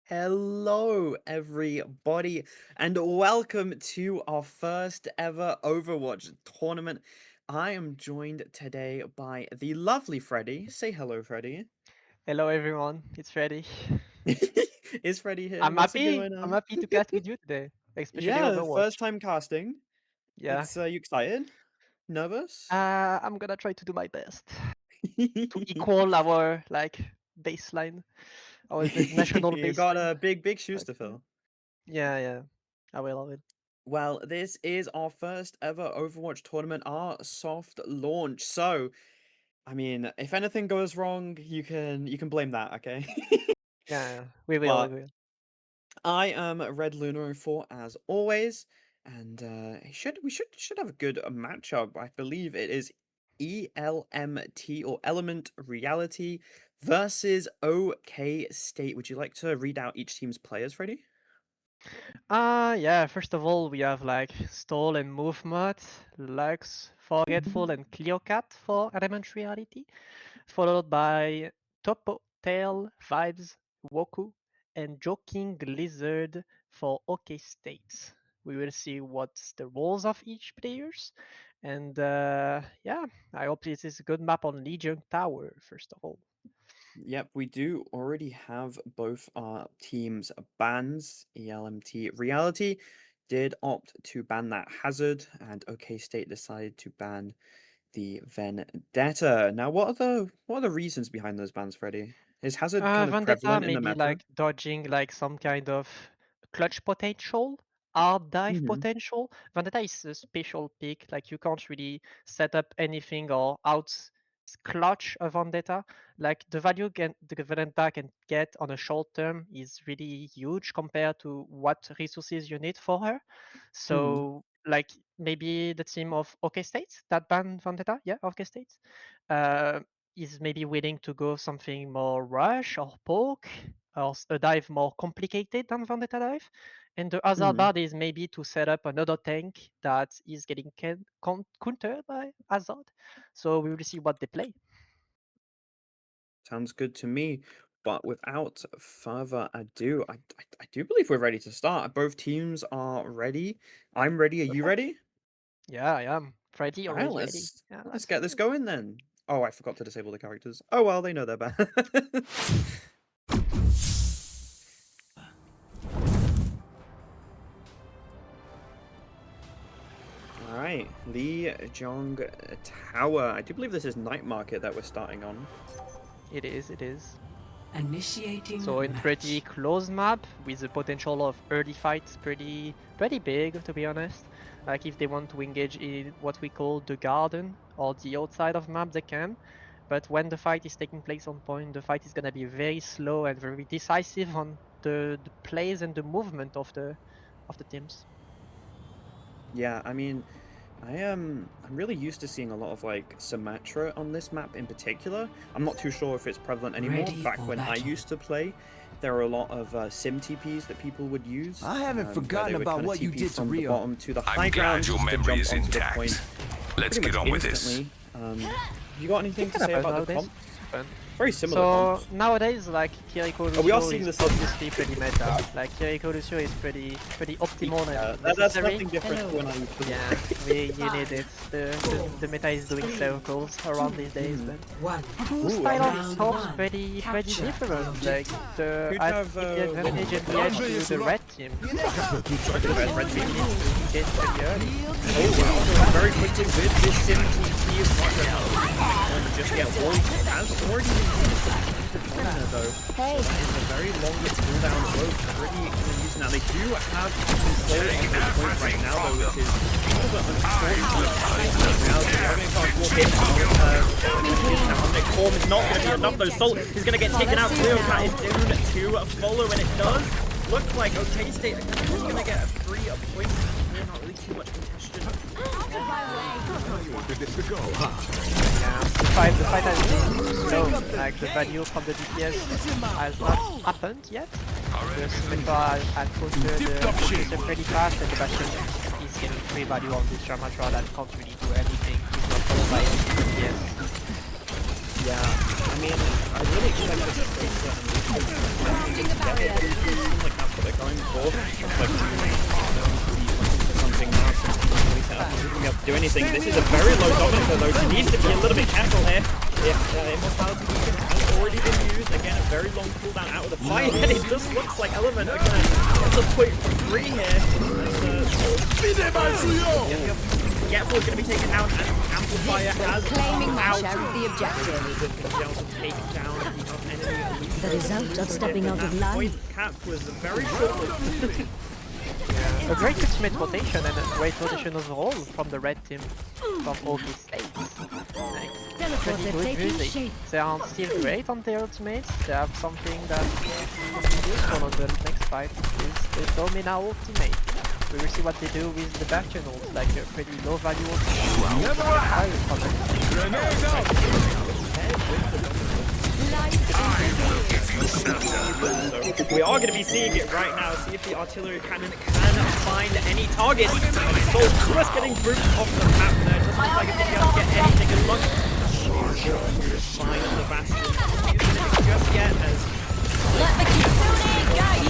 Hello, everybody, and welcome to our first ever Overwatch tournament. I am joined today by the lovely Freddy. Say hello, Freddy. Hello everyone, it's Freddy. Is Freddy here? I'm What's it happy. going I'm on? happy to cast with you today, especially Yeah, first Overwatch. time casting. Yeah. It's you excited? Nervous? I'm gonna try to do my best to equal our baseline, our national You got baseline. big shoes Like, to fill. yeah. I will. Well, this is our first ever Overwatch tournament, our soft launch. So, I mean, if anything goes wrong, you can blame that, okay? Yeah, we will. We But will. I am Red Lunar 4 as always, and we should have a good matchup. I believe it is ELMT or Element Reality versus OK State. Would you like to read out each team's players, Freddy? Yeah. First of all, we have Stall and Move Mod, Lux, Forgetful, and Cleocat for Element Reality, followed by Topo, Tail, Vibes, Woku, and Joking Lizard for OK States. We will see what's the roles of each players. And yeah, I hope this is a good map on Legion Tower, first of all. Yep, we do already have both our teams' bans. ELMT Reality did opt to ban that Hazard, and OK State decided to ban the Vendetta. Now, what are the reasons behind those bans, Freddy? Is Hazard kind of Vendetta prevalent in the maybe meta? dodging some kind of clutch potential, hard dive Mm-hmm. potential. Vendetta is a special pick. Like you can't really set up anything or out clutch a Vendetta. Like the value the Vendetta can get on a short term is really huge compared to what resources you need for her. Mm-hmm. So maybe the team of OK States that ban Vendetta, yeah, OK States. Uh, is maybe willing to go something more rush or poke or a dive more complicated than Vendetta dive. And the other Mm-hmm. bad is maybe to set up another tank that is getting countered by Hazard. So we will see what they play. Sounds good to me. But without further ado, I do believe we're ready to start. Both teams are ready. I'm ready. Are you Perfect. ready? Yeah, I am. Freddy All right, always ready. let's Yeah, let's let's get get this it. going then. Oh, I forgot to disable the characters. Oh well, they know they're bad. All right, Lee Jong Tower. I do believe this is Night Market that we're starting on. It is. Initiating So in pretty match. close map with the potential of early fights pretty big to be honest. Like if they want to engage in what we call the garden or the outside of map they can. But when the fight is taking place on point, the fight is gonna be very slow and very decisive on the plays and the movement of the teams. Yeah, I mean, I'm really used to seeing a lot of like Symmetra on this map in particular. I'm not too sure if it's prevalent anymore. Ready Back for when I battle. used to play, there were a lot of Sim TPs that people would use, I haven't where they forgotten would about kind of what you TP did to from the Rio. bottom to the high I'm ground glad your just to memory jump is onto the intact. point Let's pretty get much on with this. instantly. You got anything It to can say happen about the nowadays. comps? Fun. Very similar So comps. nowadays, Kiriko Oh, we are Lucio seeing is the same. obviously pretty meta. Like Kiriko Lucio is pretty optimal and That's necessary. nothing different to when I used to play. Yeah, you need it. The meta is doing circles around these days, but One. two Ooh, style of Round tops one. pretty Capture different. the Like the Who'd I have, give the advantage and the edge to the red team. Red team. Engage pretty early. Oh wow, very quickly with this Sim TP is not going to just get one. Has already been used the corner though. That is a very long cooldown rope, pretty easy now. They do have control of the point right now though, which is a little bit unfortunate. Now they are going to start walking now. Nick Form is not going to be enough though. Salt is going to get taken out. Cleocat is doomed to follow, and it does look like OK State are going to get a free point. Not really too much congestion. You wanted this to go, huh? Yeah, the fight has been slow. Like the value from the DPS has not happened yet. The Symmetra has countered the Bastion pretty fast, and the Bastion is getting free value on this Symmetra that can't really do anything. He's not followed by any DPS. Yeah, I mean, I really expected to face it and like that's what they're going for. Like, something now since he's really set up and doesn't be able to do anything. This is a very low dominator though. He needs to be a little bit careful here. If Immortality Beacon has already been used, again a very long cooldown out of the fight, and it just looks like Element are gonna get the point for free here. Forgetful is gonna be taken out, and Amplifier has Claiming my out. share of the objective. Is it gonna be able to take down the enemy? The result of stepping out of line. Point cap was very short-lived. A great ultimate rotation and a great rotation overall from the red team from all these states. Like, pretty good music. They are still great on their ultimates. They have something that can be used for the next fight. Is the Domina ultimate. We will see what they do with the Bastion ult, like a pretty low value ultimate. We are going to be seeing it right now. See if the artillery cannon can find any targets. So just getting grouped off the map there. Just looks like it's going to be able to get anything. Good luck. Find the Bastion. Just yet as Let the Kitsune guide you.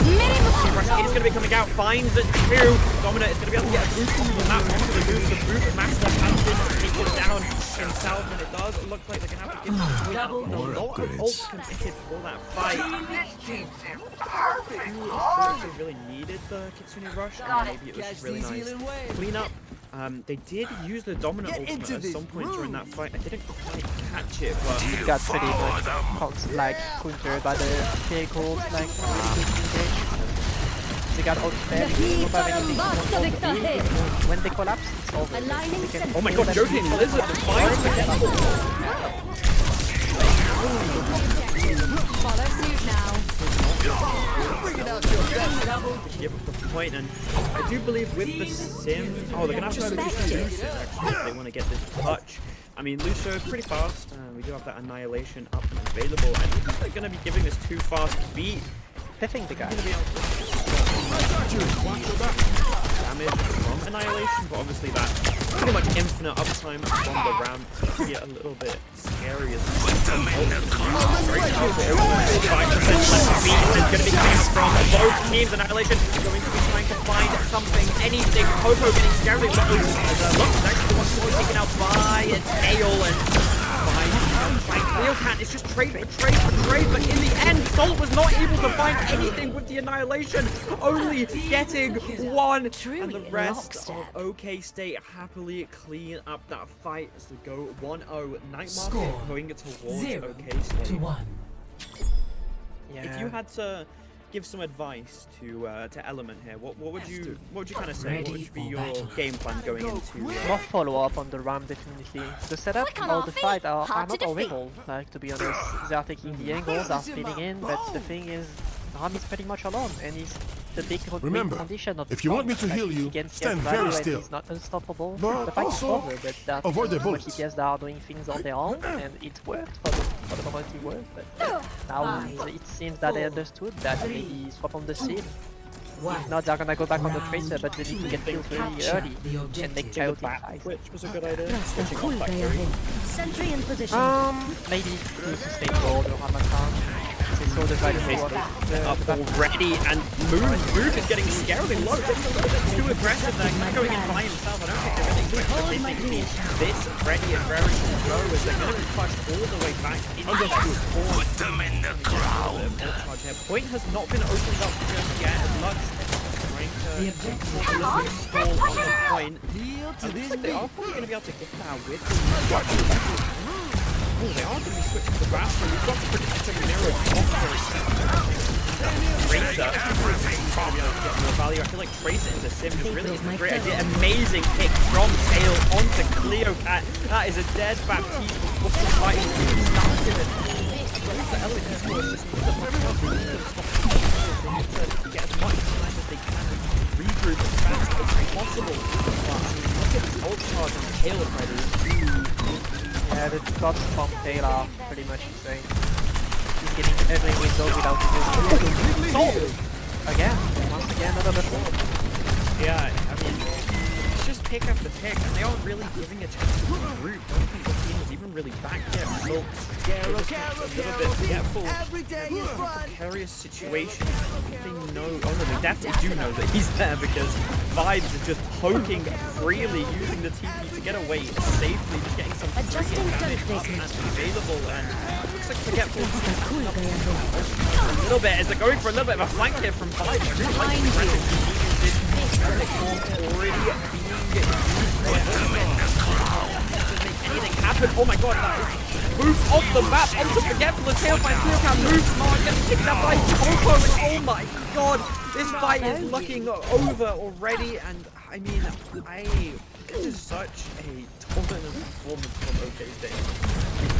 He's going to be coming out, finds it too. Domina is going to be able to get a boost on the map onto the move. The boot master has been taken down himself, and it does look like they're going to have to give him a lot of ult committed for that fight. They really needed the Kitsune rush, and maybe it was just really nice cleanup. They did use the dominant ultimate at some point during that fight. I didn't quite catch it, but It got pretty much like countered by the vehicles, like they got outfed. When they collapse, it's over. oh my god, Joking Blizzard finds the Follow suit now. give up the point, and I do believe with the sim, they're gonna have to go if they want to get this touch. I mean, Lucio pretty fast. We do have that annihilation up and available. I don't think they're gonna be giving this too fast beat. Hitting the guy. Damage from annihilation, but obviously that pretty much infinite uptime from the ramp can get a little bit scary as well. Very powerful. 5% left beat is going to be coming from both teams. Annihilation is going to be trying to find something, anything. Popo getting scarily low as Lux is actually the one who was taken out by Tail and Cleocat is just trade for trade for trade, but in the end, Salt was not able to find anything with the annihilation, only getting one, and the rest of OK State happily clean up that fight as they go 1-0. Night Market going towards OK State. Yeah. If you had to give some advice to Element here, what would you kind of say? What would be your game plan going into? More follow up on the RAM definitely. The setup or the fight are not horrible. Like, to be honest, they are taking the angles, are spinning in, but the thing is, RAM is pretty much alone, and he's the big condition of the if you want me to heal you, stand very still. He's not unstoppable. But the fight is also, over, but that's avoid the what bullets. TPS that are doing things on their own, and it worked for the moment it worked, but now it seems that they understood that maybe swap on the seed. If not, they're gonna go back on the tracer, but they need to get kills very early and make chaotic fights. Which was a good idea. Sentry in position. Maybe use the state gold or Ramakan. They saw the value up already, and Moon is getting scarily low. It's a little bit too aggressive there. He's going in by himself. I don't think they're really good. But basically, this ready and raring to go as they're going to be pushed all the way back into the put them in the ground. Point has not been opened up just yet. Lux trying to stall on the point. It looks like they are probably going to be able to get that with they are going to be switching to the Bastion. We've got the Protector Mirror Tracer. Get more value. I feel like Tracer into Sim really is a great idea. Amazing pick from Tail onto Cleocat. That is a dead Baptiste before the fight even started. The Element scores just need to get as much time as they can and regroup as fast as possible. But look at this ult charge on Tail already. Yeah, the shots from Tail are pretty much insane. He's getting every window without using Salt! Again, once again, another before. Yeah, I mean, it's just pick after pick, and they aren't really giving a chance to regroup. Don't think the team is even really back yet. So they're just a little bit forgetful. In a precarious situation. They know. Oh no, they definitely do know that he's there because Vibes is just poking freely, using the TP to get away safely, just getting some free advantage up and available. And looks like Forgetful a little bit as they're going for a little bit of a flank here from Vibes. I really like the aggressive already being used by anything happen. Oh my god, that is moved off the map onto Forgetful. The tailfight Clearcat moves smart, gets picked up by Coco. Oh my god, this fight is looking over already. And I mean, this is such a dominant performance from OK State.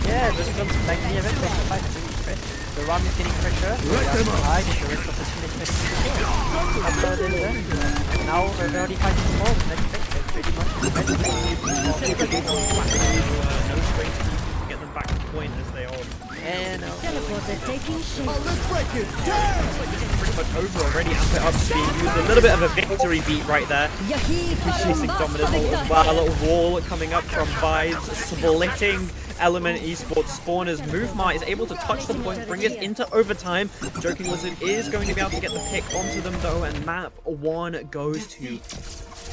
Yeah, just like the event of the fight is really impressive. The Ram is getting pressure, the rest of the team is and now the early fight is more than expected, pretty much. No straight to get them back to point as they are. And Teleporter taking shape. Let's break it. Looks like this is pretty much over already. Amp it up being used. A little bit of a victory beat right there. Chasing dominant ult as well. A little wall coming up from Vibes, splitting Element Esports. Spawners Movemart is able to touch the point, bring us into overtime. Joking Lizard is going to be able to get the pick onto them though, and map 1 goes to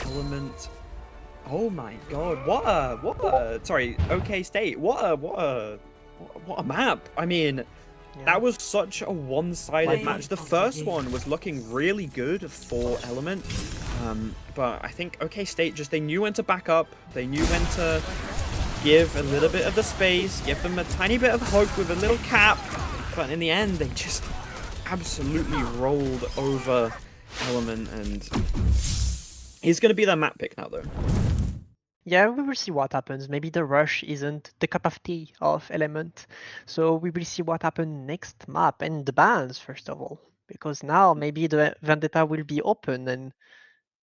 Element. Oh my god, what a sorry, OK State. What a map. I mean, that was such a one-sided match. The first one was looking really good for Element, but I think OK State just, they knew when to back up, they knew when to give a little bit of the space, give them a tiny bit of hope with a little cap, but in the end they just absolutely rolled over Element, and he's going to be their map pick now though. yeah, we will see what happens. Maybe the rush isn't the cup of tea of Element. So we will see what happens next map and the bans, first of all. Because now maybe the Vendetta will be open and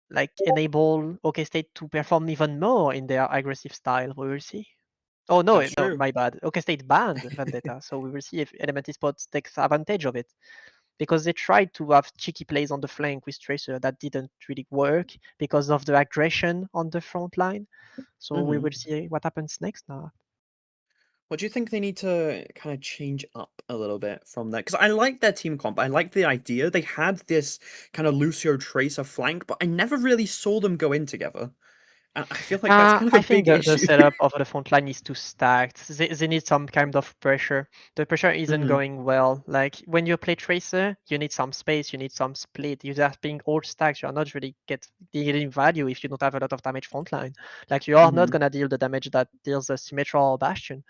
like enable OK State to perform even more in their aggressive style. We will see. Oh no, That's no, true. my bad. OK State banned Vendetta, so we will see if Element Esports takes advantage of it. Because they tried to have cheeky plays on the flank with Tracer that didn't really work because of the aggression on the front line. So we will see what happens next now. What do you think they need to kind of change up a little bit from that? Because I like their team comp. I like the idea. They had this kind of Lucio Tracer flank, but I never really saw them go in together. And I feel like that's kind of a I think big the issue. setup of the front line is too stacked. They need some kind of pressure. The pressure isn't going well. Like when you play Tracer, you need some space, you need some split. You're just being all stacked. You are not really getting value if you don't have a lot of damage front line. Like you are not gonna deal the damage that deals the Symmetra or Bastion.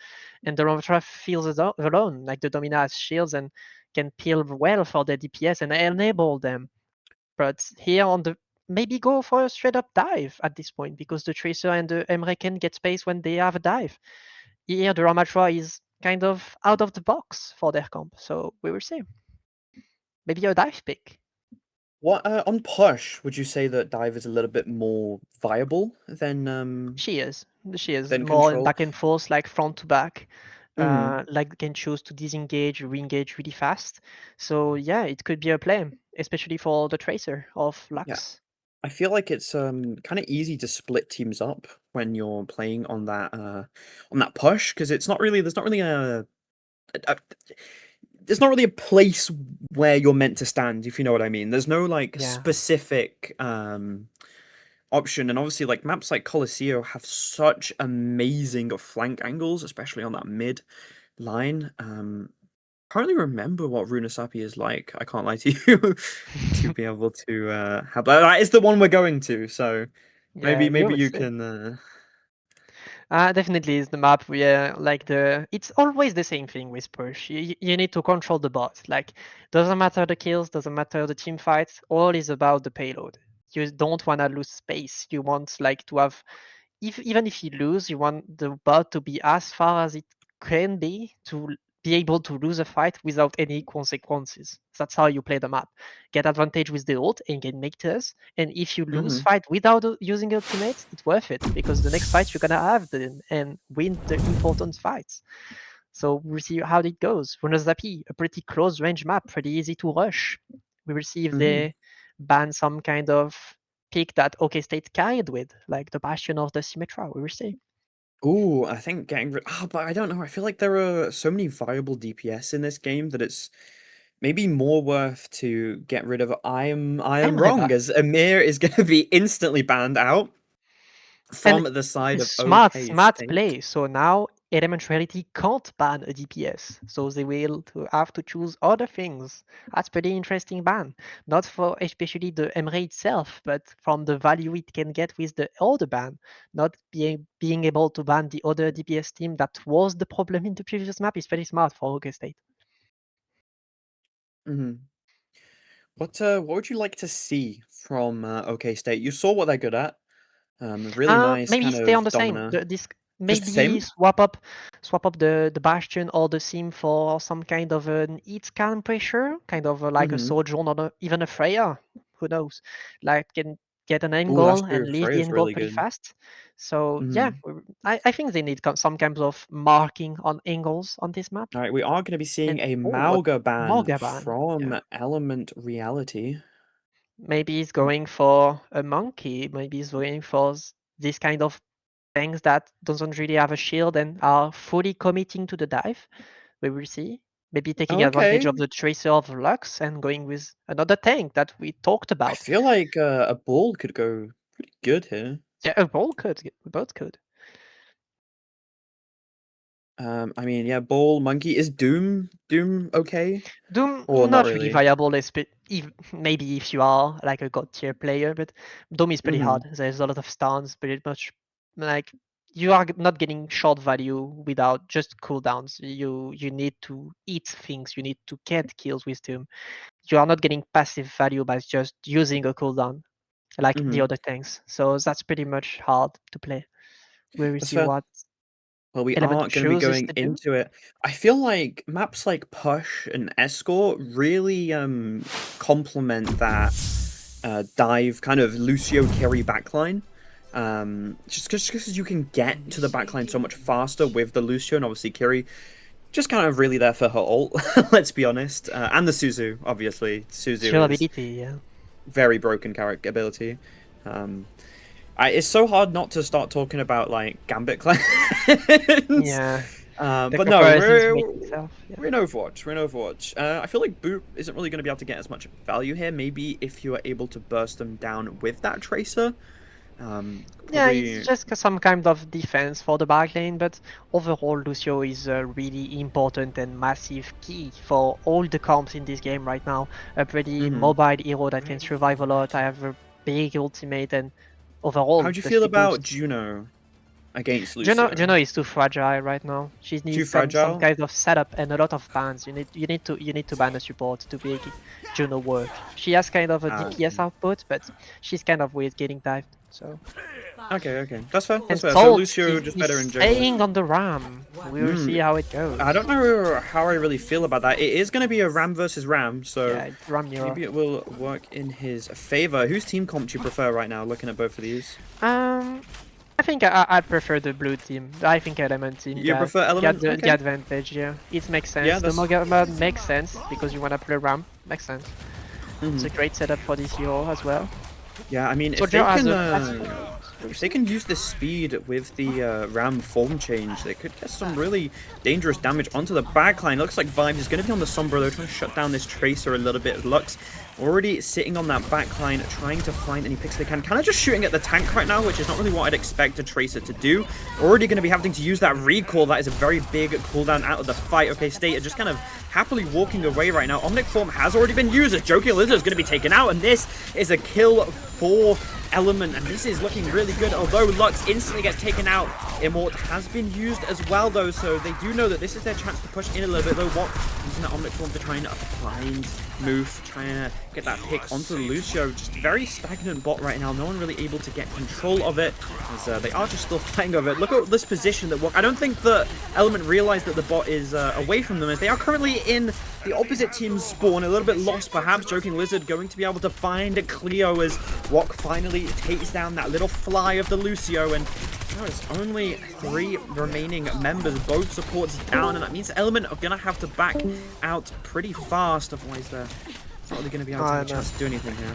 And the Robotrap feels alone. Like the Domina has shields and can peel well for the DPS and enable them. But here on the maybe go for a straight up dive at this point because the Tracer and the Emre can get space when they have a dive. Here the Ramatra is kind of out of the box for their comp, so we will see. Maybe a dive pick. What on push would you say that dive is a little bit more viable than She is Then more control. back and forth, like front to back. Like can choose to disengage, re-engage really fast. So yeah, it could be a play, especially for the Tracer of Lux. I feel like it's kind of easy to split teams up when you're playing on that push because it's not really there's not really a there's not really a place where you're meant to stand, if you know what I mean. There's no like specific option, and obviously like maps like Colosseo have such amazing flank angles, especially on that mid line. Can't really remember what Runasapi is like. I can't lie to you to be able to have. But that is the one we're going to, so maybe you can. Definitely is the map where like it's always the same thing with push. You need to control the bot. Like doesn't matter the kills, doesn't matter the team fights. All is about the payload. You don't want to lose space. You want like to have even if you lose, you want the bot to be as far as it can be to be able to lose a fight without any consequences. That's how you play the map. Get advantage with the ult and get makers. And if you lose fight without using ultimates, it's worth it because the next fight you're gonna have and win the important fights. So we'll see how it goes. Runazapi, a pretty close range map, pretty easy to rush. We will see if they ban some kind of pick that OK State carried with, like the Bastion of the Symmetra, we will see. Ooh, I think getting rid. Oh, but I don't know. I feel like there are so many viable DPS in this game that it's maybe more worth to get rid of. I am wrong, as Amir is going to be instantly banned out And from the side of OK smart State. play. So now Elementality can't ban a DPS, so they will have to choose other things. That's pretty interesting ban. Not for especially the Emre itself, but from the value it can get with the other ban. Not being able to ban the other DPS team that was the problem in the previous map is very smart for OK State. Hmm. What would you like to see from OK State? You saw what they're good at. Really nice Maybe kind stay on of the same. domina. This Just the maybe same? swap up the Bastion or the Sim for some kind of an heat scan pressure, kind of like a Hmm. Sojourn or even a Freya. Who knows? Like can get an Ooh, that's angle and true. leave the Freya's angle really pretty good. fast. So yeah, Hmm. I think they need some kinds of marking on angles on this map. All right, we are going to be seeing And a oh, a Mauga ban Morgaban. Yeah. from Element Reality. Maybe he's going for a monkey. Maybe he's going for this kind of tanks that doesn't really have a shield and are fully committing to the dive. We will see. Maybe taking advantage Okay. of the Tracer of Lux and going with another tank that we talked I about. feel like a ball could go pretty good here. Yeah, a ball could. We both could. I mean, yeah, ball, monkey. Is Doom okay? Doom Or not not really really? viable, maybe if you are like a god tier player, but Doom is pretty hard. Mm-hmm. There's a lot of stuns, pretty much like you are not getting short value without just cooldowns. You need to eat things, you need to get kills with Doom. You are not getting passive value by just using a cooldown like the Mm-hmm. other tanks. So that's pretty much hard to play. We will That's see fair. what Well, we Element are going to be chooses going to do. into it. I feel like maps like Push and Escort really complement that dive kind of Lucio carry backline. Just because you can get to the backline so much faster with the Lucio, and obviously Kiri just kind of really there for her ult, let's be honest. And the Suzu, obviously. Suzu is Durability, yeah. very broken character ability. Um, it's so hard not to start talking about like Gambit clans. Yeah. The But no, comparisons make itself. Yeah. we're in Overwatch. We're in Overwatch. I feel like Boot isn't really going to be able to get as much value here. Maybe if you are able to burst them down with that Tracer. Yeah, Probably. it's just some kind of defense for the back lane, but overall Lucio is a really important and massive key for all the comps in this game right now. A pretty Mhm. mobile hero that can survive a lot. I have a big ultimate and overall How'd you the feel speed about boost. Juno against Juno Lucio? is too fragile right now. She Too needs some fragile? kind of setup and a lot of bans. You need to ban a support to make Juno work. She has kind of a Ah, DPS output, but she's kind of weird getting dived. So. okay. That's fair. And That's fair. So Salt Lucio just is better in jungle. staying on the Ram. We will see Hmm. how it goes. I don't know how I really feel about that. It is going to be a Ram versus Ram, so Yeah, it's Ram mirror. maybe it will work in his favor. Whose team comp do you prefer right now, looking at both of these? I think I prefer the blue team. I think Element team You prefer Element? the Okay. advantage. Yeah, it makes sense. Yeah, The that's... Morgana makes sense because you wanna play Ram. Makes sense. It's a Mhm. great setup for this hero as well. Yeah, I mean, Soldier has a passive. if they can use this speed with the Ram form change, they could get some really dangerous damage onto the backline. Looks like Vibes is going to be on the Sombra though, trying to shut down this Tracer a little bit. Lux already sitting on that backline, trying to find any picks they can. Kind of just shooting at the tank right now, which is not really what I'd expect a Tracer to do. Already going to be having to use that recall. That is a very big cooldown out of the fight. Okay, State are just kind of happily walking away right now. Omnic form has already been used. A Joking Lizard is going to be taken out, and this is a kill for Element, and this is looking really good. Although Lux instantly gets taken out, Immort has been used as well though, so they do know that this is their chance to push in a little bit though. What using that Omnic form to try and find move, trying to get that pick onto Lucio. Just very stagnant bot right now. No one really able to get control of it, as they are just still fighting over it. Look at this position that I don't think the Element realized that the bot is away from them, as they are currently in the opposite team's spawn, a little bit lost perhaps. Joking Lizard going to be able to find Cleo as Wok finally takes down that little fly of the Lucio, and there's only 3 remaining members, both supports down, and that means Element are going to have to back out pretty fast, otherwise they're not really going to be able to have a chance to do anything here.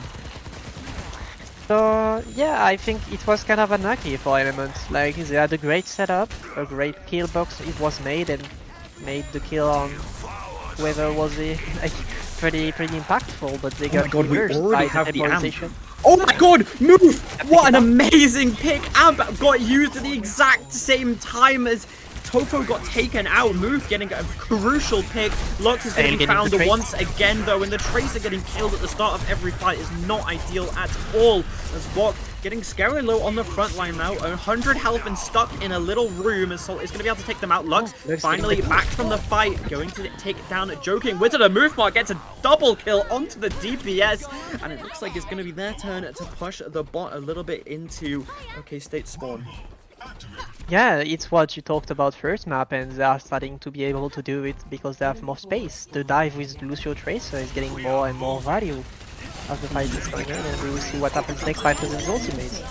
So yeah, I think it was kind of unlucky for Element. Like they had a great setup, a great kill box. It was made and made the kill on whoever was it, like pretty impactful. But they got God, we reversed already by have the the amp. temporization. Oh my god, move! What an amazing pick! Amp got used at the exact same time as Topo got taken out. Move getting a crucial pick. Lux is going to be found once again though, and the Tracer getting killed at the start of every fight is not ideal at all. As Wok getting scarily low on the front line now, 100 health and stuck in a little room, as Salt is going to be able to take them out. Lux finally back from the fight, going to take down Joking. Wizard of Movemart gets a double kill onto the DPS, and it looks like it's going to be their turn to push the bot a little bit into OK State spawn. Yeah, it's what you talked about first map, and they are starting to be able to do it because they have more space. The dive with Lucio Tracer is getting more and more value as the fight is going on, and we will see what happens next by President's ultimate.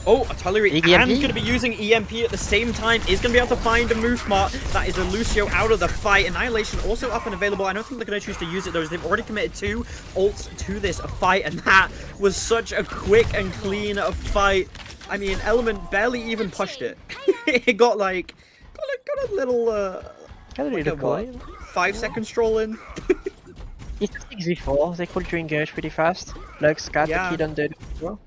Oh, Artillery and EMP. going to be using EMP at the same time. Is going to be able to find a move smart. That is a Lucio out of the fight. Annihilation also up and available. I don't think they're going to choose to use it though, as they've already committed 2 ults to this fight, and that was such a quick and clean fight. I mean, Element barely even pushed it. It got like, got a little, like a, what, 5-second stroll in. It's 6v4, they could engage pretty fast. Lux got the kid on the well.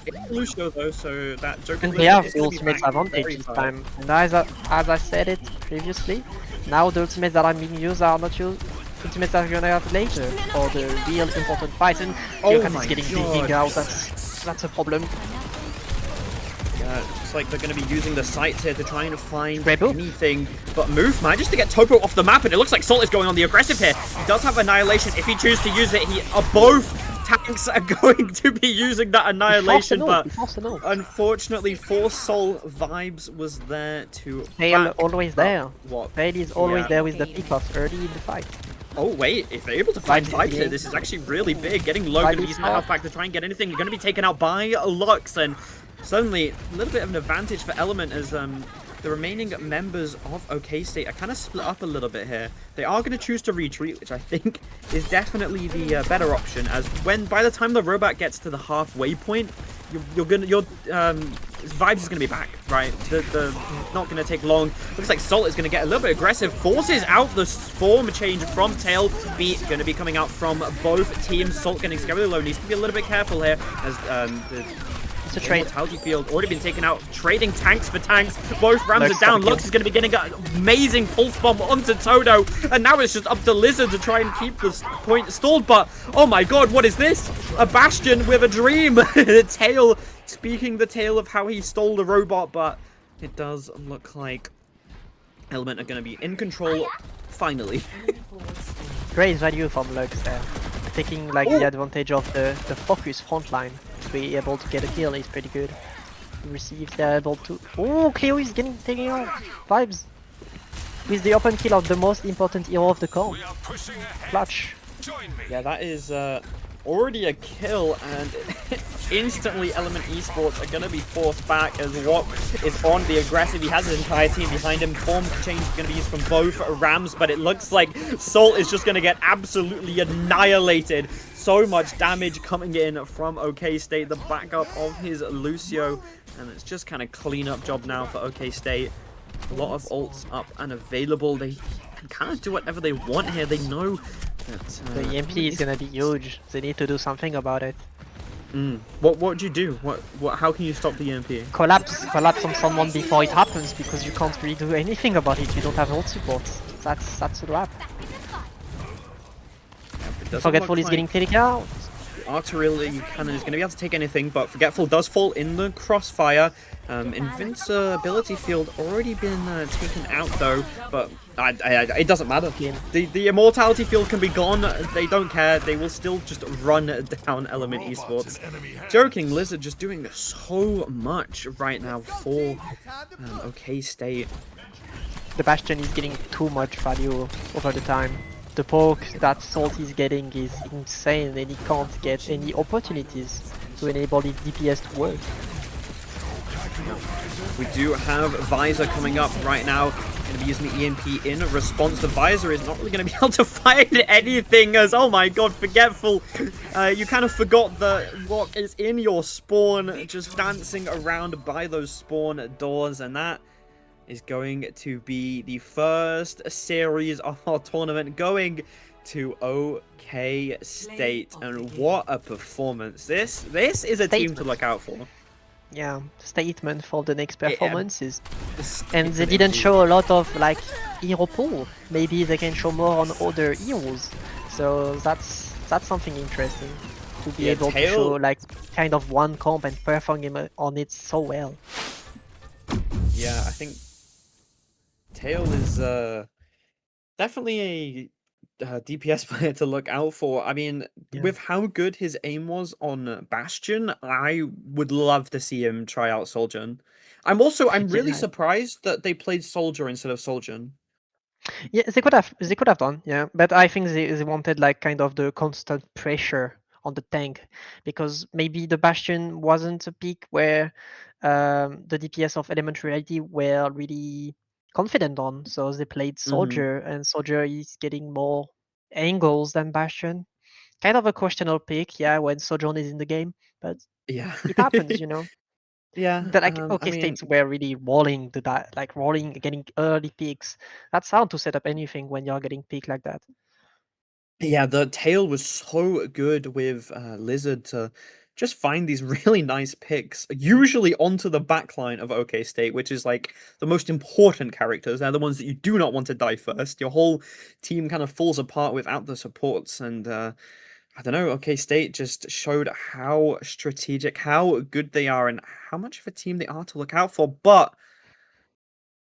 It's Lucio though, so that Joker and they have the ultimate advantage this time. And as I said it previously, now the ultimates that are being used are not used. Ultimates that are gonna have later for the real important fights, and Yokan is getting beating out. That's a problem. It's like they're going to be using the sights here to try and find Rebel. anything but move manages to get Topo off the map, and it looks like Salt is going on the aggressive here. He does have Annihilation. If he chooses to use it, both tanks are going to be using that Annihilation, but unfortunately for Sol, Vibes was there to Fail always there. What? Fail is always there with the pickoff early in the fight. Oh wait, if they're able to find Vibes here, this is actually really big. Getting low, going to be using the health pack to try and get anything. You're going to be taken out by Lux, and suddenly a little bit of an advantage for Element as the remaining members of OK State are kind of split up a little bit here. They are going to choose to retreat, which I think is definitely the better option, as by the time the robot gets to the halfway point, Vibes is going to be back, right? The not going to take long. Looks like Salt is going to get a little bit aggressive, forces out the form change from Tail. Beat going to be coming out from both teams. Salt getting scarily low, needs to be a little bit careful here as it's a trade. Mortality field already been taken out. Trading tanks for tanks. Both Rams are down. Lux is going to be getting an amazing pulse bomb onto Todo. And now it's just up to Lizard to try and keep this point stalled. But, oh my god, what is this? A Bastion with a dream. The tale, speaking the tale of how he stole the robot. But it does look like Element are going to be in control finally. Great value from Lux there. Taking like the advantage of the focus front line. To be able to get a kill is pretty good. Receives, they're able to. Oh, Cleo is getting taken out. Vibes with the open kill of the most important hero of the comp. Clutch. Yeah, that is already a kill, and instantly Element Esports are going to be forced back as Wok is on the aggressive. He has his entire team behind him. Form change is going to be used from both Rams, but it looks like Salt is just going to get absolutely annihilated. So much damage coming in from OK State, the backup of his Lucio, and it's just kind of clean-up job now for OK State. A lot of ults up and available. They can kind of do whatever they want here. They know that the EMP is gonna be huge. They need to do something about it. What would you do? How can you stop the EMP? Collapse on someone before it happens, because you can't really do anything about it. You don't have ult support. That's a wrap. Forgetful is getting taken out. Artillery cannon is going to be able to take anything, but Forgetful does fall in the crossfire. Invincibility field already been taken out though, but it doesn't matter. The immortality field can be gone. They don't care. They will still just run down Element Esports. Joking, Lizard just doing so much right now for OK State. The Bastion is getting too much value over the time. The poke that Salt is getting is insane, and he can't get any opportunities to enable his DPS to work. We do have Visor coming up right now. Going to be using the EMP in response. The Visor is not really going to be able to find anything as, oh my god, Forgetful. You kind of forgot what is in your spawn, just dancing around by those spawn doors, and that is going to be the first series of our tournament going to OK State. And what a performance. This is a team to look out for. Yeah, statement for the next Yeah, performances. And they statement didn't indeed. show a lot of like hero pool. Maybe they can show more on other heroes. So that's something interesting to be Yeah, able to show like kind of one comp and perform on it so well. Yeah, I think Tail is definitely a DPS player to look out for. I mean, Yeah. with how good his aim was on Bastion, I would love to see him try out Souljan. I'm really Yeah, surprised that they played Soldier instead of Souljan. yeah, they could have done, yeah. But I think they wanted like kind of the constant pressure on the tank because maybe the Bastion wasn't a pick where the DPS of Elementary ID were really confident on. So they played Hmm. Soldier, and Soldier is getting more angles than Bastion. Kind of a questionable pick, yeah, when Sojourn is in the game, but Yeah. it happens, you know. Yeah. But like, I okay, mean, states were really rolling to that, like rolling, getting early picks. That's hard to set up anything when you're getting picked like that. yeah, the tail was so good with Lizard to just find these really nice picks, usually onto the backline of OK State, which is like the most important characters. They're the ones that you do not want to die first. Your whole team kind of falls apart without the supports, and I don't know, OK State just showed how strategic, how good they are, and how much of a team they are to look out for. But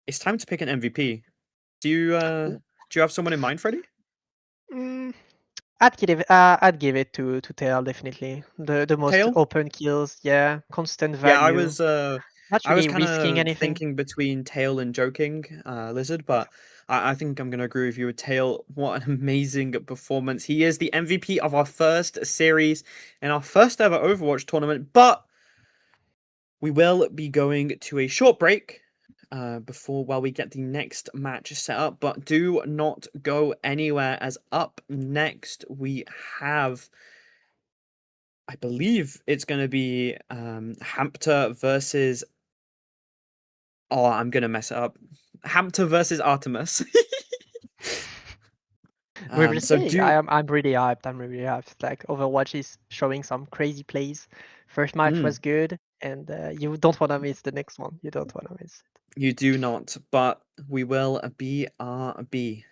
it's time to pick an MVP. Do you have someone in mind, Freddie? Mm, I'd give it to Tail definitely. The most Tail? open kills, yeah, constant Yeah, value, not I was really kind risking of anything. thinking between Tail and Joking Lizard, but I think I'm gonna agree with you with Tail. What an amazing performance! He is the MVP of our first series and our first ever Overwatch tournament. But we will be going to a short break while we get the next match set up. But do not go anywhere, as up next we have, I believe it's going to be Hampter versus. Oh, I'm gonna mess it up. Hampter versus Artemis. We will So see. do I'm really hyped. I'm really hyped. Like Overwatch is showing some crazy plays. First match mm, was good, and you don't want to miss the next one. You don't want to miss. you do not, but we will BRB.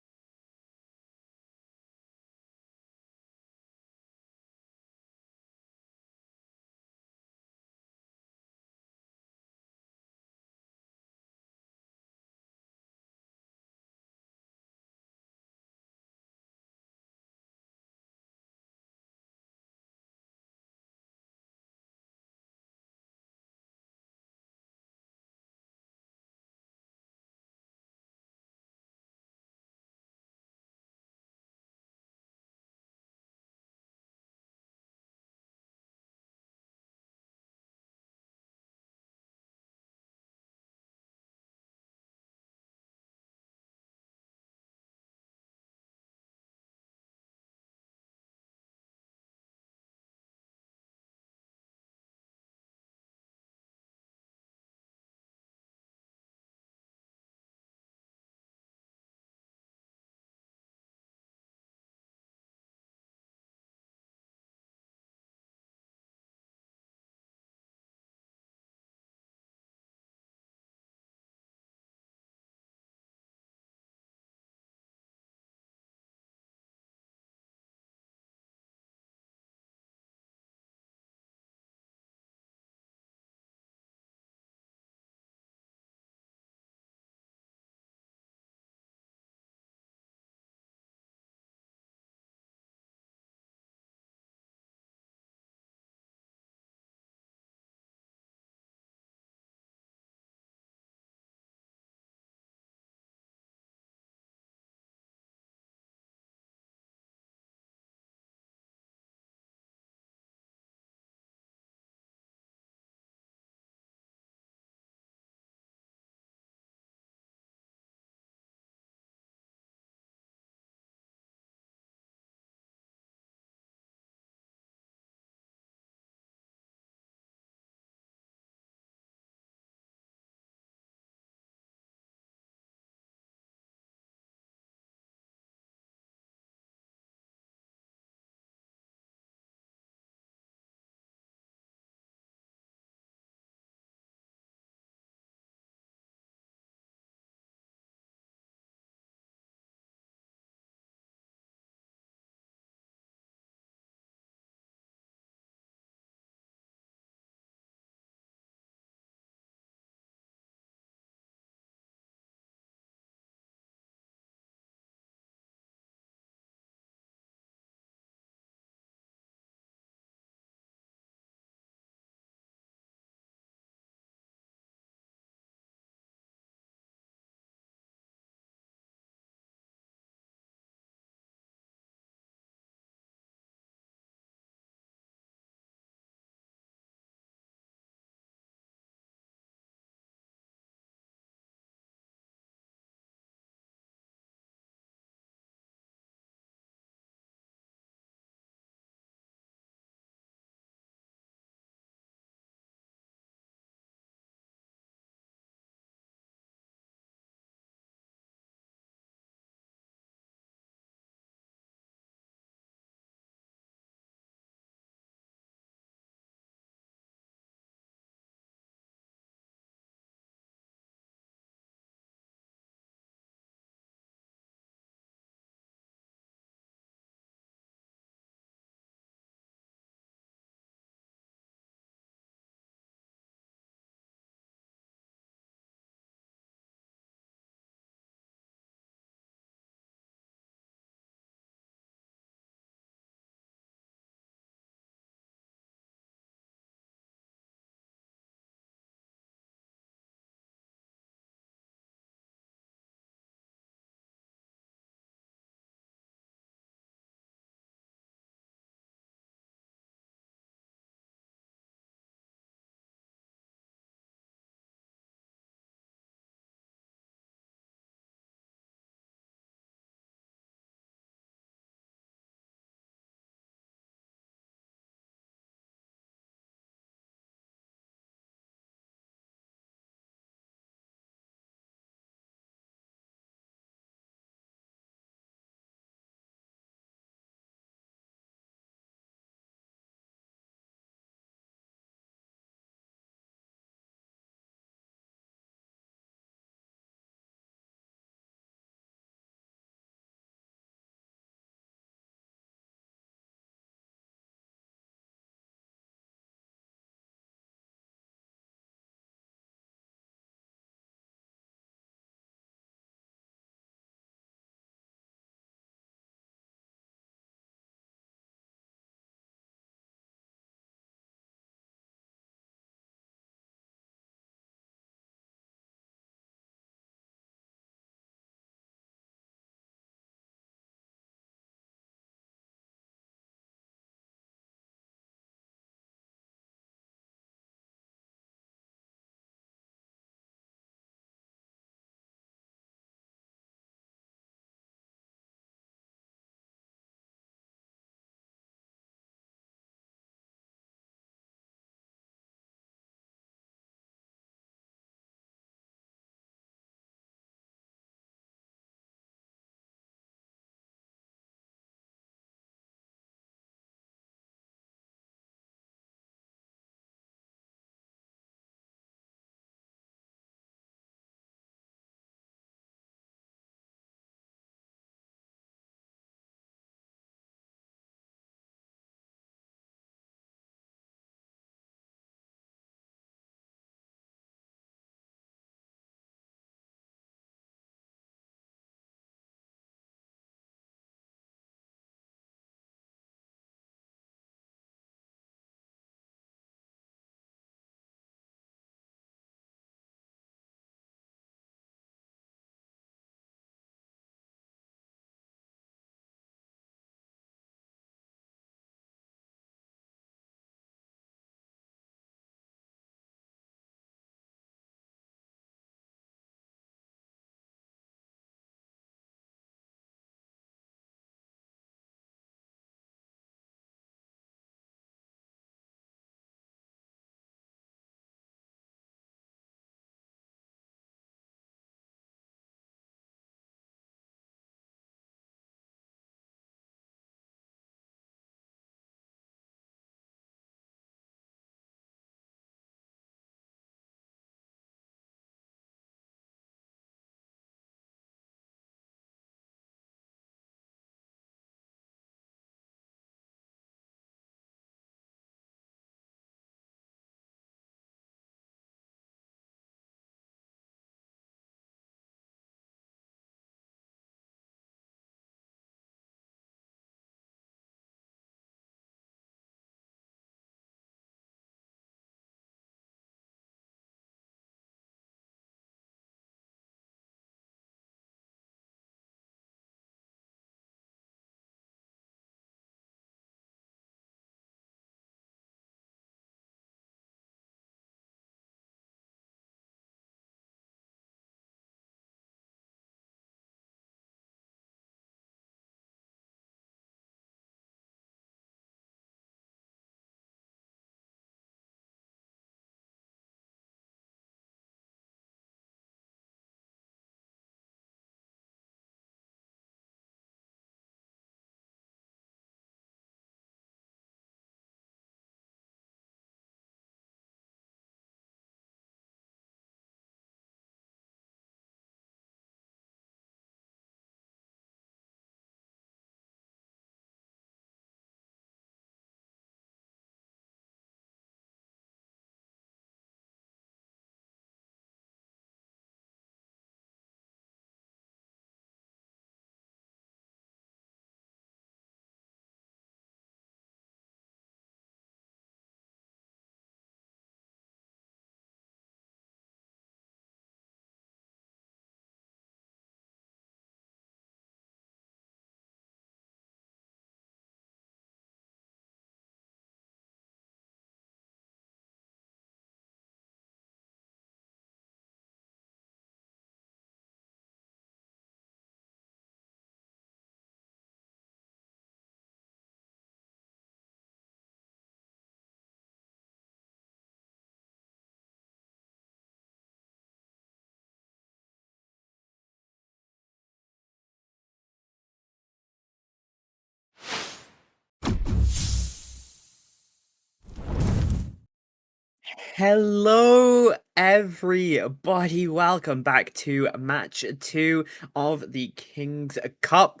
Hello, everybody. Welcome back to match 2 of the King's Cup.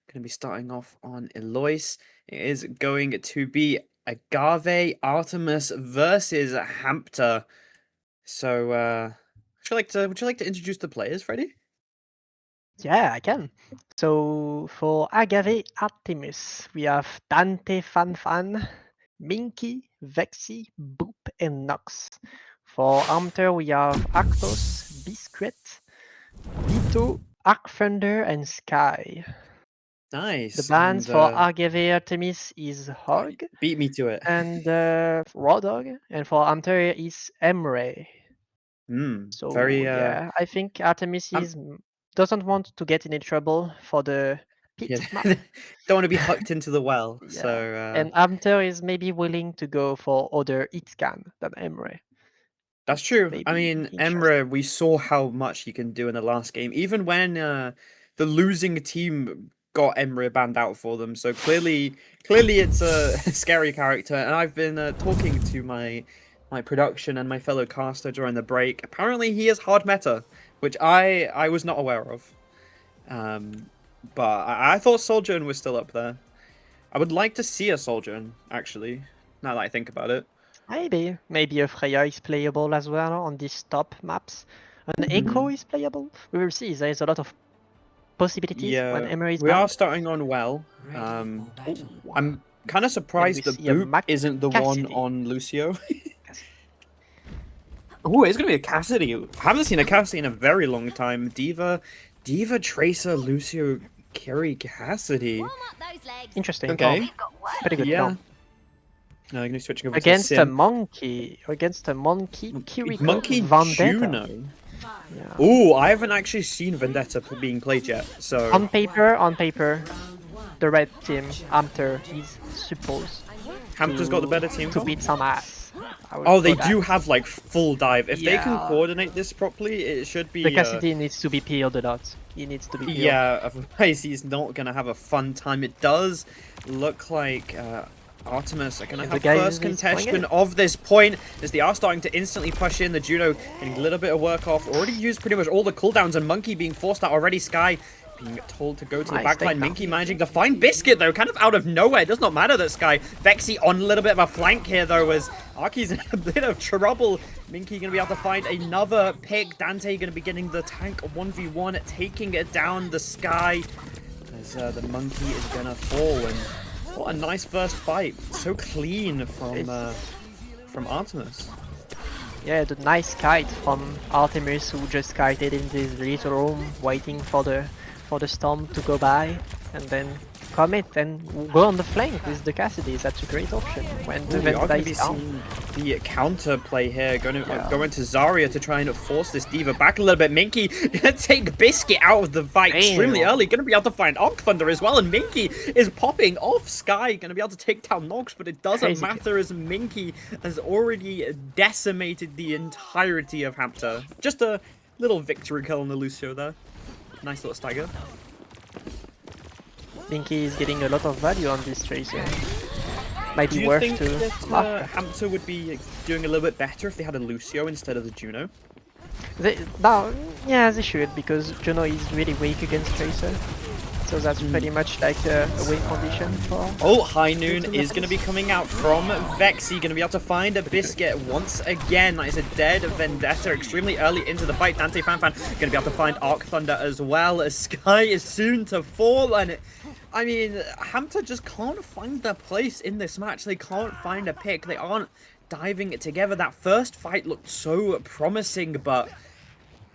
Going to be starting off on Eloise. It is going to be Agave Artemis versus Hampter. So, would you like to introduce the players, Freddie? Yeah, I can. So for Agave Artemis, we have Dante Fanfan, Minky, Vexy, Boop, and Nox. For Hunter, we have Arctos, Biscuit, Vito, Arc Thunder, and Sky. Nice. The bans and, for Agave Artemis is Hog beat me to it. and Raw Dog, and for Hunter is Emre. So Very. yeah, I think Artemis I'm- is doesn't want to get in any trouble for the pit Yeah, map. don't want to be hucked into the well. Yeah. So, And Hunter is maybe willing to go for other hit scan than Emre. that's true. I Maybe mean, interesting. Emre, we saw how much he can do in the last game, even when the losing team got Emre banned out for them. So clearly it's a scary character. And I've been talking to my production and my fellow caster during the break. Apparently, he is hard meta, which I was not aware of. But I thought Sojourn was still up there. I would like to see a Sojourn, actually, now that I think about it. Maybe a Freya is playable as well on these top maps. An Echo is playable. We will see. There is a lot of possibilities when Emre is we are banned. starting on well. I'm kind of surprised we that see a Boop isn't the Cassidy. one on Lucio. Oh, it's gonna be a Cassidy. I haven't seen a Cassidy in a very long time. Diva, Tracer, Lucio, Carry, Cassidy. Interesting. Okay. Pretty good Yeah. comp. No, I'm gonna be switching over Against to a Sim. monkey, Kiriko, Monkey Vendetta. Juno. Yeah. Oh, I haven't actually seen Vendetta being played yet. So On paper, the red team, Hunter, is supposed Hampton's got the better team. to beat some ass. Oh, they do have like full dive. If they can Yeah. coordinate this properly, it should be. The Cassidy needs to be peeled a lot. He needs to be peeled. Yeah, otherwise he's not gonna have a fun time. It does look like Artemis are gonna have guy first is playing contestant it. of this point as they are starting to instantly push in. The Juno getting a little bit of work off. Already used pretty much all the cooldowns, and Monkey being forced out already. Sky being told to go to the Nice backline. takedown. Minky managing to find Biscuit though, kind of out of nowhere. It does not matter that Sky. Vexy on a little bit of a flank here though, as Arky's in a bit of trouble. Minky gonna be able to find another pick. Dante gonna be getting the tank 1v1, taking it down the Sky as the Monkey is gonna fall. And what a nice first fight. So clean from Artemis. Yeah, the nice kite from Artemis, who just kited in this little room, waiting for the storm to go by, and then commit and go on the flank with the Cassidy. That's a great option when the We are Vendetta going to be is down. seeing the counter play here, going to go into Zarya to try and force this Diva back a little bit. Minky going to take Biscuit out of the fight extremely Damn. early, going to be able to find Arc Thunder as well, and Minky is popping off Sky, going to be able to take down Nox, but it doesn't Crazy matter as Minky has already decimated the entirety of Hampter. Just a little victory kill on the Lucio there. Nice little stagger. Minky is getting a lot of value on this Tracer. Might Do be you worth think to that after. Hampter would be doing a little bit better if they had a Lucio instead of the Juno? Yeah, they should, because Juno is really weak against Tracer. So that's pretty much like a win condition for... Oh, High Noon is going to be coming out from Vexy, going to be able to find a Biscuit once again. That is a dead Vendetta extremely early into the fight. Dante Fanfan going to be able to find Arc Thunder as well, as Sky is soon to fall. And I mean, Hampter just can't find their place in this match. They can't find a pick. They aren't diving it together. That first fight looked so promising, but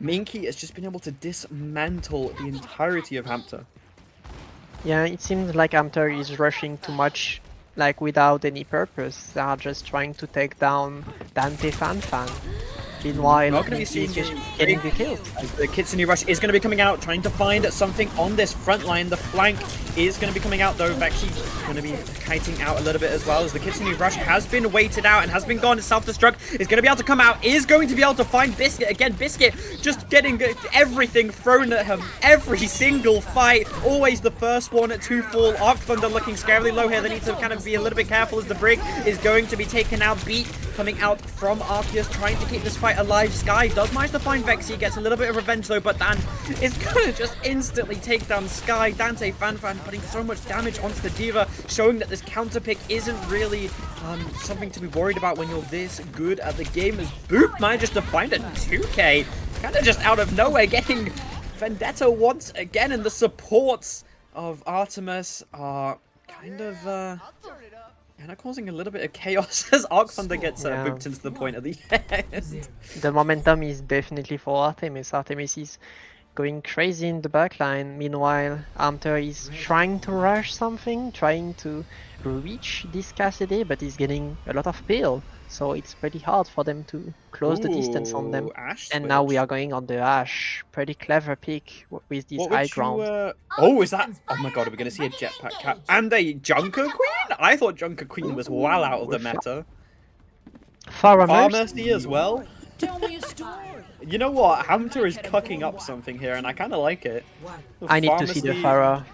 Minky has just been able to dismantle the entirety of Hampter. Yeah, it seems like Hunter is rushing too much, like without any purpose. They are just trying to take down Dante Fanfan. Meanwhile, not going to be he's seeing just it. getting the kills. The Kitsune Rush is going to be coming out, trying to find something on this front line. The flank is going to be coming out, though. Vexy going to be kiting out a little bit as well, as the Kitsune Rush has been waited out and has been gone. Self-destruct is going to be able to come out, is going to be able to find Biscuit. Again, Biscuit just getting everything thrown at him. Every single fight, always the first one to fall. Arc Thunder looking scarily low here. They need to kind of be a little bit careful as the Brig is going to be taken out. Beat coming out from Arceus, trying to keep this fight alive. Sky does manage to find Vexy, gets a little bit of revenge though, but Dan is going to just instantly take down Sky. Dante Fanfan putting so much damage onto the Diva, showing that this counter pick isn't really something to be worried about when you're this good at the game, as Boop manages to find a 2K, kind of just out of nowhere, getting Vendetta once again, and the supports of Artemis are kind of causing a little bit of chaos as Arc Thunder gets booped into the point at the end. The momentum is definitely for Artemis. Artemis is going crazy in the backline. Meanwhile, Hunter is trying to rush something, trying to reach this Cassidy, but he's getting a lot of peel. So it's pretty hard for them to close the distance on them. Ash and now we are going on the Ash. Pretty clever pick with this high ground. Oh, is that? Oh my god, are we going to see a Jetpack Cat and a Junker Queen? I thought Junker Queen was well out of the meta. Pharmacy as well. Tell me a story. You know what? Hunter is cooking up something here, and I kind of like it. I need to see the Pharah.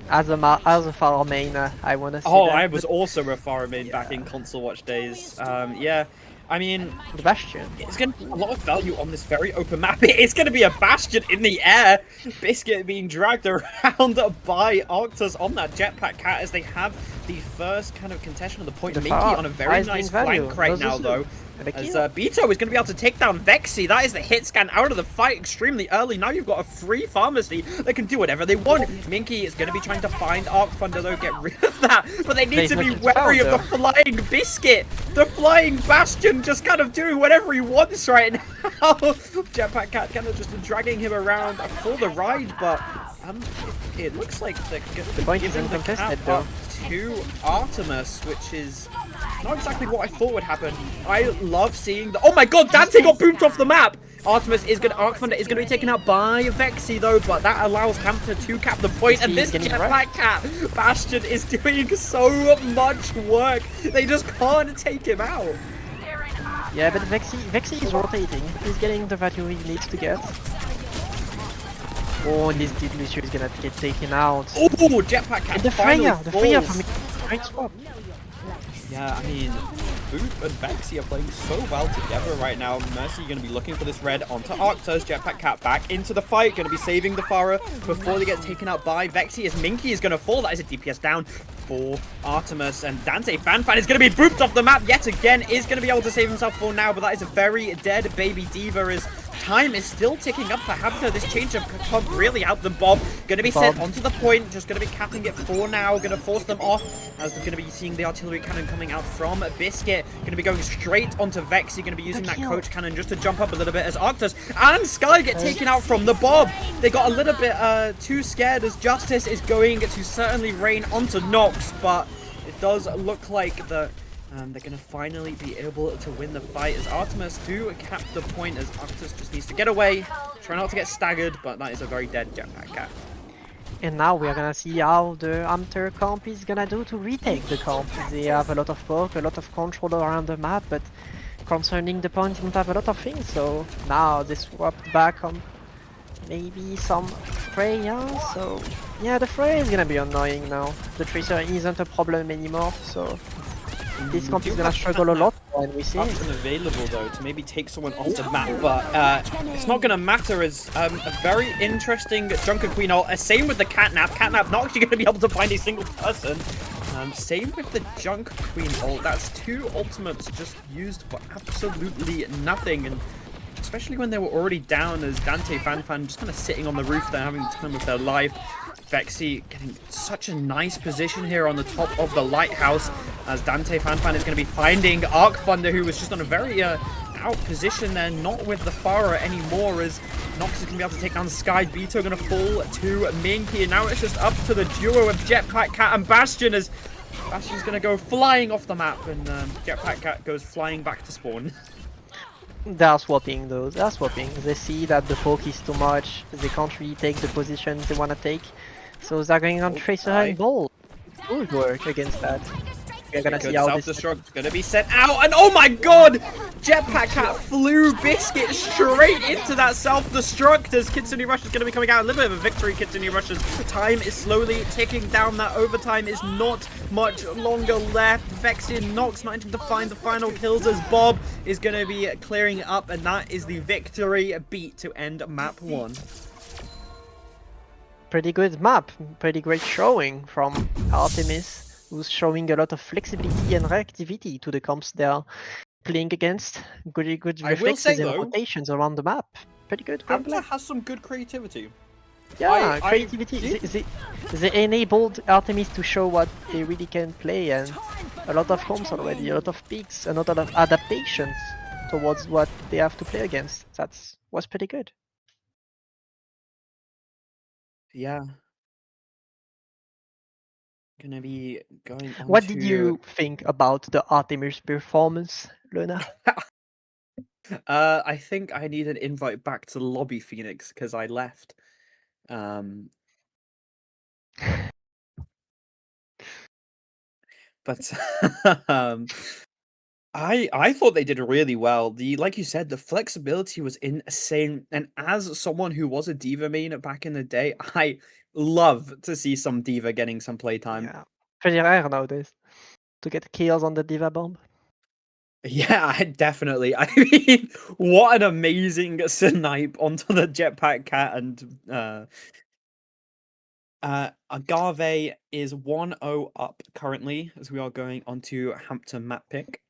As a Pharah main, I want to see that. I was also a Pharah main back in console watch days. Yeah, I mean, the Bastion. It's going to be a lot of value on this very open map. It's going to be a Bastion in the air. Biscuit being dragged around by Arctus on that Jetpack Cat as they have the first kind of contention on the point. Minky on a very nice flank right now, though. As Beto is going to be able to take down Vexy. That is the hit scan out of the fight extremely early. Now you've got a free pharmacy that can do whatever they want. Minky is going to be trying to find Arc Thunder, though, get rid of that. But they need to be wary of the flying Biscuit. The flying Bastion just kind of doing whatever he wants right now. Jetpack Cat kind of just dragging him around for the ride, but it looks like they're giving the cap up to Artemis, which is not exactly what I thought would happen. I love seeing the— oh my god, Dante got boomed off the map! Artemis is good. Arc Thunder is going to be taken out by Vexy though, but that allows Hampton to cap the point, and this Jetpack Cat Bastion is doing so much work. They just can't take him out. Yeah, but Vexy is rotating. He's getting the value he needs to get. Oh, and this Dilution is gonna get taken out. Oh, Jetpack Cat. And the Freya from a great swap. Yeah, I mean, Boop and Vexy are playing so well together right now. Mercy going to be looking for this red onto Arctus. Jetpack Cat back into the fight. Going to be saving the Pharah before they get taken out by Vexy, as Minky is going to fall. That is a DPS down for Artemis. And Dante Fanfan is going to be booped off the map yet again. Is going to be able to save himself for now, but that is a very dead baby Diva, as time is still ticking up for Hamter. This change of comp really helped them. Bob going to be sent onto the point, just going to be capping it for now, going to force them off, as they're going to be seeing the artillery cannon coming out from Biscuit. Going to be going straight onto Vexy, going to be using that coach cannon just to jump up a little bit, as Arctus and Sky get taken out from the Bob. They got a little bit too scared, as Justice is going to certainly rain onto Nox, but it does look like they're going to finally be able to win the fight, as Artemis do cap the point, as Arctus just needs to get away, try not to get staggered, but that is a very dead Jetpack Cat. And now we are gonna see how the Hunter camp is gonna do to retake the camp. They have a lot of poke, a lot of control around the map, but concerning the point, they don't have a lot of things, so now they swapped back on maybe some Freya, so yeah, the Freya is gonna be annoying now. The Tracer isn't a problem anymore, so this camp is gonna struggle a lot when we see option available though to maybe take someone off the map, but it's not gonna matter, as a very interesting Junker Queen ult. Same with the Catnap. Catnap not actually gonna be able to find a single person. Same with the Junk Queen ult. That's two ultimates just used for absolutely nothing, and especially when they were already down, as Dante Fanfan just kind of sitting on the roof there having the time of their life. Vexy getting such a nice position here on the top of the lighthouse, as Dante Fanfan is going to be finding Arc Thunder, who was just on a very out position there, not with the Pharah anymore, as Nox is going to be able to take down Sky. Beto going to fall to Minky, and now it's just up to the duo of Jetpack Cat and Bastion, as Bastion's going to go flying off the map, and Jetpack Cat goes flying back to spawn. They are swapping though, they are swapping. They see that the poke is too much, they can't really take the position they wanna take. So they're going on Tracer and Ball. It would work against that. We're gonna see Good how this... self-destruct gonna be sent out, and oh my god! Jetpack Cat flew Biscuit straight into that self-destruct as Kitsune Rush is gonna be coming out. A little bit of a victory, Kitsune Rush's time is slowly ticking down. That overtime is not much longer left. Vexy and Nox managing to find the final kills as Bob is gonna be clearing up, and that is the victory beat to end map 1. Pretty good map, pretty great showing from Artemis, who's showing a lot of flexibility and reactivity to the comps they're playing against. Good I will reflexes say, and though, rotations around the map. Pretty good gameplay. Hamta has some good creativity. Yeah, creativity. They enabled Artemis to show what they really can play, and a lot of comps already, a lot of picks, a lot of adaptations towards what they have to play against. That was pretty good. Yeah. Gonna be going on What to... did you think about the Artemis performance, Luna? I think I need an invite back to the lobby, Phoenix, because I left. But I thought they did really well. Like you said, the flexibility was insane. And as someone who was a D.Va main back in the day, I love to see some D.Va getting some playtime. Yeah, pretty rare nowadays to get kills on the D.Va bomb. Yeah, definitely. I mean, what an amazing snipe onto the Jetpack Cat, and Agave is 1-0 up currently as we are going on to Hampton map pick.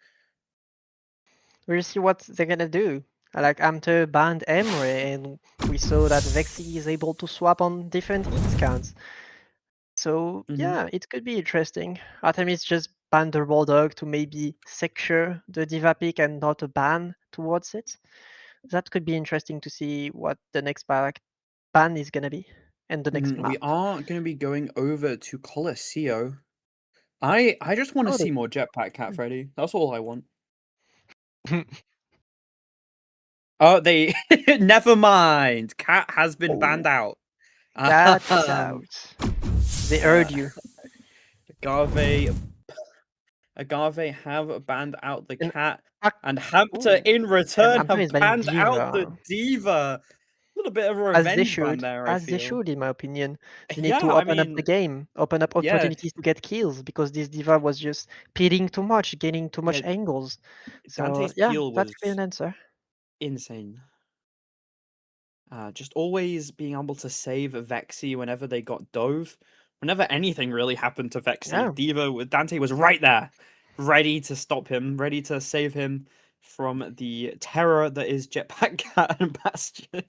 We'll see what they're gonna do. Like Amter banned Emre, and we saw that Vexy is able to swap on different hit scans. So yeah, it could be interesting. Artemis just banned the Raw Dog to maybe secure the D.Va pick and not a ban towards it. That could be interesting to see what the next ban is gonna be and the next map. We are going to be going over to Colosseo. I just want to see more Jetpack Cat, Freddy. That's all I want. Oh, they... Never mind. Cat has been banned out. Cat is out. They heard you. Agave have banned out the And cat, and Hampter in return have banned out the D.Va. A little bit of a revenge ban there, I feel. As they should, in my opinion. They need Yeah, to I open up mean, the game, open up yeah. opportunities to get kills, because this D.Va was just peeling too much, getting too much Yeah, angles. So Dante's yeah, peel that was could be an answer. insane. Just always being able to save Vexy whenever they got dove. Whenever anything really happened to Vexy, Yeah. D.Va with Dante was right there, ready to stop him, ready to save him from the terror that is Jetpack Cat and Bastion.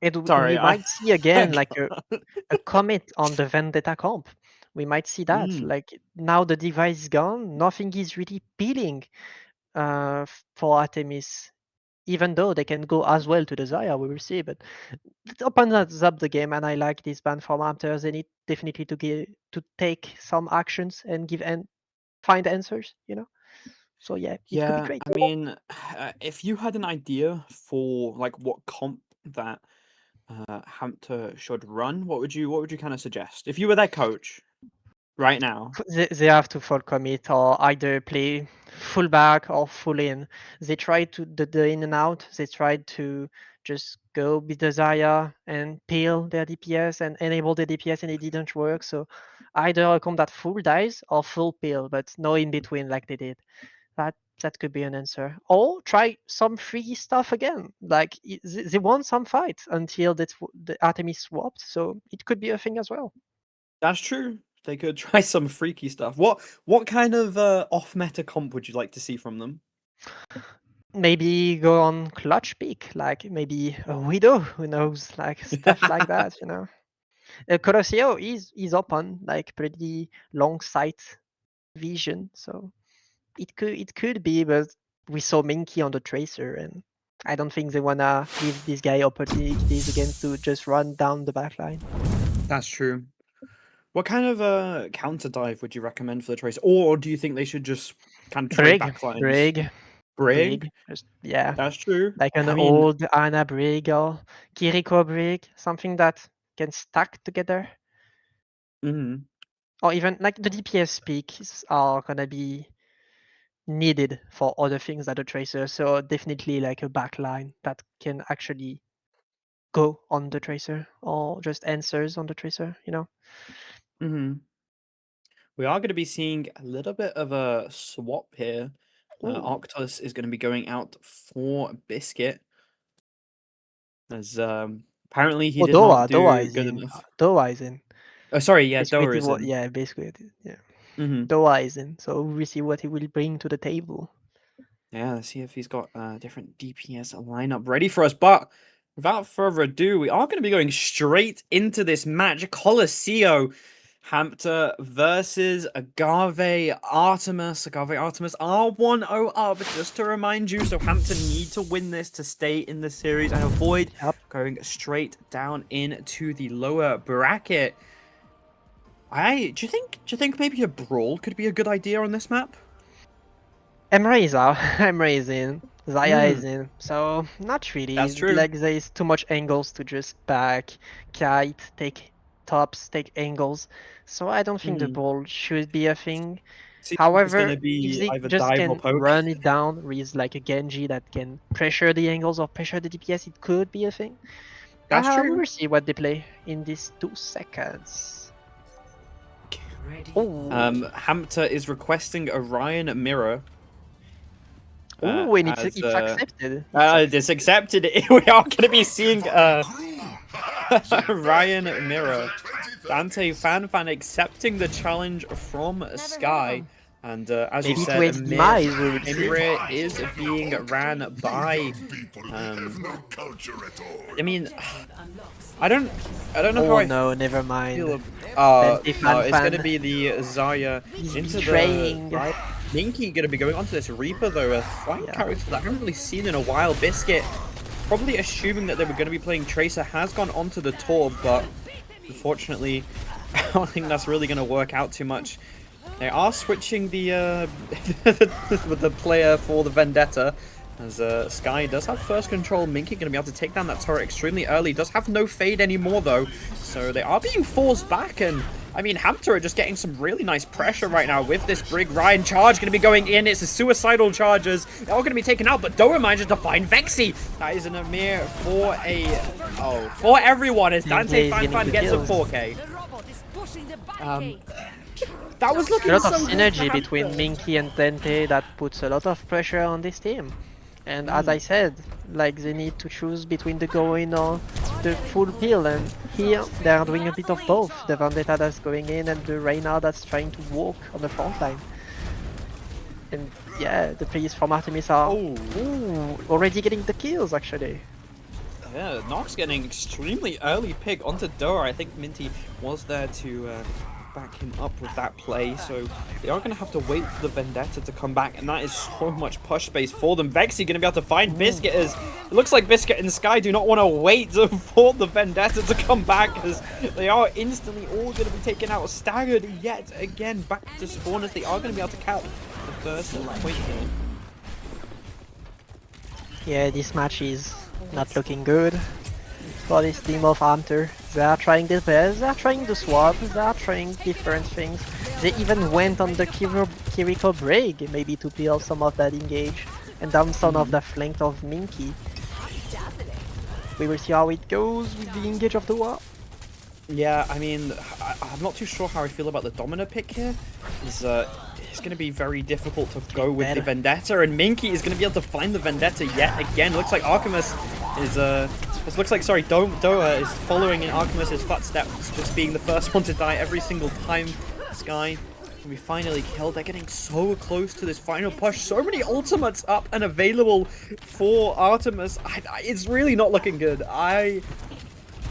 We might see again like a comet on the Vendetta comp. We might see that. Like now the device is gone, nothing is really peeling for Artemis. Even though they can go as well to the Zaya, we will see. But it opens up the game, and I like this ban from Amter. They need definitely to take some actions and find answers, you know. So yeah, it could be great. I mean, if you had an idea for like what comp that Hampter should run, what would you kind of suggest if you were their coach right now? They have to full commit or either play full back or full in. They tried to the in and out. They tried to just go with the Zaya and peel their DPS and enable the DPS, and it didn't work. So either a comp that full dies or full peel, but no in between like they did. That could be an answer. Or try some free stuff again. Like they won some fights until the Artemis swapped, so it could be a thing as well. That's true. They could try some freaky stuff. What kind of off-meta comp would you like to see from them? Maybe go on clutch pick, like maybe a widow, who knows, like stuff like that, you know. Colosseo is open, like pretty long sight vision, so it could be, but we saw Minky on the tracer, and I don't think they wanna give this guy opportunities again to just run down the backline. That's true. What kind of counter dive would you recommend for the tracer, or do you think they should just kind of trade backlines? Brig. Brig. Just, yeah, That's true. like an I mean, old Ana Brig or Kiriko Brig, something that can stack together. mhm. Or even like the DPS peaks are gonna be needed for other things than the tracer. So definitely like a backline that can actually go on the tracer or just answers on the tracer, you know? Mhm. We are going to be seeing a little bit of a swap here. Ooh. Arctos is going to be going out for Biscuit, as apparently he Oh, did not Doa do is good in. enough. Doa is in. Oh, sorry, yeah, Basically, Doa is in. yeah, basically, yeah. Mhm. Doa is in. So we see what he will bring to the table. Yeah, let's see if he's got a different DPS lineup ready for us. But without further ado, we are going to be going straight into this match. Colosseo, Hampter versus Agave Artemis. Agave Artemis are 1-0 up, just to remind you. So Hampton need to win this to stay in the series and avoid going straight down into the lower bracket. Do you think maybe a brawl could be a good idea on this map? Emre is out. Emre is in. Zaya is in. So not really. That's true. Like there's too much angles to just back, kite, take tops, take angles. So I don't think the ball should be a thing. Seems it's However, gonna if be they either just dive or can poke. run it down with like a Genji that can pressure the angles or pressure the DPS, it could be a thing. That's We true. will see what they play in these 2 seconds. Oh, Hampter is requesting Orion Mirror. oh, and as, it's accepted. It's accepted. We are going to be seeing Orion Mirror. Dante Fan accepting the challenge from Sky. And as you Maybe said, to its demise, we will see. Emre is being ran by. I mean, I don't know how Oh I no, never mind. feel. Dante No, it's Fan. going to be the Zarya He's into betraying. the right. Minky going to be going onto this Reaper though, a flying character that I haven't really seen in a while. Biscuit, probably assuming that they were going to be playing Tracer, has gone onto the Torb, but unfortunately, I don't think that's really going to work out too much. They are switching the the player for the Vendetta, as Sky does have first control. Minky going to be able to take down that turret extremely early. Does have no fade anymore though, so they are being forced back. And I mean, Hampter are just getting some really nice pressure right now with this Brig. Ryan charge going to be going in. It's a suicidal charges. They're all going to be taken out, but Doa manages to find Vexy. That is an Amir for for everyone as Dante Fan gets a 4K. That was looking a lot of so synergy between Minky and Dante that puts a lot of pressure on this team. And as I said, like they need to choose between the going or the full peel, and here they are doing a bit of both. The Vendetta that's going in and the Reyna that's trying to walk on the front line. And yeah, the plays from Artemis are already getting the kills actually. Yeah, Nox getting extremely early pick onto Doa. I think Minty was there to back him up with that play, so they are going to have to wait for the Vendetta to come back, and that is so much push space for them. Vexy going to be able to find Biscuit, as it looks like Biscuit and Sky do not want to wait for the Vendetta to come back, as they are instantly all going to be taken out, staggered yet again back to spawn, as they are going to be able to cap the first point here. Yeah, this match is not looking good for this team of Hunter. They are trying their best, they are trying the swap, they are trying different things. They even went on the Kiriko Brig, maybe to peel some of that engage and down some of the flank of Minky. We will see how it goes with the engage of the war. Yeah, I mean, I'm not too sure how I feel about the Domina pick here. It's going to be very difficult to go with the Vendetta, and Minky is going to be able to find the Vendetta yet again. Looks like Artemis is Doa is following in Artemis' footsteps, just being the first one to die every single time. Sky can be finally killed. They're getting so close to this final push. So many ultimates up and available for Artemis. It's really not looking good. I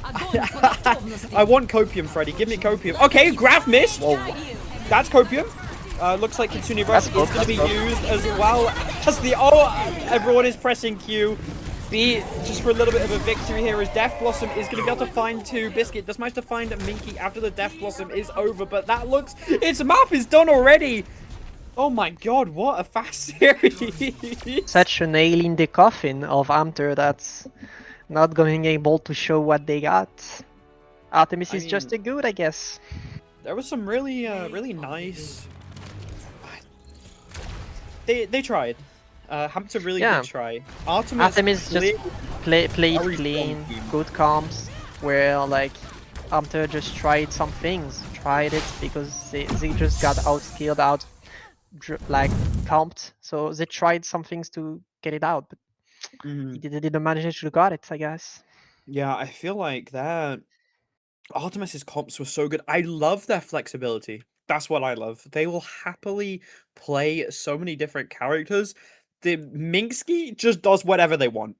want Copium, Freddy. Give me Copium. Okay, Graph missed. Whoa. That's Copium. Looks like Kitsune Rush is going to be used as well as the... everyone is pressing Q. B, just for a little bit of a victory here, as Death Blossom is going to be able to find 2. Biscuit does manage to find Minky after the Death Blossom is over, but that looks... Its map is done already! Oh my god, what a fast series! Such a nail in the coffin of Amter that's not going able to show what they got. Artemis I is just mean, a good, I guess. there was some really, really nice. They tried. Hampton really did Yeah, try. Artemis Artemis just clearly played very strong clean, team. good comps, where like Amter just tried some things, tried it because they just got outskilled, like comped. So they tried some things to get it out, but Mhm. they didn't manage to got it, I guess. Yeah, I feel like that Artemis's comps were so good. I love their flexibility. That's what I love. They will happily play so many different characters. The Minsky just does whatever they want.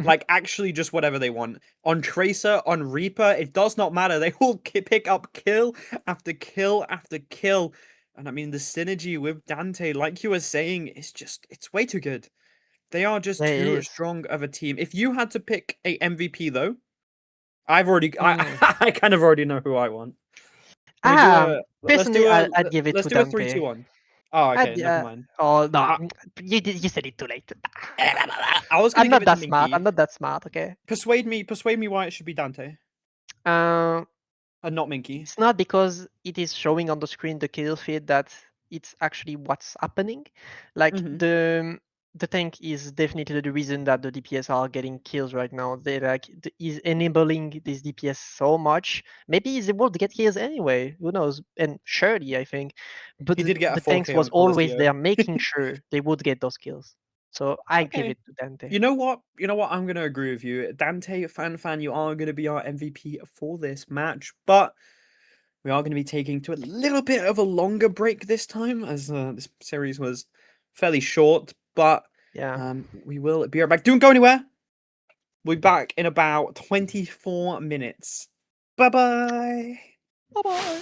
Like, actually, just whatever they want. On Tracer, on Reaper, it does not matter. They will pick up kill after kill after kill. And I mean, the synergy with Dante, like you were saying, is just, it's way too good. They are just Yeah, it too is. strong of a team. If you had to pick a MVP, though, I've already, Mm. I kind of already know who I want. Can we do Ah, a, personally, I'd give it let's to do a Dante. 3-2-1. Oh, okay, I'd, never mind. oh no, I, you said it too late. I was I'm gonna give not it to that smart. I'm Minky. not that smart. Okay. Persuade me why it should be Dante Uh, and not Minky. it's not because it is showing on the screen the kill feed that it's actually what's happening. Like Hmm. the tank is definitely the reason that the DPS are getting kills right now. They like is enabling this DPS so much. Maybe they would get kills anyway. Who knows? And surely I think, but He did get a the tanks 4K was on always Policio. there making sure they would get those kills. So I give Okay. it to Dante. You know what? You know what? I'm gonna agree with you. Dante, fan, you are gonna be our MVP for this match, but we are gonna be taking to a little bit of a longer break this time, as this series was fairly short. But Yeah. we will be right back. Don't go anywhere. We'll be back in about 24 minutes. Bye bye. Bye bye.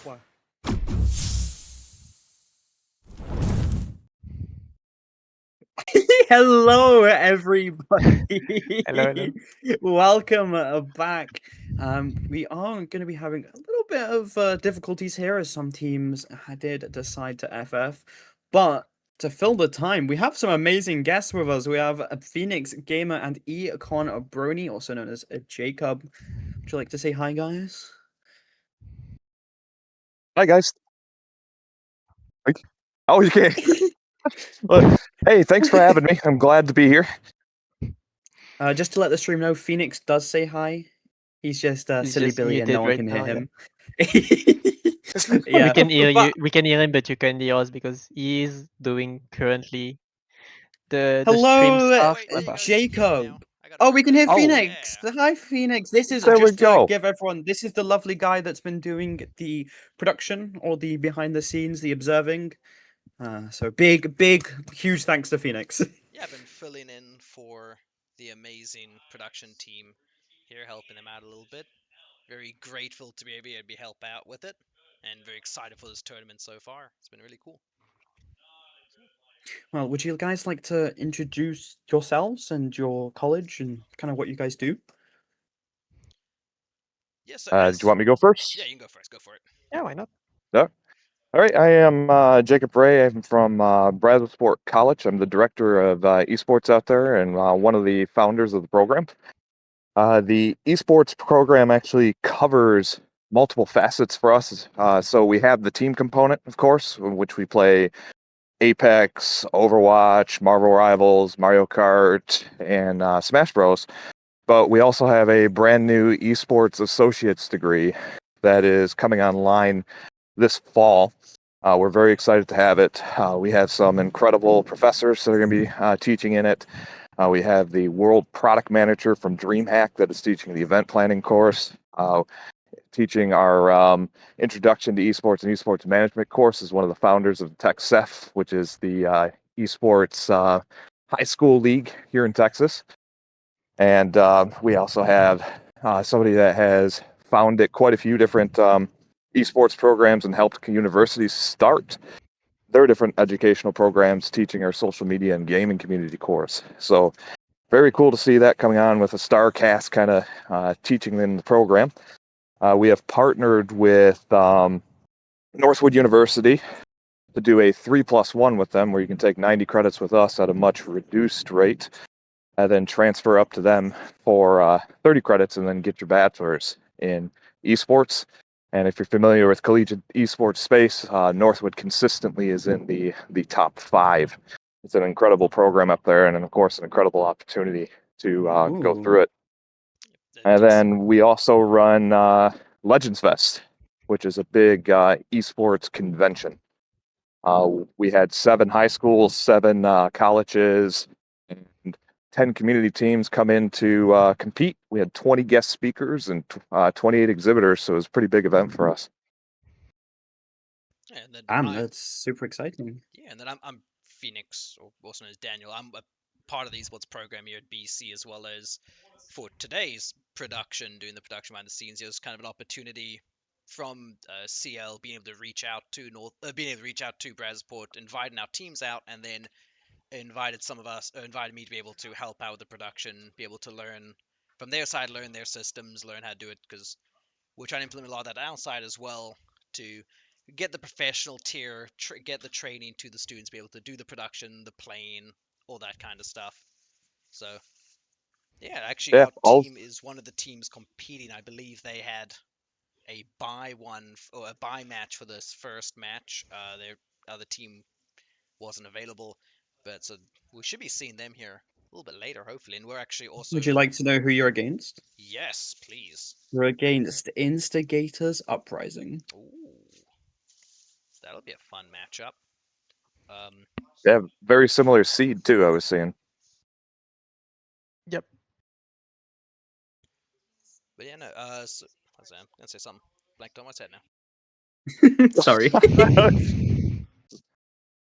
Wow. Hello, everybody. Hello. Welcome back. We are going to be having a little bit of difficulties here as some teams did decide to FF. But to fill the time, we have some amazing guests with us. We have a Phoenix Gamer and E-Con Brony, also known as Jacob. Would you like to say hi, guys? Hi guys. Oh, you can't. Well, hey, thanks for having me. I'm glad to be here. Just to let the stream know, Phoenix does say hi. He's just He's silly just Billy and muted no one right can hear now, yeah. him. Yeah, We can hear but you. We can hear him, but you can hear us because he is doing currently the stream hello, stuff. Wait, there you go. You can hear me now. Jacob. I got Oh, we can hear Oh. Phoenix. Yeah. Hi, Phoenix. This is There we just to go. give everyone. This is the lovely guy that's been doing the production or the behind the scenes, the observing. So big, huge thanks to Phoenix. Yeah, I've been filling in for the amazing production team here, helping them out a little bit. Very grateful to be able to help out with it, and very excited for this tournament so far. It's been really cool. Well, would you guys like to introduce yourselves and your college and kind of what you guys do? Yeah, so Do you want me to go first? Yeah, you can go first. Go for it. Yeah, why not? No. All right. I am Jacob Ray. I'm from Brazosport College. I'm the director of esports out there and one of the founders of the program. The esports program actually covers multiple facets for us. So we have the team component, of course, in which we play Apex, Overwatch, Marvel Rivals, Mario Kart, and Smash Bros. But we also have a brand new esports associate's degree that is coming online this fall. We're very excited to have it. We have some incredible professors that are going to be teaching in it. We have the world product manager from DreamHack that is teaching the event planning course. Teaching our introduction to esports and esports management course is one of the founders of TechCEF, which is the esports high school league here in Texas. And we also have somebody that has founded quite a few different esports programs and helped universities start their different educational programs teaching our social media and gaming community course. So very cool to see that coming on with a star cast kind of teaching in the program. We have partnered with Northwood University to do a 3+1 with them where you can take 90 credits with us at a much reduced rate and then transfer up to them for 30 credits and then get your bachelor's in esports. And if you're familiar with collegiate esports space, Northwood consistently is in the top 5. It's an incredible program up there and, of course, an incredible opportunity to go through it. And then we also run Legends Fest, which is a big esports convention. We had 7 high schools, 7 colleges, and 10 community teams come in to compete. We had 20 guest speakers and 28 exhibitors, so it was a pretty big event for us. Yeah, and then Damn, that's super exciting. Yeah, and then I'm Phoenix, or also known as Daniel. I'm a part of the esports program here at BC, as well as for today's production, doing the production behind the scenes. It was kind of an opportunity from CL being able to reach out to Brazosport, inviting our teams out, and then invited me to be able to help out with the production, be able to learn from their side, learn their systems, learn how to do it, because we're trying to implement a lot of that outside as well to get the professional tier, get the training to the students, be able to do the production, the playing, all that kind of stuff. So, yeah, actually, our team is one of the teams competing. I believe they had a buy match for this first match. Their other team wasn't available, but so we should be seeing them here a little bit later, hopefully. And we're actually also. Would you like to know who you're against? Yes, please. You're against Instigators Uprising. Ooh, that'll be a fun matchup. Yeah, very similar seed too, I was seeing. Yep. But yeah, no, so, I'm gonna say something. Blanked on my head now. Sorry.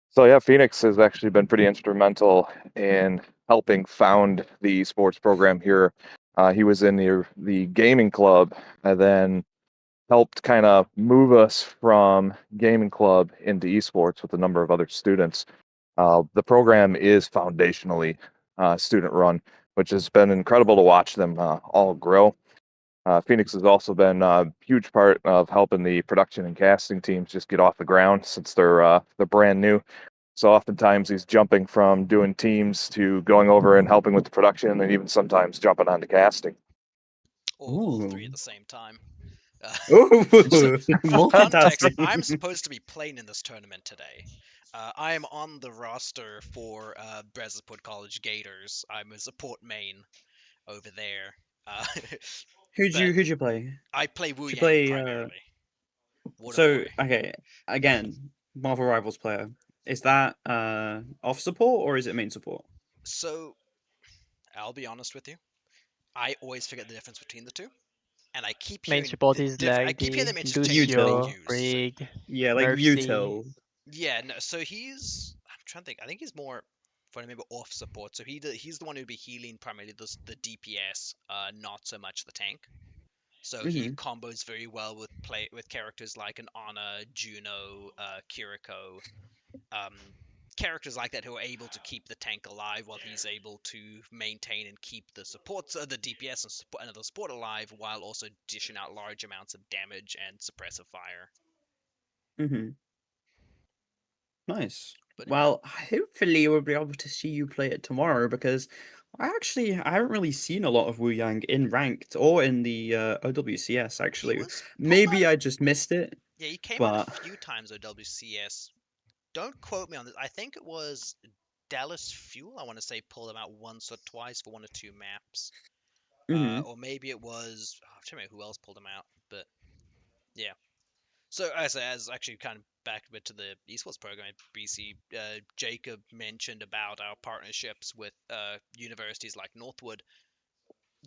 So yeah, Phoenix has actually been pretty instrumental in helping found the esports program here. He was in the gaming club and then helped kind of move us from gaming club into esports with a number of other students. The program is foundationally student run, which has been incredible to watch them all grow. Phoenix has also been a huge part of helping the production and casting teams just get off the ground since they're brand new. So oftentimes he's jumping from doing teams to going over and helping with the production, and even sometimes jumping onto casting. Or all three at the same time. Ooh, So, for context, multitasking. I'm supposed to be playing in this tournament today. I am on the roster for Brazosport College Gators. I'm a support main over there. Uh, but Who'd you play? I play Wu Did you Yang play? primarily. Water So boy. okay, again, Marvel Rivals player. Is that off support or is it main support? So, I'll be honest with you. I always forget the difference between the two, and I keep Main hearing support is I like keep hearing the them interchangeably Util. Lucio, used. Rig, Yeah, like Mercy. Util. Yeah, no, so I'm trying to think. I think he's more, if I remember, off support. So he's the one who'd be healing primarily the DPS, not so much the tank. So he Hmm. combos very well with characters like an Ana, Juno, Kiriko, um, characters like that who are able to keep the tank alive while he's able to maintain and keep the supports, the DPS and other support alive, while also dishing out large amounts of damage and suppressive fire. Hmm. Nice. But yeah. Well, hopefully we'll be able to see you play it tomorrow because I haven't really seen a lot of Wu Yang in ranked or in the OWCS He actually. was pulled out. Maybe I just missed it, Yeah, he came out a but few times at WCS. Don't quote me on this. I think it was Dallas Fuel. I want to say pulled him out once or twice for one or two maps. hmm. Or maybe it was. I'm trying to remember who else pulled him out. But yeah. So as actually kind of back a bit to the esports program at BC, Jacob mentioned about our partnerships with universities like Northwood.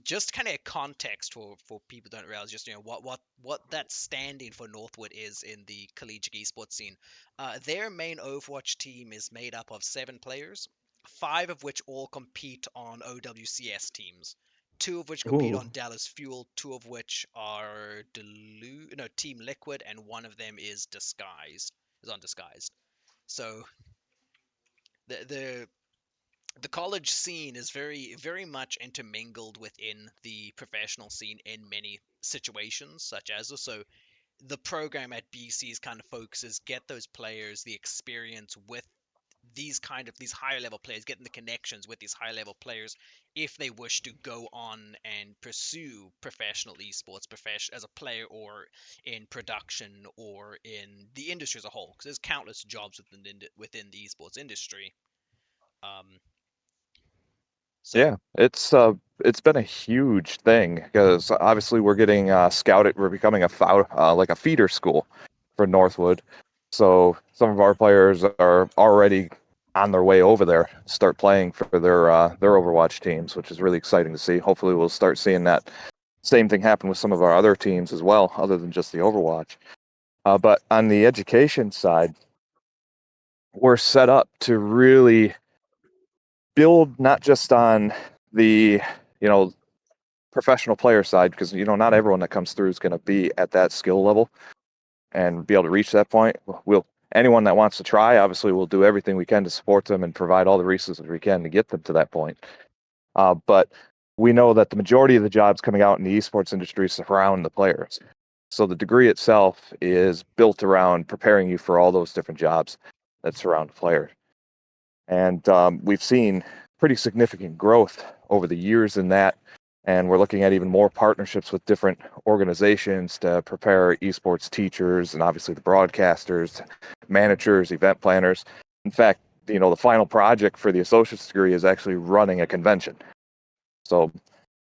Just kind of context for people who don't realize, just what that standing for Northwood is in the collegiate esports scene. Their main Overwatch team is made up of 7 players, 5 of which all compete on OWCS teams, 2 of which compete Oh. on Dallas Fuel, 2 of which are Team Liquid, and 1 of them is undisguised. So the the college scene is very much intermingled within the professional scene in many situations, such as also the program at BC's kind of focuses get those players the experience with these higher level players, getting the connections with these higher level players if they wish to go on and pursue professional esports as a player or in production or in the industry as a whole, because there's countless jobs within the esports industry. um, so Yeah, it's been a huge thing because obviously we're getting scouted. We're becoming like a feeder school for Northwood. So some of our players are already on their way over there, to start playing for their Overwatch teams, which is really exciting to see. Hopefully, we'll start seeing that same thing happen with some of our other teams as well, other than just the Overwatch. But on the education side, we're set up to really build not just on the you know professional player side, because not everyone that comes through is going to be at that skill level and be able to reach that point. We'll Anyone that wants to try, obviously we'll do everything we can to support them and provide all the resources we can to get them to that point. But we know that the majority of the jobs coming out in the esports industry surround the players, so the degree itself is built around preparing you for all those different jobs that surround the player. And we've seen pretty significant growth over the years in that. And we're looking at even more partnerships with different organizations to prepare esports teachers and obviously the broadcasters, managers, event planners. In fact, the final project for the associate's degree is actually running a convention. So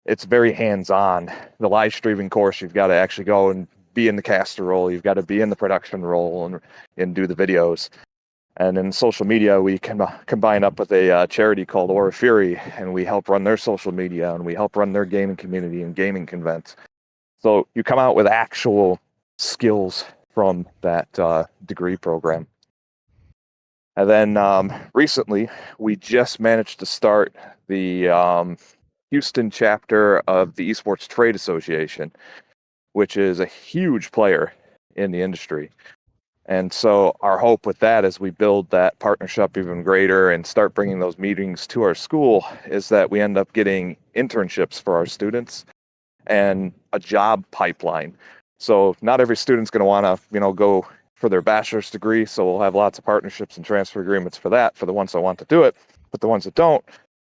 it's very hands-on. The live streaming course, you've got to actually go and be in the caster role. You've got to be in the production role and do the videos. And in social media, we can combine up with a charity called Aura Fury, and we help run their social media, and we help run their gaming community and gaming convents. So you come out with actual skills from that degree program. And then recently, we just managed to start the Houston chapter of the Esports Trade Association, which is a huge player in the industry. And so our hope with that as we build that partnership even greater and start bringing those meetings to our school is that we end up getting internships for our students and a job pipeline. So not every student's going to want to, go for their bachelor's degree. So we'll have lots of partnerships and transfer agreements for that for the ones that want to do it. But the ones that don't,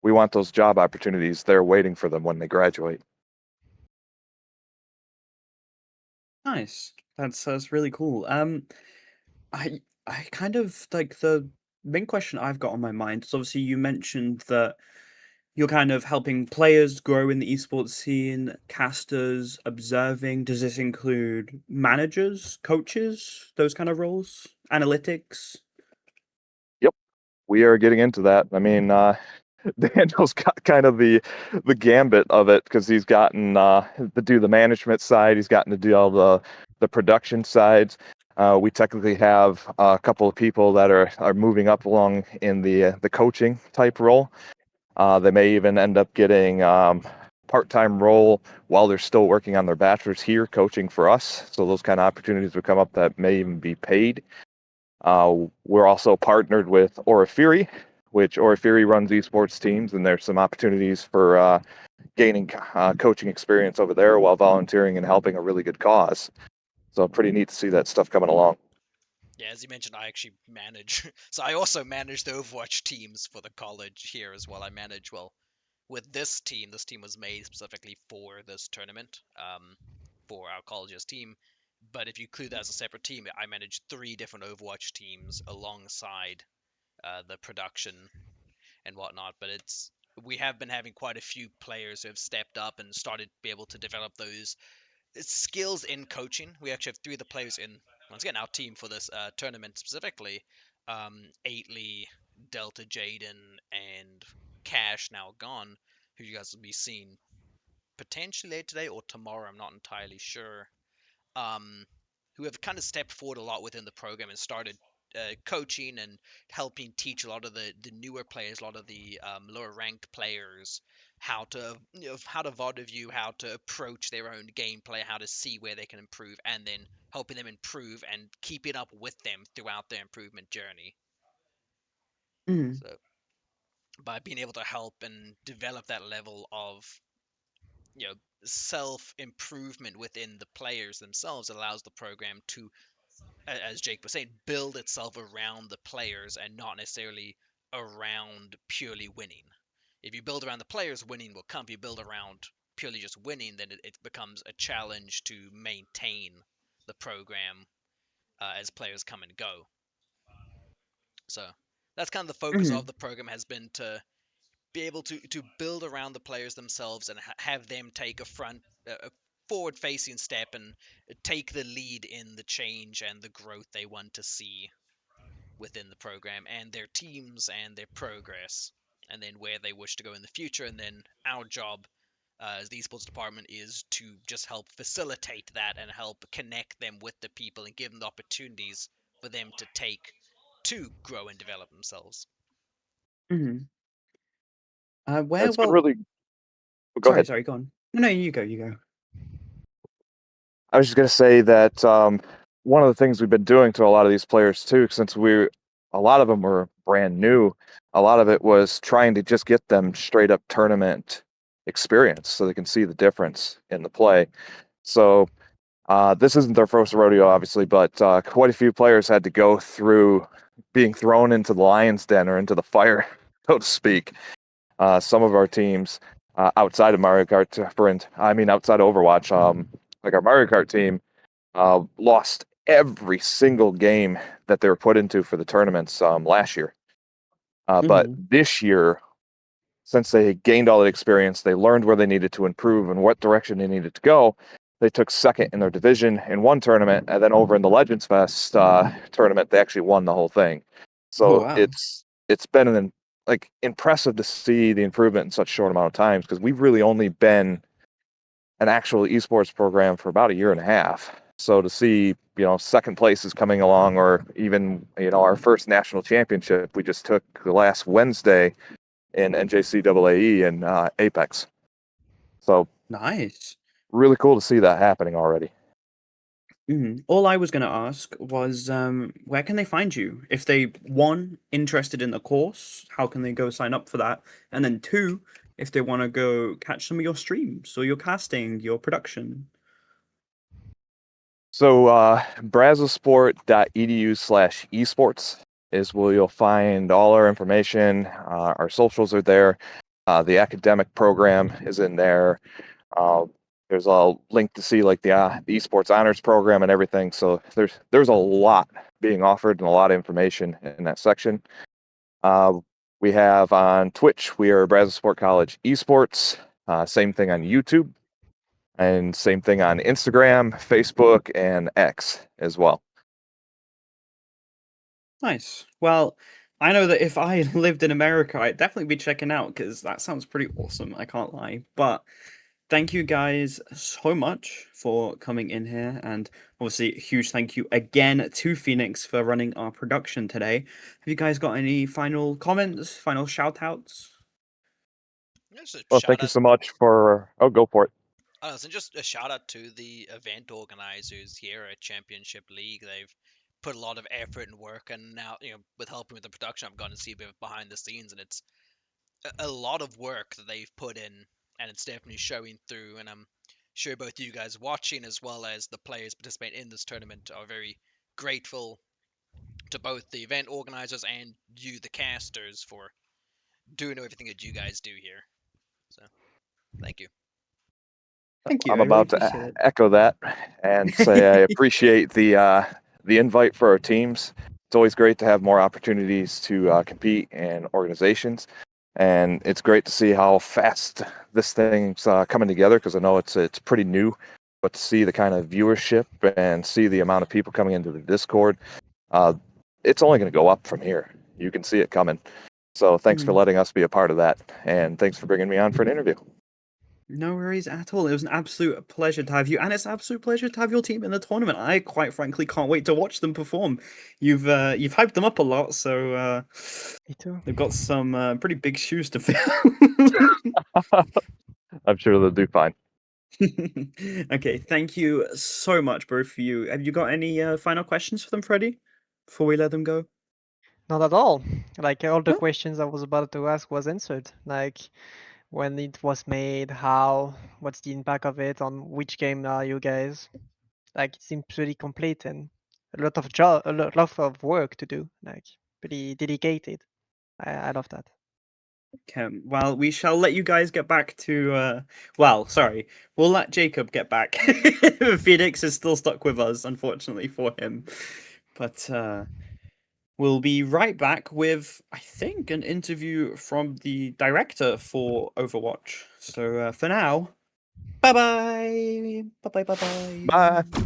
we want those job opportunities there waiting for them when they graduate. Nice. That's really cool. I kind of like the main question I've got on my mind is obviously you mentioned that you're kind of helping players grow in the esports scene, casters, observing. Does this include managers, coaches, those kind of roles, analytics? Yep, we are getting into that. I mean, Daniel's got kind of the gambit of it because he's gotten to do the management side. He's gotten to do all the production sides. We technically have a couple of people that are moving up along in the coaching type role. They may even end up getting part-time role while they're still working on their bachelor's here, coaching for us. So those kind of opportunities would come up that may even be paid. We're also partnered with Orifiri, which Orifiri runs esports teams, and there's some opportunities for gaining coaching experience over there while volunteering and helping a really good cause. So pretty neat to see that stuff coming along. Yeah, as you mentioned, I actually manage. So I also manage the Overwatch teams for the college here as well. I manage, well, with this team was made specifically for this tournament, for our college's team. But if you include that as a separate team, I manage 3 different Overwatch teams alongside the production and whatnot. But we have been having quite a few players who have stepped up and started to be able to develop those skills in coaching. We actually have 3 of the players in, once again, our team for this tournament specifically. Aitley, Delta Jaden, and Cash, now gone, who you guys will be seeing potentially later today or tomorrow. I'm not entirely sure. Um, who have kind of stepped forward a lot within the program and started coaching and helping teach a lot of the newer players, a lot of the lower ranked players, how to how to VOD view, how to approach their own gameplay, how to see where they can improve, and then helping them improve and keeping up with them throughout their improvement journey. Mm. So by being able to help and develop that level of self improvement within the players themselves allows the program to, as Jake was saying, build itself around the players and not necessarily around purely winning. If you build around the players, winning will come. If you build around purely just winning, then it becomes a challenge to maintain the program as players come and go. So that's kind of the focus Mhm. of the program, has been to be able to build around the players themselves and have them take a forward facing step and take the lead in the change and the growth they want to see within the program and their teams and their progress, and then where they wish to go in the future. And then our job as the esports department is to just help facilitate that and help connect them with the people and give them the opportunities for them to take to grow and develop themselves. Mhm. It's been Well, really. Go sorry, ahead. sorry, go on. No, you go, you go. I was just going to say that one of the things we've been doing to a lot of these players too, since a lot of them were brand new, a lot of it was trying to just get them straight up tournament experience so they can see the difference in the play. So this isn't their first rodeo, obviously, but quite a few players had to go through being thrown into the lion's den or into the fire, so to speak. Some of our teams outside of Mario Kart, outside of Overwatch, like our Mario Kart team, lost every single game that they were put into for the tournaments last year. But Mhm. this year, since they gained all the experience, they learned where they needed to improve and what direction they needed to go. They took second in their division in one tournament, and then over in the Legends Fest tournament, they actually won the whole thing. Oh, So wow. it's been impressive to see the improvement in such a short amount of time because we've really only been an actual esports program for about a year and a half. So to see, second place is coming along, or even, our first national championship we just took last Wednesday in NJCAAE and Apex. So Nice. really cool to see that happening already. All I was going to ask was, where can they find you? If they, one, interested in the course, how can they go sign up for that? And then two, if they want to go catch some of your streams or your casting, your production. So brazosport.edu/esports is where you'll find all our information. Our socials are there. The academic program is in there. There's a link to see like the esports honors program and everything. So there's a lot being offered and a lot of information in that section. We have on Twitch, we are Brazos Sport College Esports. Same thing on YouTube, and same thing on Instagram, Facebook, and X as well. Nice. Well, I know that if I lived in America, I'd definitely be checking out because that sounds pretty awesome. I can't lie. But thank you guys so much for coming in here, and obviously a huge thank you again to Phoenix for running our production today. Have you guys got any final comments, final shout outs? Just a Well, shout thank you out. so much for. Oh, go for it. And just a shout out to the event organizers here at Championship League. They've put a lot of effort and work, and now with helping with the production, I've gotten to see a bit of behind the scenes, and it's a lot of work that they've put in, and it's definitely showing through. And I'm sure both you guys watching as well as the players participating in this tournament are very grateful to both the event organizers and you, the casters, for doing everything that you guys do here. So, thank you. Thank you. I'm I really about appreciate to it. echo that and say I appreciate the invite for our teams. It's always great to have more opportunities to compete in organizations, and it's great to see how fast this thing's coming together. Because I know it's pretty new, but to see the kind of viewership and see the amount of people coming into the Discord, uh, it's only going to go up from here. You can see it coming. So thanks for letting us be a part of that, and thanks for bringing me on for an interview. No worries at all. It was an absolute pleasure to have you, and it's an absolute pleasure to have your team in the tournament. I quite frankly can't wait to watch them perform. You've hyped them up a lot, so Me too. they've got some pretty big shoes to fill. I'm sure they'll do fine. Okay, thank you so much, both of you. Have you got any final questions for them, Freddie, before we let them go? Not at all. Like all the No? questions I was about to ask was answered. Like when it was made, how, what's the impact of it on which game are you guys? Like it seems pretty complete and a lot of job, a lot of work to do. Like pretty dedicated. I love that. Okay, well, we shall let you guys get back to. Well, sorry, we'll let Jacob get back. Phoenix is still stuck with us, unfortunately for him. But we'll be right back with, I think, an interview from the director for Overwatch. So for now, bye bye. Bye bye bye Bye. bye.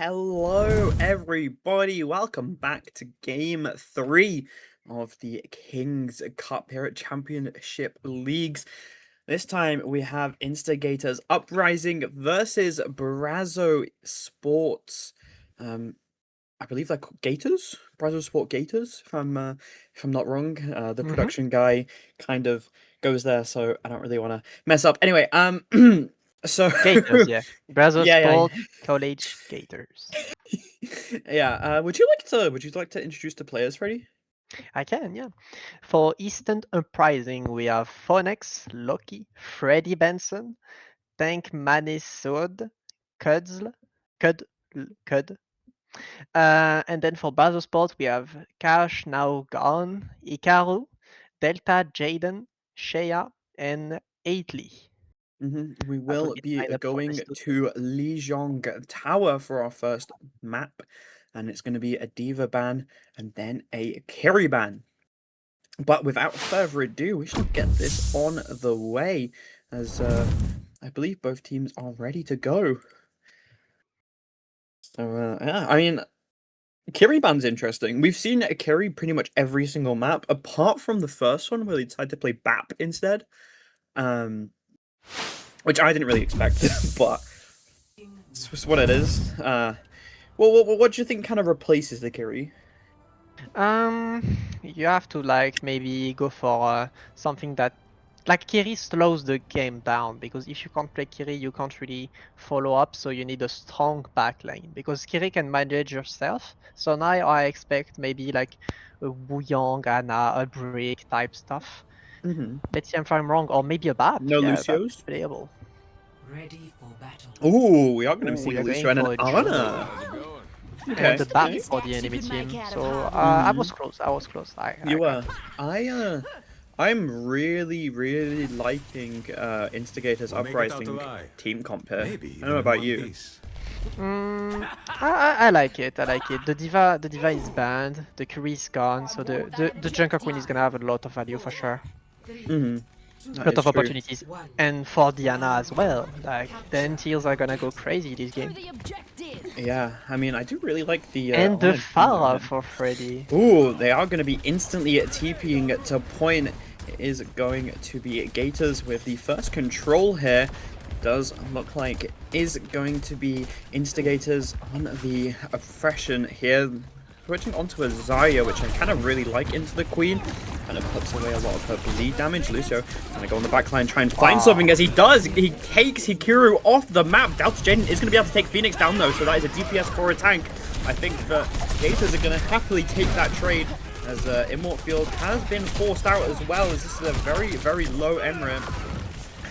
Hello, everybody. Welcome back to Game 3 of the Kings Cup here at Championship Leagues. This time we have Instigators Uprising versus Brazo Sports. I believe they're called Gators? Brazo Sport Gators, if I'm not wrong. The production guy kind of goes there, so I don't really want to mess up. Anyway, so Gators, yeah. Brazo Yeah, yeah, Sport College Gators. yeah. Would you like to introduce the players, Freddy? I can, yeah. For Eastern Uprising, we have Phoenix, Loki, Freddy Benson, Tank Manisud, Cudzl, Cud. And then for Brazo Sport, we have Cash Now Gone, Ikaru, Delta Jaden, Shea, and Aitley. We That will the be lineup for going this two. to Lijiang Tower for our first map, and it's going to be a Diva ban and then a Carry ban. But without further ado, we shall get this on the way, as I believe both teams are ready to go. So, yeah, I mean, Kiri ban's interesting. We've seen a Kiri pretty much every single map, apart from the first one where they decided to play BAP instead. Which I didn't really expect, but it's what it is. Well, what do you think kind of replaces the Kiri? You have to like maybe go for something that like Kiri slows the game down, because if you can't play Kiri, you can't really follow up. So you need a strong backline, because Kiri can manage yourself. So now I expect maybe like a Wuyong, Ana, a Brick type stuff. Let's see if I'm wrong, or maybe a BAP. No Yeah, Lucios? BAP playable. Ready for battle. Ooh, we are going to Ooh, see we are Lucio going and an for a Ana. Okay. And the BAP okay. for the enemy team. So I was close. I was close. You were. I'm really liking Instigators Uprising team comp here. I don't know about you. I like it. I like it. The diva is banned. The Curie is gone, so the Junker Queen is gonna have a lot of value for sure. A lot of opportunities, and for Diana as well. Like the NTLs are gonna go crazy this game. Yeah, I mean, I do really like the And the Ana Farah for Freddy. Ooh, they are going to be instantly TPing to point. It is going to be Gators with the first control here. It does look like it is going to be Instigators on the oppression here. Switching onto a Zarya, which I kind of really like into the Queen. Kind of puts away a lot of her bleed damage. Lucio going to go on the backline, try and find something, as he does. He takes Hikiru off the map. Delta Jaden is going to be able to take Phoenix down though, so that is a DPS for a tank. I think that Gators are going to happily take that trade, as Immort Field has been forced out as well, as this is a very low MRAM.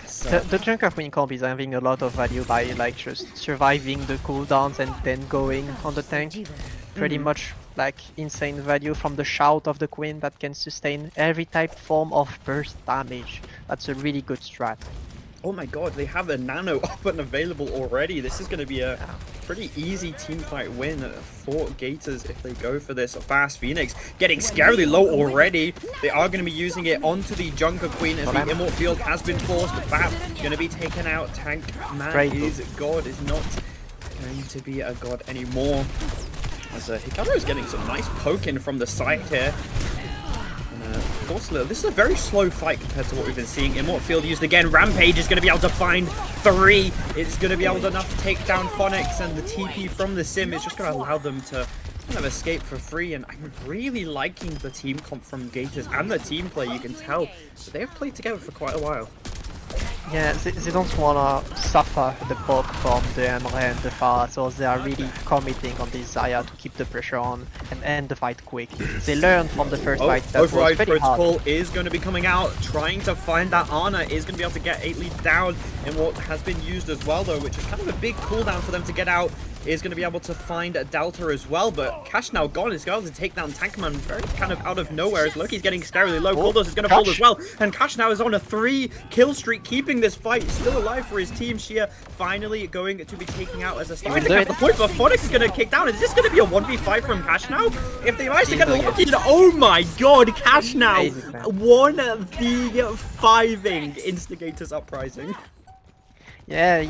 So. The Junker Queen comp is having a lot of value by like just surviving the cooldowns and then going on the tank. Pretty much like insane value from the shout of the Queen that can sustain every type form of burst damage. That's a really good strat. Oh my god, they have a nano up and available already. This is going to be a pretty easy teamfight win for Gators if they go for this. Fast Phoenix getting scarily low already. They are going to be using it onto the Junker Queen, as the Immort Field has been forced. BAP going to be taken out. Tank man is god, is not going to be a god anymore. As Hikaru is getting some nice poking from the side here. And of course, this is a very slow fight compared to what we've been seeing. Immort Field used again. Rampage is going to be able to find 3. It's going to be able to enough to take down Phonics, and the TP from the Sim is just going to allow them to kind of escape for free. And I'm really liking the team comp from Gators and the team play. You can tell that they have played together for quite a while. Yeah, they don't wanna suffer the poke from the Emre and the Farah, so they are really committing on this Zarya to keep the pressure on and end the fight quick. They learned from the first fight that was Override pretty Protocol hard. is going to be coming out, trying to find that Ana. Is going to be able to get 8 lead down in what has been used as well, though, which is kind of a big cooldown for them to get out. Is going to be able to find Delta as well, but Cash Now Gone is going to take down Tankman very kind of out of nowhere, as Loki's getting scarily low. Bulldoze is going to fall as well, and Cash Now is on a 3 kill streak, keeping this fight still alive for his team. Shia finally going to be taken out as a start at the point, but Phonics is going to kick down. Is this going to be a 1v5 from Cash Now? If they manage to get a lock in, oh my god, Cash Now 1v5ing Instigators Uprising. Yeah,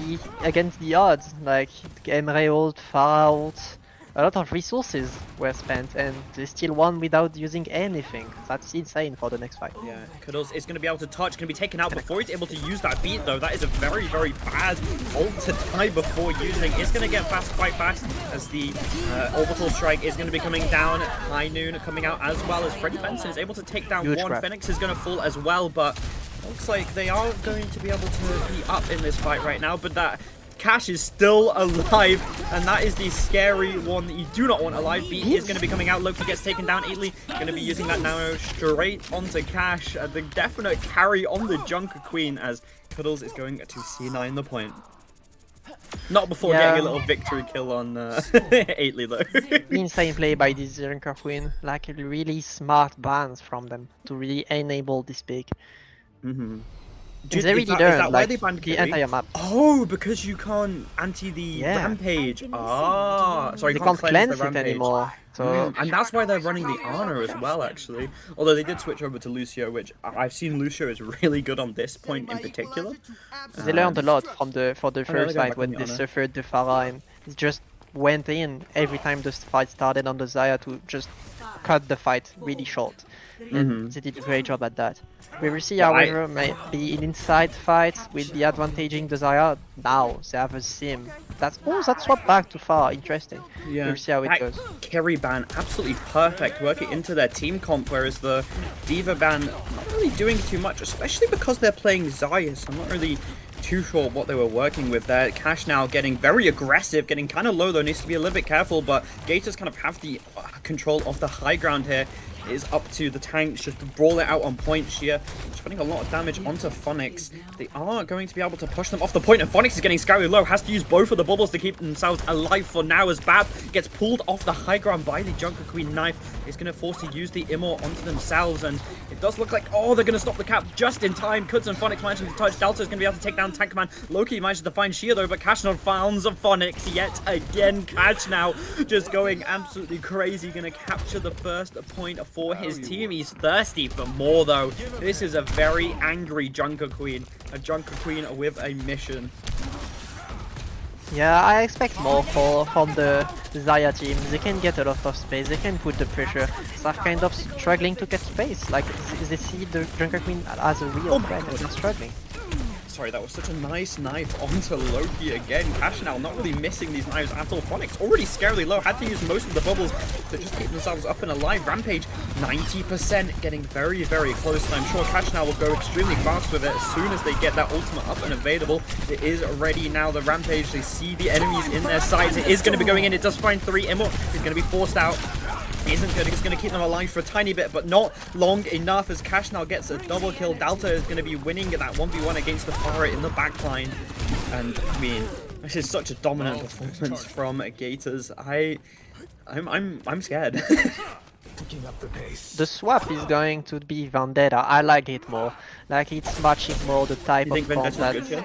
against the odds, like Emre ult, far out, a lot of resources were spent, and they still won without using anything. That's insane for the next fight. Yeah, Cuddles is going to be able to touch, going to be taken out before he's able to use that beat, though. That is a very, very bad ult to die before using. It's going to get fast quite fast as the orbital strike is going to be coming down. High Noon coming out as well as Freddy Benson is able to take down Huge one. grab. Phoenix is going to fall as well, but looks like they are going to be able to be up in this fight right now, but that Cash is still alive, and that is the scary one that you do not want alive. Beat is going to be coming out. Loki gets taken down. Italy going to be using that now straight onto Cash. The definite carry on the Junker Queen as Cuddles is going to C9 the point. Not before getting a little victory kill on Italy though. Insane play by this Junker Queen, like really smart bans from them to really enable this pick. They really learned like, the entire map. Oh, because you can't anti the rampage. Ah, sorry, they can't cleanse it anymore. So and that's why they're running the Ana as well, actually. Although they did switch over to Lucio, which I've seen Lucio is really good on this point in particular. they learned a lot from the first fight when they suffered the Pharah and it just went in every time the fight started on the Zaya to just cut the fight really short. And they did a great job at that. We will see, however, maybe an inside fight will be advantaging the Zaya. Now they have a sim. That's swapped back to far. Interesting. Yeah, we'll see how it goes. Kerry ban absolutely perfect, working into their team comp, whereas the Diva ban not really doing too much, especially because they're playing Zaya. So I'm not really too sure what they were working with there. Cash now getting very aggressive, getting kind of low though, needs to be a little bit careful, but Gators kind of have the control of the high ground here. Is up to the tanks, just to brawl it out on point. Sheer just putting a lot of damage onto Phonics. They are going to be able to push them off the point, and Phonics is getting scarily low, has to use both of the bubbles to keep themselves alive for now, as Bab gets pulled off the high ground by the Junker Queen knife. Is going to force to use the Immor onto themselves, and it does look like, oh, they're going to stop the cap just in time. Kuds and Phonics managing to touch. Delta is going to be able to take down Tank Command. Loki manages to find Sheer though, but Cash not founds Phonics yet again. Cash now just going absolutely crazy, going to capture the first point for his team. He's thirsty for more though. This is a very angry Junker Queen. A Junker Queen with a mission. Yeah, I expect more from the Zaya team. They can get a lot of space, they can put the pressure. They're kind of struggling to get space. Like, they see the Junker Queen as a real threat and they're struggling. Sorry, that was such a nice knife onto Loki again. Cash now not really missing these knives at all. Phonics already scarily low, had to use most of the bubbles to just keep themselves up and alive. Rampage 90%, getting very, very close. And I'm sure Cash now will go extremely fast with it as soon as they get that ultimate up and available. It is ready now, the Rampage. They see the enemies in their sights. It is going to be going in. It does find 3. Immor is going to be forced out. Isn't good. It's going to keep them alive for a tiny bit, but not long enough as Cash now gets a double kill. Delta is going to be winning that 1v1 against the Pharah in the backline. And I mean, this is such a dominant performance from Gators. I'm scared. The swap is going to be Vendetta. I like it more. Like, it's matching more the type You think of comp Vendetta's that good,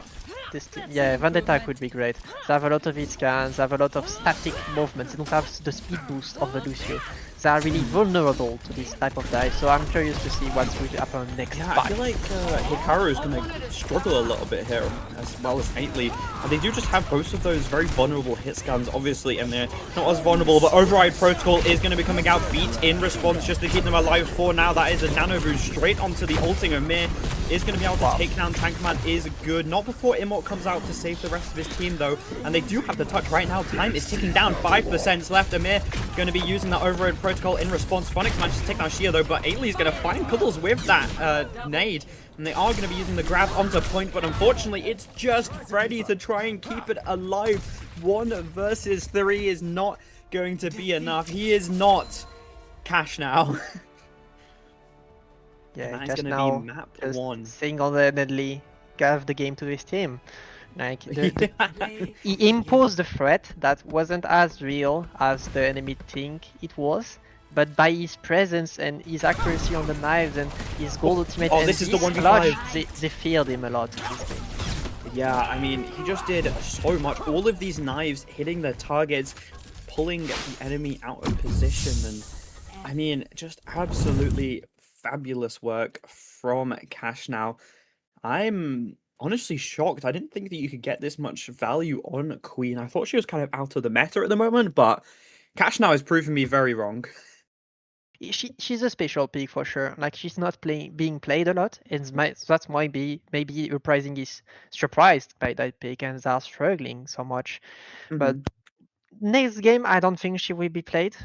yeah, Vendetta could be great. They have a lot of hit scans, they have a lot of static movements, they don't have the speed boost of the Lucio. They are really vulnerable to this type of dive, so I'm curious to see what's going to happen next Yeah, fight. I feel like Hikaru is going to struggle a little bit here, as well as Aitley. And they do just have both of those very vulnerable hit scans, obviously, and they're not as vulnerable, but Override Protocol is going to be coming out, beat in response, just to keep them alive for now. That is a nano boost straight onto the ulting. Omir is going to be able to take down Tank Command, is good. Not before Immort comes out to save the rest of his team, though. And they do have the touch right now. Time is ticking down, 5% left. Omir going to be using that Override Protocol in response. Phonics managed to take down Shia, though, but Aitley is going to find Cuddles with that nade. And they are going to be using the grab onto point, but unfortunately, it's just Freddy to try and keep it alive. 1 versus 3 is not going to be enough. He is not Cash now. Yeah, That's just going now to be map just 1. single-handedly gave the game to his team. Like, he imposed a threat that wasn't as real as the enemy think it was, but by his presence and his accuracy on the knives and his gold ultimate and this is the his 1v5. clutch, they feared him a lot in this game. Yeah, I mean, he just did so much. All of these knives hitting their targets, pulling the enemy out of position, and I mean, just absolutely fabulous work from Cash now. I'm honestly shocked. I didn't think that you could get this much value on Queen. I thought she was kind of out of the meta at the moment, but Cash now has proven me very wrong. She's a special pick for sure. Like she's not being played a lot, and that's why maybe Uprising is surprised by that pick and they are struggling so much. But Mhm. next game, I don't think she will be played.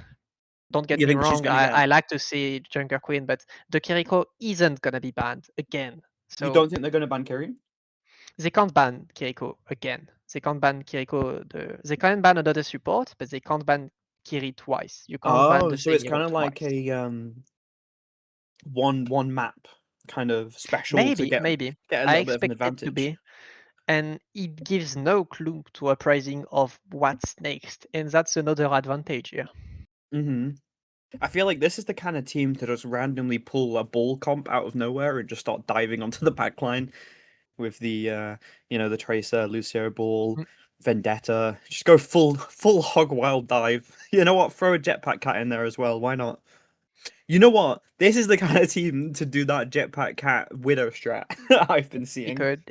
Don't get You me think she's wrong, gonna get? I like to see Junker Queen, but the Kiriko isn't gonna be banned again. You So don't think they're gonna ban Kiri? they can't ban Kiriko again. They can't ban they can ban another support, but they can't ban Kiri twice. You can't ban Oh, the so same it's hero kind of like twice. a one map kind of special to Maybe. get a I little bit of an expect it to advantage. be. And it gives no clue to Uprising of what's next. And that's another advantage here. Hmm. I feel like this is the kind of team to just randomly pull a ball comp out of nowhere and just start diving onto the back line with the the Tracer, Lucio ball, Mm. Vendetta. Just go full hog wild dive. You know what? Throw a jetpack cat in there as well. Why not? You know what? This is the kind of team to do that jetpack cat widow strat I've been He seeing. could.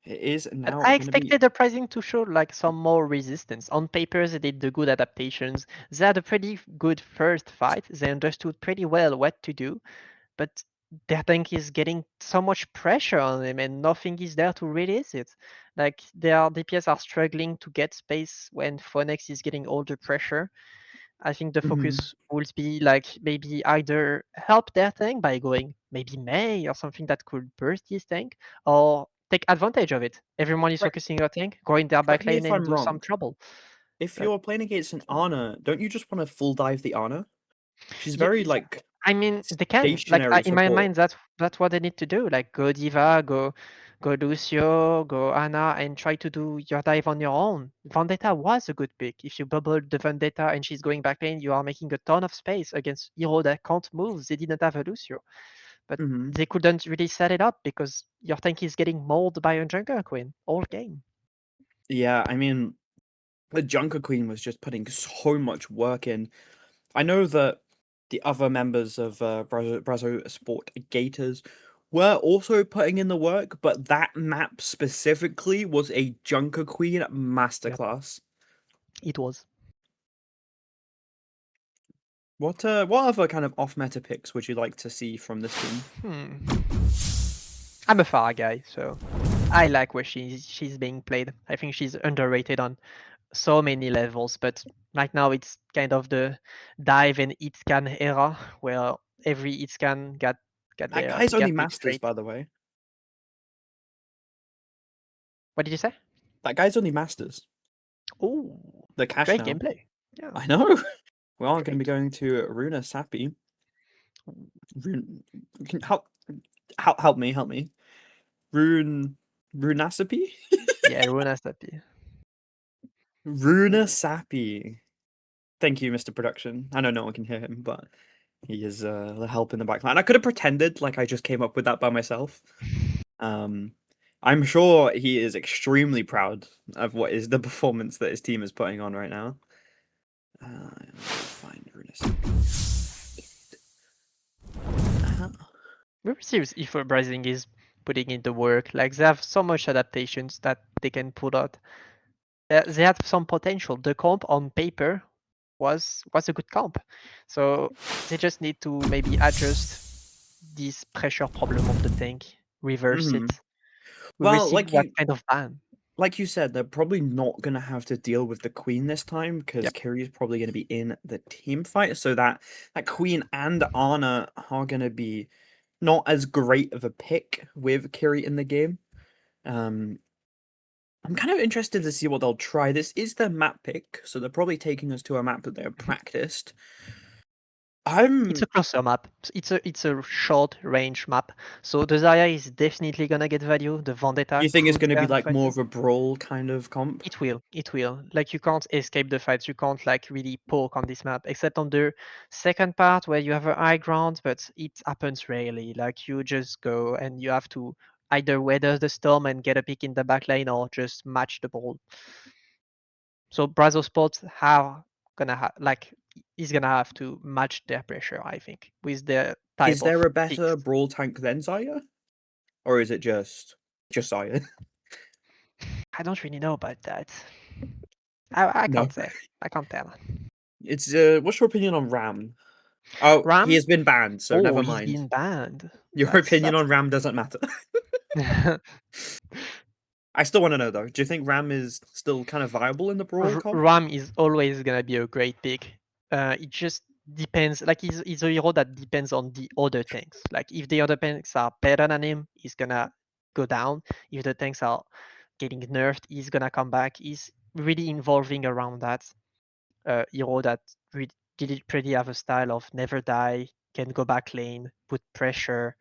It is But now I gonna be. expected Uprising to show like some more resistance. On paper, they did the good adaptations. They had a pretty good first fight. They understood pretty well what to do, but their tank is getting so much pressure on them and nothing is there to release it. Like their DPS are struggling to get space when Phoenix is getting all the pressure. I think the Mhm. focus will be like maybe either help their tank by going maybe May or something that could burst his tank, or take advantage of it. Everyone is Correct, focusing on tank, go in their back correct me lane if and I'm do some wrong. trouble. If But you're playing against an Ana, don't you just want to full dive the Ana? She's you, very like I mean, they can. Like stationary in my support. mind, that's what they need to do. Like go Diva, go Lucio, go Anna, and try to do your dive on your own. Vendetta was a good pick. If you bubble the Vendetta and she's going back lane, you are making a ton of space against hero that can't move. They didn't have a Lucio, but Hmm. they couldn't really set it up because your tank is getting mauled by a Junker Queen all game. Yeah, I mean, the Junker Queen was just putting so much work in. I know that the other members of Brazo Sport Gators were also putting in the work, but that map specifically was a Junker Queen Yep, masterclass. it was. What other kind of off meta picks would you like to see from this team? I'm a far guy, so I like where she's being played. I think she's underrated on so many levels, but right now it's kind of the dive and hit scan era where every hit scan That guy's only got picked masters, straight. by the way. What did you say? That guy's only masters. Oh, The cash great now. gameplay. Yeah, I know. We are going to be great. going to Runa Sappy. Rune, help me, help me. Rune Runasapi? Yeah, everyone has that. Runa Sappy. Thank you, Mr. Production. I know no one can hear him, but he is the help in the backline. I could have pretended like I just came up with that by myself. Um, I'm sure he is extremely proud of what is the performance that his team is putting on right now. Find Runa Sappy. We'll see if Uprising is putting in the work. Like they have so much adaptations that they can put out. They have some potential. The comp on paper was a good comp, so they just need to maybe adjust this pressure problem on the tank, reverse Hmm. it. We will Well, see what kind of ban. like you said, they're probably not going to have to deal with the queen this time because Yep. Kiri is probably going to be in the team fight. So that queen and Ana are going to be not as great of a pick with Kiri in the game. Um, I'm kind of interested to see what they'll try. This is their map pick, so they're probably taking us to a map that they've practiced. It's I'm a closer map. It's a short range map. So the Zarya is definitely gonna get value. The Do Vendetta you think it's could going to be get like more value. of a brawl kind of comp? It will. It will. Like you can't escape the fights. You can't like really poke on this map, except on the second part where you have a high ground, but it happens rarely. Like you just go and you have to either weather the storm and get a pick in the back lane or just match the ball. So Brazil Sports have gonna have like is gonna have to match their pressure, I think, with the type Is of there a picks. better brawl tank than Zarya? or is it just Josiah? I don't really know about that. I No. can't say. I can't tell. It's what's your opinion on Ram? Oh, he Ram? has been banned, so Oh, never he's mind. been banned. Your opinion on Ram doesn't matter. I still want to know though. Do you think Ram is still kind of viable in the Brawl comp? Ram is always gonna be a great pick. It just depends. Like he's a hero that depends on the other tanks. Like if the other tanks are better than him, he's gonna go down. If the tanks are getting nerfed, he's gonna come back. He's really involving around that hero that really pretty have a style of never die, can go back lane, put pressure,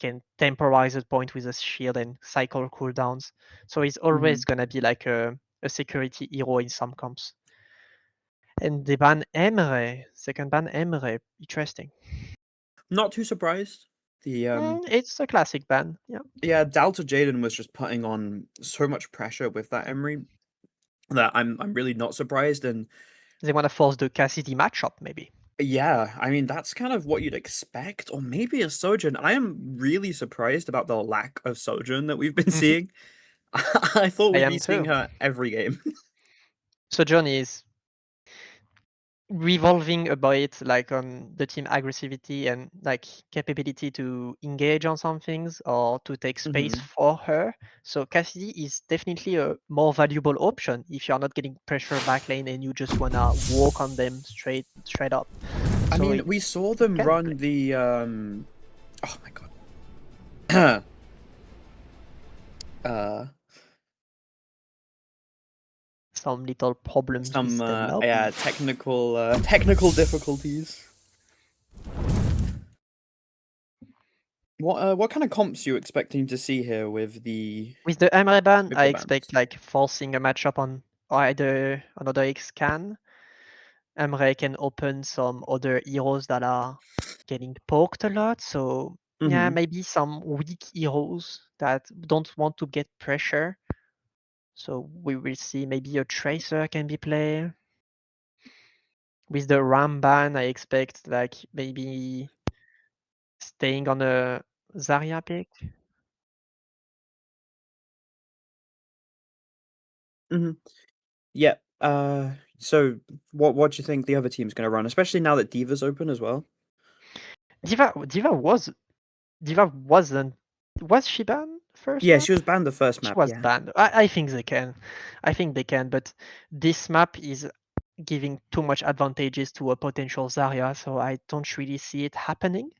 can temporize a point with a shield and cycle cooldowns. So he's always gonna be like a security hero in some comps. And they ban Emre, second ban Emre, interesting. Not too surprised. The It's a classic ban, yeah. yeah, Delta Jaden was just putting on so much pressure with that Emery that I'm really not surprised. And They wanna force the Cassidy matchup, maybe. yeah, I mean that's kind of what you'd expect, or maybe a Sojourn. I am really surprised about the lack of Sojourn that we've been seeing. I thought I we'd am be seeing too. her every game. Sojourn is revolving about like on the team aggressivity and like capability to engage on some things or to take space for her. So Cassidy is definitely a more valuable option if you're not getting pressure back lane and you just wanna walk on them straight up. I So mean, we saw them can run play. the oh my god. Some little problems Some with the lobby. yeah, technical difficulties. What kind of comps are you expecting to see here with the With the Emre ban, with I the expect bans? like forcing a matchup on either another X can. Emre can open some other heroes that are getting poked a lot. So yeah, Mm-hmm. maybe some weak heroes that don't want to get pressure. So we will see maybe a Tracer can be played. With the Ram ban, I expect like maybe staying on a Zarya pick. Mm-hmm. Yeah. So what do you think the other team's gonna run, especially now that Diva's open as well? Diva wasn't. Was she banned first Yeah, map? she was banned the first She map, was yeah. banned. I think they can. I think they can, but this map is giving too much advantages to a potential Zarya, so I don't really see it happening.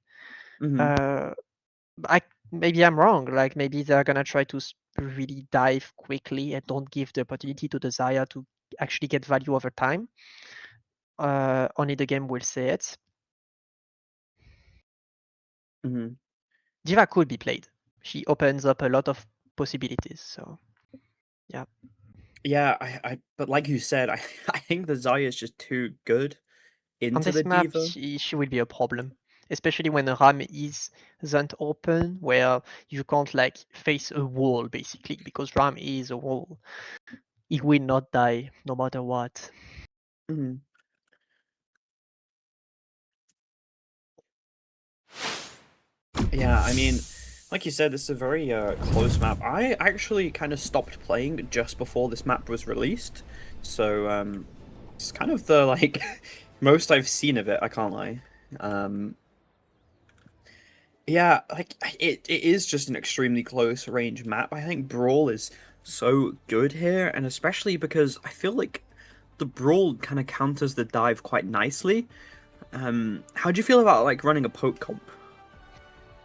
Mm-hmm. Uh, maybe I'm wrong. Like maybe they're gonna try to really dive quickly and don't give the opportunity to the Zarya to actually get value over time. Only the game will say it. Mm-hmm. Diva could be played. She opens up a lot of possibilities. So yeah. Yeah, but like you said, I think the Zarya is just too good On into the this map, Diva. she will be a problem, especially when the RAM isn't open, where you can't like face a wall basically, because RAM is a wall. It will not die no matter what. Mm-hmm. Yeah, I mean, like you said, it's a very close map. I actually kind of stopped playing just before this map was released, so it's kind of the like most I've seen of it. I can't lie. Yeah, like it is just an extremely close range map. I think Brawl is so good here, and especially because I feel like the Brawl kind of counters the dive quite nicely. How do you feel about like running a poke comp?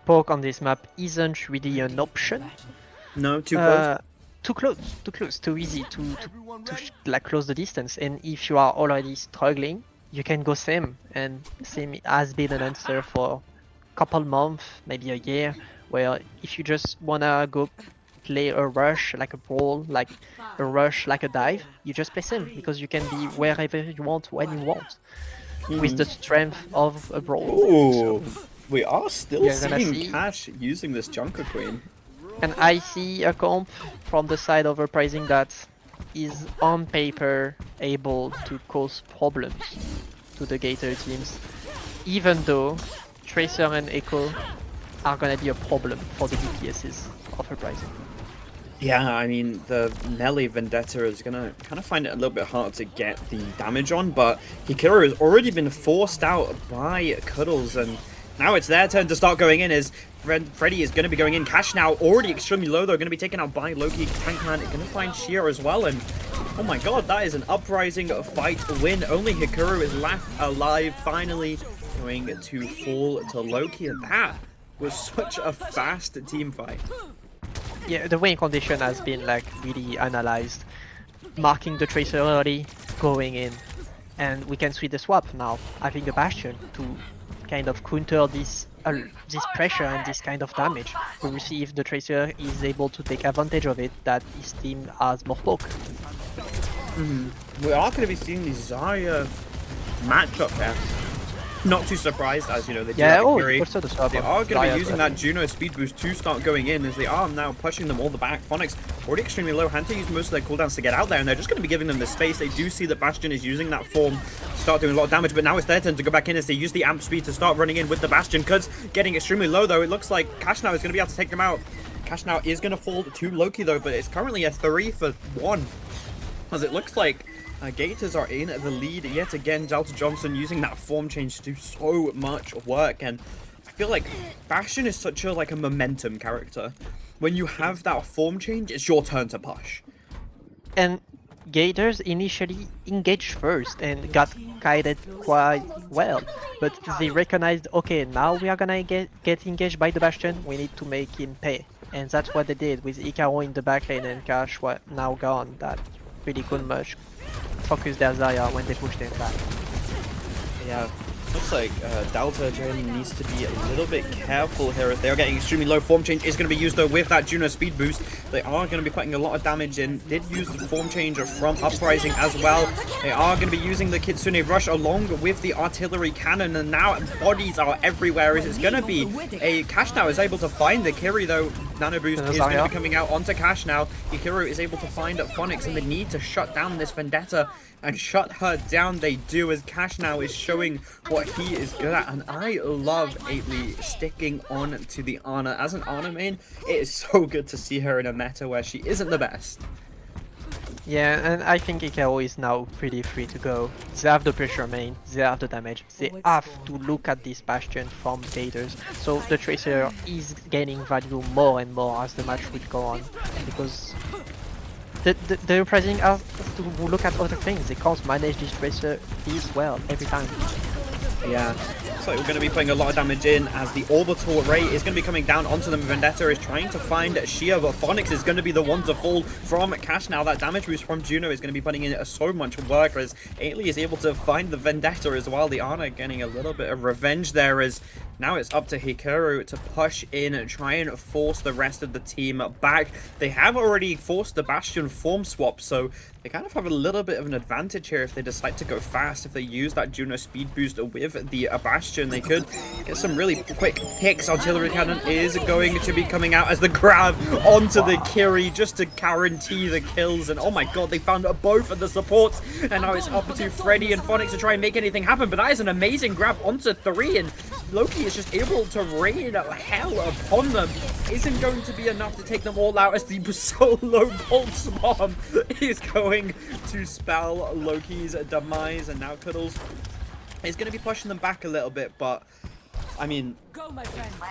Poke on this map isn't really an option. No, too close. Too close, too easy to like close the distance. And if you are already struggling, you can go Sim, and Sim has been an answer for a couple months, maybe a year, where if you just wanna go play a rush like a brawl, like a rush like a dive, you just play Sim because you can be wherever you want when you want with the strength of a brawl. Ooh, So we are still you're gonna seeing see. Cash using this Junker Queen. And I see a comp from the side of Uprising that is on paper able to cause problems to the Gator teams, even though Tracer and Echo are gonna be a problem for the DPSs of Uprising. Yeah, I mean, the melee Vendetta is gonna kind of find it a little bit hard to get the damage on, but Hikaru has already been forced out by Cuddles, and now it's their turn to start going in as Freddy is going to be going in. Cash now already extremely low, though, going to be taken out by Loki. Tankman is going to find Shia as well, and oh my god, that is an Uprising fight win. Only Hikaru is left alive, finally going to fall to Loki, and that was such a fast team fight. Yeah, the win condition has been like really analyzed, marking the Tracer early, going in, and we can see the swap now, having a Bastion to kind of counter this pressure and this kind of damage. We will see if the Tracer is able to take advantage of it, that his team has more poke. We are going to be seeing the Zarya matchup here. Not too surprised, as you know, they do have a carry. also the swap. They are going to Zarya be using that Juno speed boost to start going in, as they are now pushing them all the back. Phonics already extremely low, had to use most of their cooldowns to get out there, and they're just going to be giving them the space. They do see that Bastion is using that form to start doing a lot of damage, but now it's their turn to go back in as they use the amp speed to start running in with the Bastion. Cuz getting extremely low, though. It looks like Cash now is going to be able to take them out. Cash now is going to fall to Loki, though, but it's currently a 3-for-1, as it looks like Gators are in the lead yet again. Delta Johnson using that form change to do so much work, and I feel like Bastion is such a momentum character. When you have that form change, it's your turn to push. And Gators initially engaged first and got guided quite well, but they recognized, okay, now we are gonna get engaged by the Bastion, we need to make him pay. And that's what they did with Ikaru in the back lane and Cash now gone. That really couldn't much focus their Zarya when they pushed him back. Yeah, looks like Delta Jen needs to be a little bit careful here as they are getting extremely low. Form change is going to be used though with that Juno speed boost. They are going to be putting a lot of damage in. Did use the form change from Uprising as well. They are going to be using the Kitsune Rush along with the artillery cannon, and now bodies are everywhere as it's going to be a Cash now is able to find the Kiri though. Nano boost is going to be coming out onto Cash now. Hikaru is able to find Phonics, and they need to shut down this Vendetta, and shut her down they do, as Cash now is showing what he is good at. And I love Aitley sticking on to the Ana. As an Ana main, it is so good to see her in a meta where she isn't the best. Yeah, and I think Ikaru is now pretty free to go. They have the pressure main, they have the damage, they have to look at this Bastion from Gators. So the Tracer is gaining value more and more as the match will go on, because the Uprising has to look at other things. They can't manage this Tracer this well every time. Yeah, so we're going to be putting a lot of damage in as the orbital array is going to be coming down onto them. Vendetta is trying to find Shia, but Phonics is going to be the one to fall from Cash now. That damage boost from Juno is going to be putting in so much work, as Aitley is able to find the Vendetta as well. The Ana getting a little bit of revenge there, as now it's up to Hikaru to push in and try and force the rest of the team back. They have already forced the Bastion form swap, so they kind of have a little bit of an advantage here if they decide to go fast. If they use that Juno speed boost with the Bastion, they could get some really quick picks. Artillery cannon is going to be coming out as the grab onto the Kiri just to guarantee the kills. And oh my god, they found both of the supports, and now it's up to Freddy and Phonics to try and make anything happen. But that is an amazing grab onto 3, and Loki is just able to rain hell upon them. Isn't going to be enough to take them all out, as the solo pulse bomb is going to spell Loki's demise. And now Cuddles is going to be pushing them back a little bit, but I mean,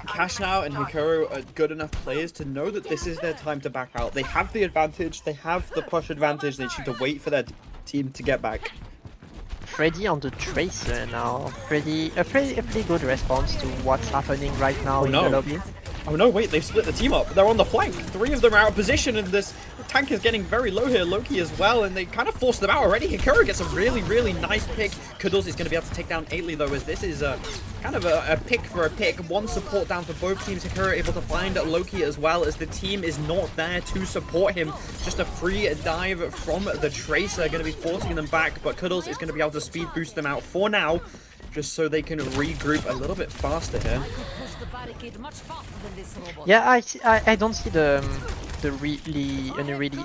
Cash now and Hikaru are good enough players to know that this is their time to back out. They have the advantage, they have the push advantage, they just need to wait for their team to get back. Freddy on the Tracer now. A pretty good response to what's happening right now in the lobby. Oh no, wait, they've split the team up. They're on the flank. 3 of them are out of position, and this tank is getting very low here. Loki as well, and they kind of forced them out already. Hikaru gets a really nice pick. Cuddles is going to be able to take down Aitley, though, as this is kind of a pick for a pick. One support down for both teams. Hikaru able to find Loki as well, as the team is not there to support him. Just a free dive from the Tracer, going to be forcing them back, but Cuddles is going to be able to speed boost them out for now, just so they can regroup a little bit faster here. Yeah, I don't see the really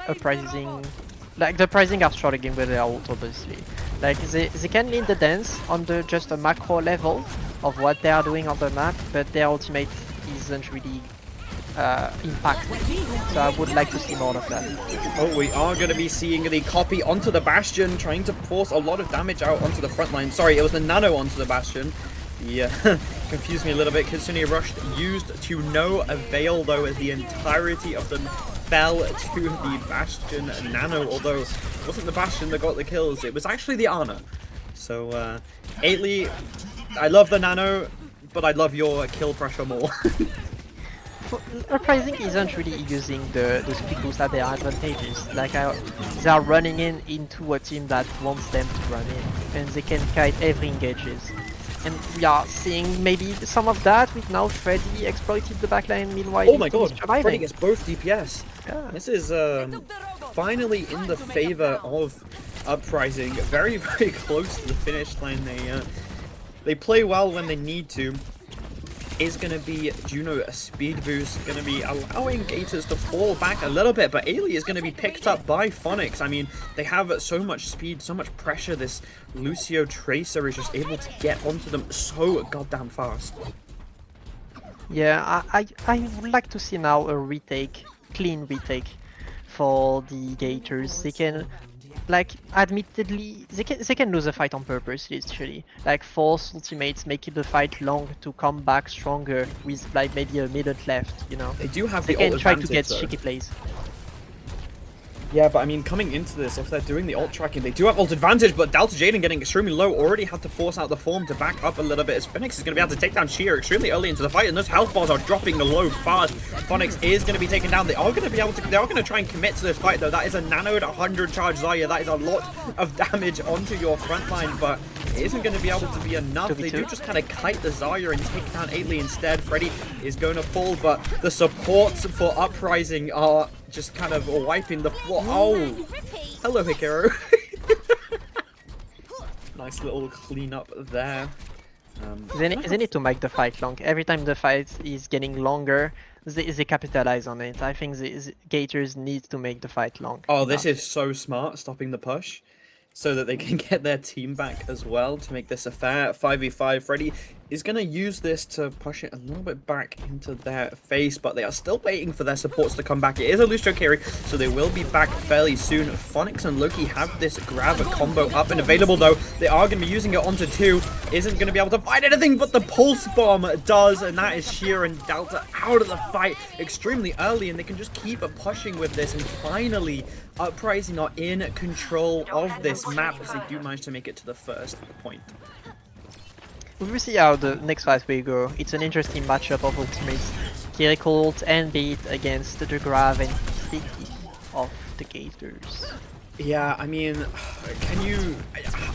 Uprising, like the Uprising are struggling with their ult, obviously. Like they can lead the dance on just a macro level of what they are doing on the map, but their ultimate isn't really impactful. So I would like to see more of that. Oh, we are going to be seeing the copy onto the Bastion, trying to force a lot of damage out onto the front line. Sorry, it was the Nano onto the Bastion. Yeah, confused me a little bit. Kitsune Rush used to no avail, though, as the entirety of them fell to the Bastion Nano, although it wasn't the Bastion that got the kills, it was actually the Ana. So, Ailey, I love the Nano, but I love your kill pressure more. Uprising isn't really using the speed boost at their advantages. Like they are running into a team that wants them to run in, and they can kite every engages. And we are seeing maybe some of that with now Freddy exploited the backline. Meanwhile, oh my god, Freddy gets both DPS. Yeah. This is finally in the favor of Uprising. Very, very close to the finish line. They play well when they need to. Is going to be Juno a speed boost, going to be allowing Gators to fall back a little bit, but Ailey is going to be picked up by Phonix. I mean, they have so much speed, so much pressure. This Lucio Tracer is just able to get onto them so goddamn fast. Yeah, I would like to see now a retake, clean retake for the Gators. They can, like, admittedly, they can lose a fight on purpose, literally. Like, force ultimates, making the fight long to come back stronger with, like, maybe a minute left, you know? They do have they the can ult try to advantage, get though. cheeky plays. Yeah, but I mean, coming into this, if they're doing the ult tracking, they do have ult advantage, but Delta Jaden getting extremely low, already had to force out the form to back up a little bit, as Phoenix is going to be able to take down Sheer extremely early into the fight, and those health bars are dropping low fast. Phoenix is going to be taken down. They are going to try and commit to this fight, though. That is a nanoed 100 charge Zarya. That is a lot of damage onto your front line, but it isn't going to be able to be enough. They do just kind of kite the Zarya and take down Ailey instead. Freddy is going to fall, but the supports for Uprising are just kind of wiping the floor. Oh, hello, Hikaru. Nice little cleanup there. They need to make the fight long. Every time the fight is getting longer, they capitalize on it. I think the Gators need to make the fight long. Oh, this is so smart, stopping the push, so that they can get their team back as well to make this a fair 5v5. Freddy is going to use this to push it a little bit back into their face, but they are still waiting for their supports to come back. It is a Lucio carry, so they will be back fairly soon. Phonix and Loki have this grab combo up and available, though. They are going to be using it onto 2. Isn't going to be able to find anything, but the Pulse Bomb does, and that is Sheer and Delta out of the fight extremely early, and they can just keep pushing with this, and finally Uprising are in control of this map as they do manage to make it to the first point. We will see how the next fight will go. It's an interesting matchup of ultimates. Kirikolt and Beat against the Grav and Sticky of the Gators. Yeah, I mean,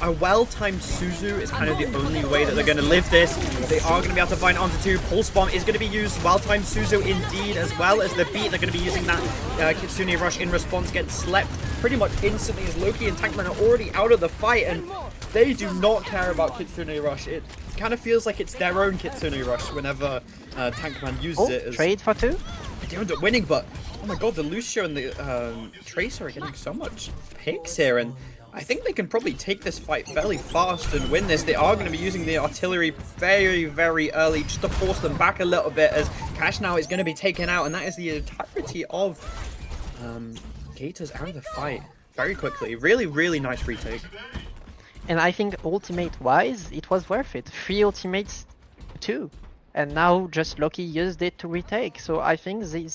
a well-timed Suzu is kind of the only way that they're going to live this. They are going to be able to find onto 2. Pulse Bomb is going to be used. Well-timed Suzu indeed, as well as the Beat. They're going to be using that Kitsune Rush in response. Gets slept pretty much instantly as Loki and Tankman are already out of the fight, and they do not care about Kitsune Rush. It kind of feels like it's their own Kitsune Rush whenever Tankman uses it. As trade for 2? they end up winning, but oh my god, the Lucio and the Tracer are getting so much picks here, and I think they can probably take this fight fairly fast and win this. They are going to be using the artillery very, very early just to force them back a little bit, as Cash now is going to be taken out, and that is the entirety of Gators out of the fight very quickly. Really, really nice retake. And I think ultimate-wise, it was worth it. 3 ultimates, 2. And now just Loki used it to retake. So I think they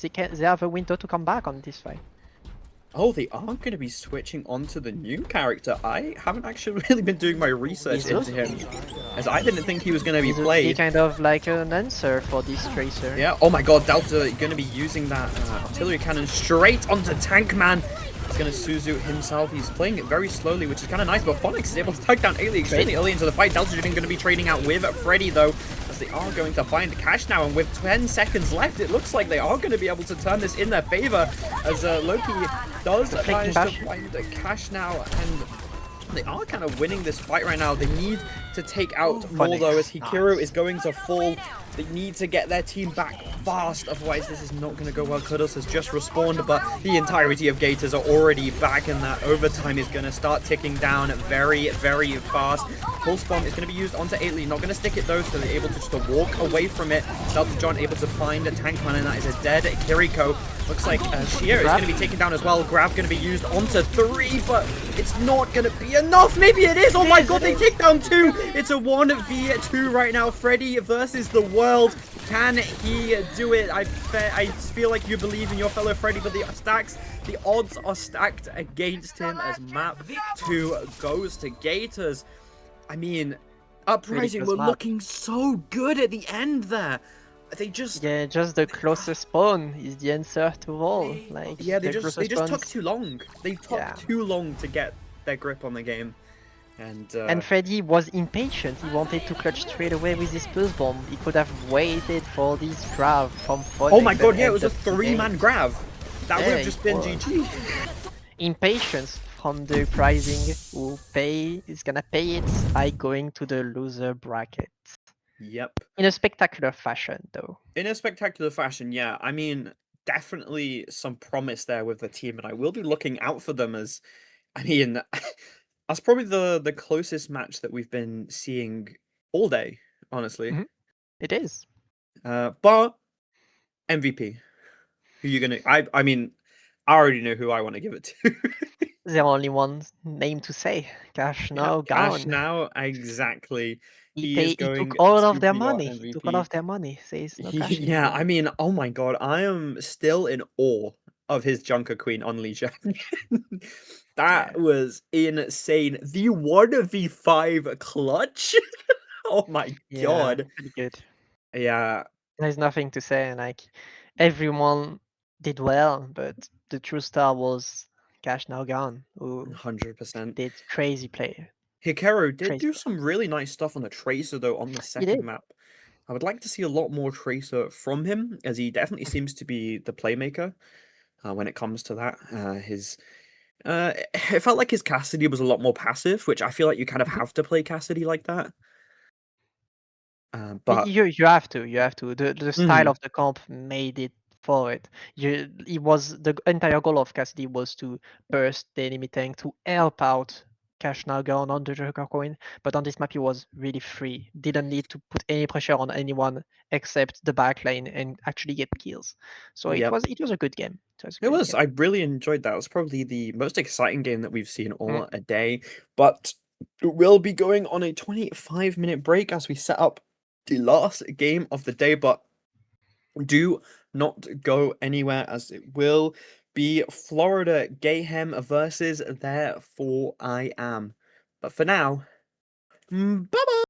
have a window to come back on this fight. Oh, they are going to be switching onto the new character. I haven't actually really been doing my research into him, as I didn't think he was going to be played. He's kind of like an answer for this Tracer. Yeah, oh my god, Delta going to be using that artillery cannon straight onto Tankman. He's going to Suzu himself. He's playing it very slowly, which is kind of nice, but Phonix is able to take down Ailey extremely early into the fight. Delta going to be trading out with Freddy, though, as they are going to find Cash now, and with 10 seconds left, it looks like they are going to be able to turn this in their favor, as Loki does manage to find Cash now, and they are kind of winning this fight right now. They need to take out more, though, as Hikaru is going to fall They need to get their team back fast, otherwise this is not going to go well. Kudos has just respawned, but the entirety of Gators are already back, and that overtime is going to start ticking down very, very fast. Pulse Bomb is going to be used onto Ailey, not going to stick it though, so they're able to just walk away from it. Delta John able to find a Tankman, and that is a dead Kiriko. Looks like Shia is going to be taken down as well. Grab going to be used onto 3, but it's not going to be enough. Maybe it is. Oh my god, they take down 2. It's a 1v2 right now. Freddy versus the world. Can he do it? I feel like you believe in your fellow Freddy, but the odds are stacked against him as map 2 goes to Gators. I mean, Uprising were looking so good at the end there. They just just the closest spawn is the answer to all. Like they just took too long. They took too long to get their grip on the game. And Freddy was impatient. He wanted to clutch straight away with his pulse bomb. He could have waited for this grab from Phoenix. Oh my god, yeah, it was a 3-man grab. That would have just been GG. Impatience from the Uprising, who is gonna pay it by going to the loser bracket. Yep. In a spectacular fashion, though. In a spectacular fashion, yeah. I mean, definitely some promise there with the team, and I will be looking out for them as, I mean, that's probably the closest match that we've been seeing all day, honestly. Mm-hmm. It is. But MVP, who you gonna? I mean, I already know who I want to give it to. There's only one name to say. Cash now gone. Cash now, exactly. He took all of their money. He took all of their money. Says no cash. Yeah, I mean, oh my god, I am still in awe of his Junker Queen on League Champion. That was insane. The 1v5 clutch. Oh my god. Pretty good. Yeah. There's nothing to say. Like everyone did well, but the true star was Cash now gone, who 100% did crazy play. Hikaru did do some really nice stuff on the Tracer though on the second map. I would like to see a lot more Tracer from him, as he definitely seems to be the playmaker when it comes to that. It felt like his Cassidy was a lot more passive, which I feel like you kind of have to play Cassidy like that. But you have to. The style of the comp made it for it. It was the entire goal of Cassidy was to burst the enemy tank to help out Cash now gone on the Joker coin, but on this map he was really free. Didn't need to put any pressure on anyone except the backline and actually get kills. So it was a good game. It was. I really enjoyed that. It was probably the most exciting game that we've seen all a day. But we'll be going on a 25-minute break as we set up the last game of the day. But do not go anywhere, as it will be Florida Gayhem versus Therefore I Am. But for now, bye-bye!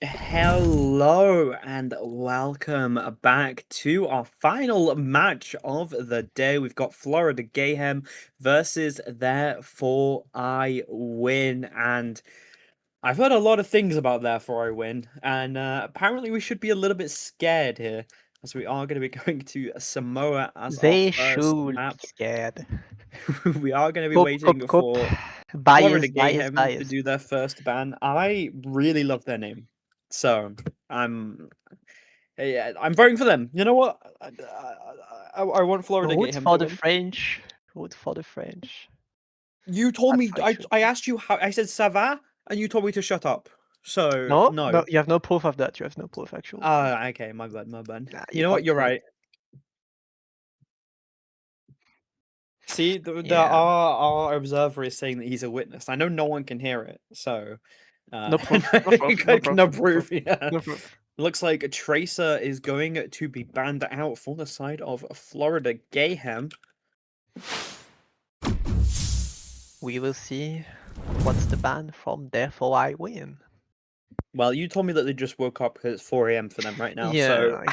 Hello and welcome back to our final match of the day. We've got Florida Gayhem versus Therefore I Win, and I've heard a lot of things about Therefore I Win, and apparently we should be a little bit scared here, as we are going to be going to Samoa as our They first should map. be scared. We are going to be Cop, waiting cop, for cop. Florida Bias, bias, Gayhem to bias. do their first ban. I really love their name, so I'm voting for them. You know what? I want Florida Root Gayhem for to the win. French. Root for the French. You told That's me how it should I be. asked you how I said ça va, and you told me to shut up. So No, no. no, you have no proof of that. You have no proof, actually. Okay, my bad, my bad. Nah, You know what? can't You're say. right. See, Yeah. our observer is saying that he's a witness. I know no one can hear it, so No proof. No proof. No proof. no proof. Yeah. No proof. Looks like Tracer is going to be banned out for the side of Florida Gayhem. We will see what's the ban from Therefore I Win. Well, you told me that they just woke up because it's 4 a.m. for them right now, Yeah, so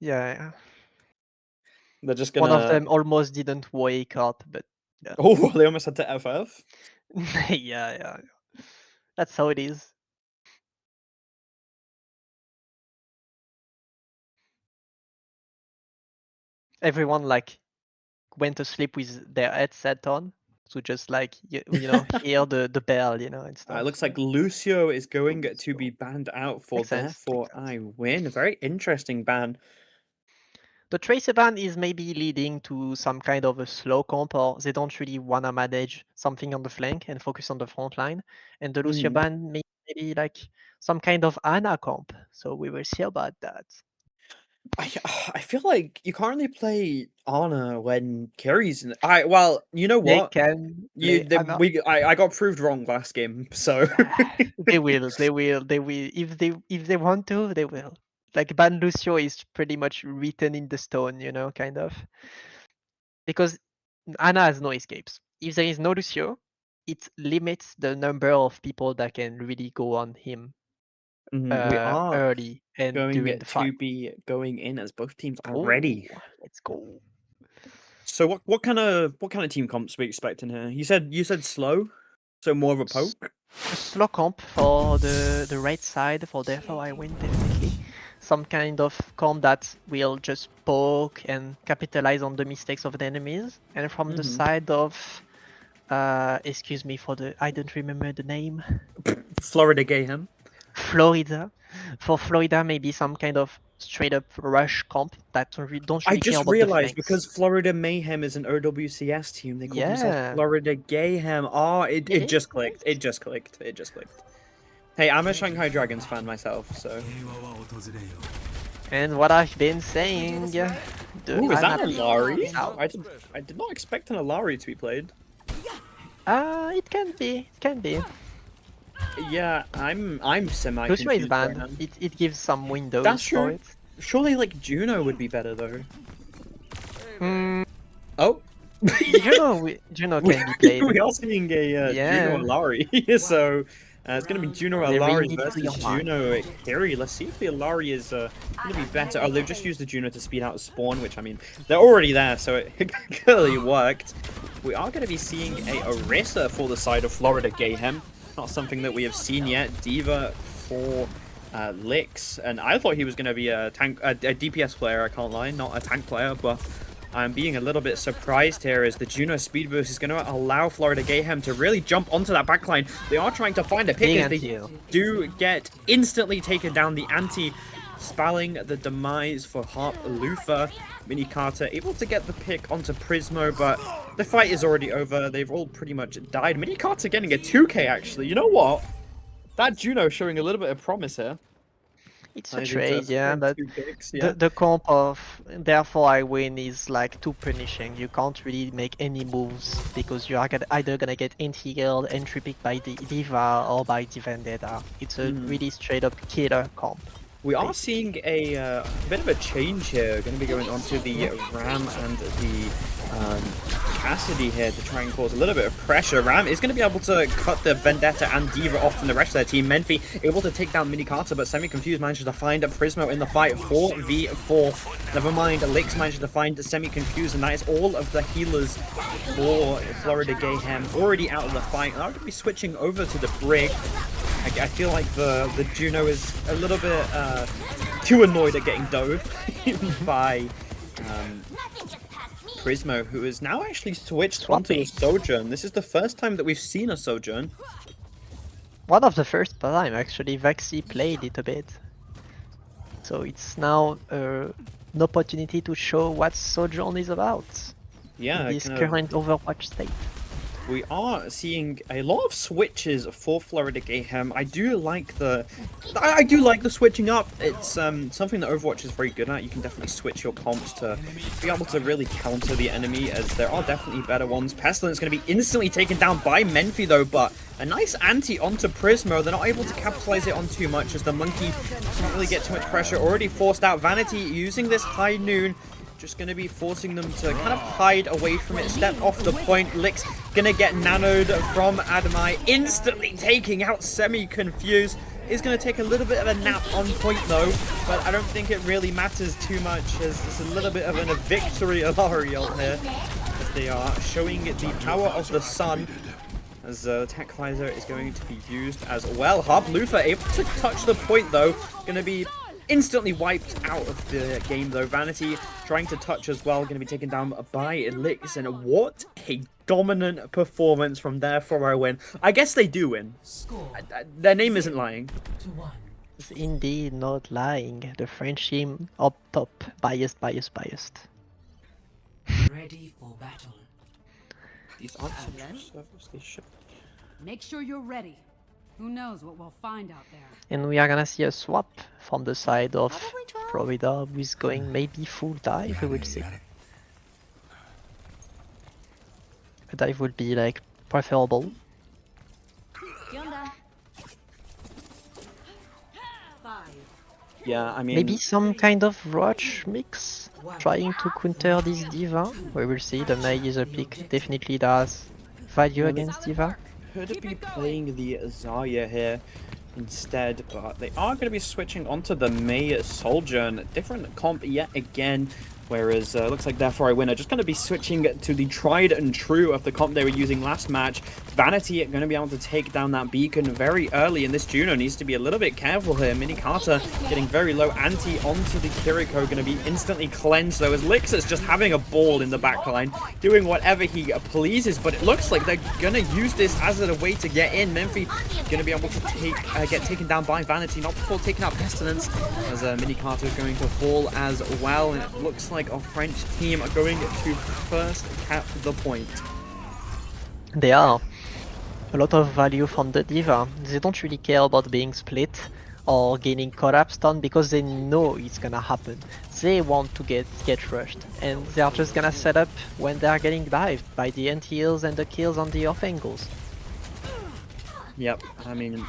yeah. they're just gonna. One of them almost didn't wake up, but yeah. Oh, they almost had to FF. yeah. That's how it is. Everyone like went to sleep with their headset on to just like you know hear the bell, you know, and stuff. It looks like Lucio is going to be banned out for Makes sense, Therefore makes sense. I Win. A very interesting ban. The Tracer ban is maybe leading to some kind of a slow comp, or they don't really wanna manage something on the flank and focus on the front line. And the Lucio ban maybe like some kind of Ana comp. So we will see about that. I feel like you can't really play Ana when Kerry's in. Well, you know They what? can play Ana. I got proved wrong last game, so They will. If they want to, they will. Like ban Lucio is pretty much written in the stone, you know, kind of. Because Ana has no escapes. If there is no Lucio, it limits the number of people that can really go on him we are early and during going the to fight. be going in as both teams are Oh, ready. let's go. So what kind of team comps we expecting here? You said slow, so more of a poke. A slow comp for the right side, for Therefore I Win definitely. Some kind of comp that will just poke and capitalize on the mistakes of the enemies. And from the side of excuse me for the I don't remember the name. Florida Gayhem. Florida. For Florida, maybe some kind of straight up rush comp that don't really I care just about the realized flanks. because Florida Mayhem is an OWCS team, they call themselves Yeah. Florida Gayhem. Oh, it just clicked. It just clicked. It just clicked. Hey, I'm a Shanghai Dragons fan myself, so. And what I've been saying. Ooh, is that an Alari? I did not expect an Alari to be played. It can be. It can be. Yeah, I'm semi. Lucio is confused banned. right now. It gives some windows That's for true. it. Surely, like Juno would be better though. Mm, Oh. Juno can be played. We are seeing a Yeah. Juno Alari, so it's going to be Juno They Alari ring it to versus your mind. Juno Kiri. Let's see if the Alari is going to be better. Oh, they've just used the Juno to speed out spawn, which I mean, they're already there, so it clearly worked. We are going to be seeing a Orisa for the side of Florida Gayhem. Not something that we have seen yet. Diva for Licks, and I thought he was going to be a DPS player, I can't lie, not a tank player, but I'm being a little bit surprised here as the Juno speed boost is going to allow Florida Gayhem to really jump onto that backline. They are trying to find a pick as they do get instantly taken down. The anti spelling the demise for Harp Luther. Mini Carter able to get the pick onto Prismo, but the fight is already over. They've all pretty much died. Mini Carter getting a 2k actually. You know what? That Juno showing a little bit of promise here. It's a trade, yeah, but picks, the comp of Therefore I Win is like too punishing. You can't really make any moves because you are either gonna get anti-healed, entry picked by the Diva or by the Vendetta. It's a really straight up killer comp. We are seeing a bit of a change here. Going to be going on to the Ram and the Cassidy here to try and cause a little bit of pressure. Ram is going to be able to cut the Vendetta and Diva off from the rest of their team. Menfi able to take down Mini Carter, but Semi-Confused manages to find Prismo in the fight. 4v4. Never mind, Lix manages to find Semi-Confused, and that is all of the healers for Florida Gayhem already out of the fight. And I'm going to be switching over to the Brig. I feel like the Juno is a little bit too annoyed at getting dove by Prismo, who is now actually switched onto the Sojourn. This is the first time that we've seen a Sojourn. One of the first time actually. Vaxi played it a bit. So it's now an opportunity to show what Sojourn is about. Yeah, in this current Overwatch state. We are seeing a lot of switches for Florida Gayhem. I do like the switching up. It's something that Overwatch is very good at. You can definitely switch your comps to be able to really counter the enemy, as there are definitely better ones. Pestilence going to be instantly taken down by Menfi though, but a nice anti onto Prismo. They're not able to capitalize it on too much, as the Monkey can't really get too much pressure. Already forced out. Vanity using this high noon. Just going to be forcing them to kind of hide away from it, step off the point. Lix going to get nanoed from Adamai, instantly taking out Semi-Confused. Is going to take a little bit of a nap on point though, but I don't think it really matters too much, as it's a little bit of a victory of Ariel here, as they are showing the power of the sun, as Tech Visor is going to be used as well. Harp Lufa able to touch the point though, going to be instantly wiped out of the game though. Vanity trying to touch as well, going to be taken down by Lix, and what a dominant performance from there for a win. I guess they do win. Their name isn't lying. It's indeed not lying. The French team up top. Biased. Ready for battle. These aren't central servers, they should. Make sure you're ready. Who knows what we'll find out there. And we are gonna see a swap from the side of Florida, who is going maybe full dive, we will see. A dive would be like preferable. Yeah, I mean, Maybe some kind of Roach mix, trying to counter this Diva. We will see. The Mei is a pick, definitely does value against Diva. Could be playing the Zarya here instead, but they are going to be switching onto the Mei Sojourn. Different comp yet again, whereas looks like therefore I win. Just going to be switching to the tried and true of the comp they were using last match. Vanity going to be able to take down that beacon very early, and this Juno needs to be a little bit careful here. Mini Carter getting very low anti onto the Kiriko, going to be instantly cleansed though, as Lix is just having a ball in the backline, doing whatever he pleases, but it looks like they're going to use this as a way to get in. Menfi going to be able to get taken down by Vanity, not before taking out Pestilence, as Mini Carter is going to fall as well, and it looks like our French team are going to first cap the point. They are. A lot of value from the Diva. They don't really care about being split or gaining collapse stun, because they know it's gonna happen. They want to get rushed, and they are just gonna set up when they are getting dived by the anti-heals and the kills on the off angles. Yep, I mean,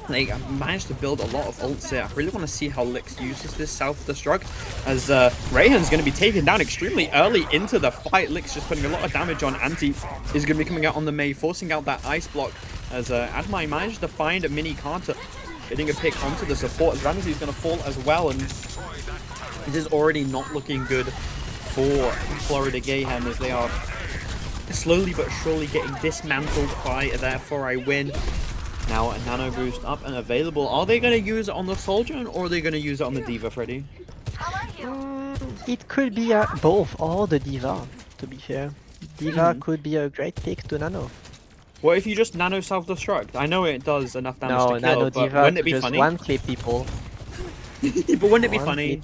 they managed to build a lot of ults here. I really want to see how Lix uses this self-destruct, as Rayhan's going to be taken down extremely early into the fight. Lix just putting a lot of damage on Anti. Is going to be coming out on the Mei, forcing out that ice block, as Admai managed to find Mini Carter, getting a pick onto the support, as Ramsey is going to fall as well, and this is already not looking good for Florida Gayhem, as they are slowly but surely getting dismantled by Therefore I Win. Now a nano boost up and available. Are they going to use it on the Soldier, or are they going to use it on the Diva, Freddy? It could be both, or the Diva, to be fair. Diva could be a great pick to nano. What if you just nano self-destruct? I know it does enough damage No, to kill, nano but Diva wouldn't it be just funny? one-clip people. But wouldn't it be funny?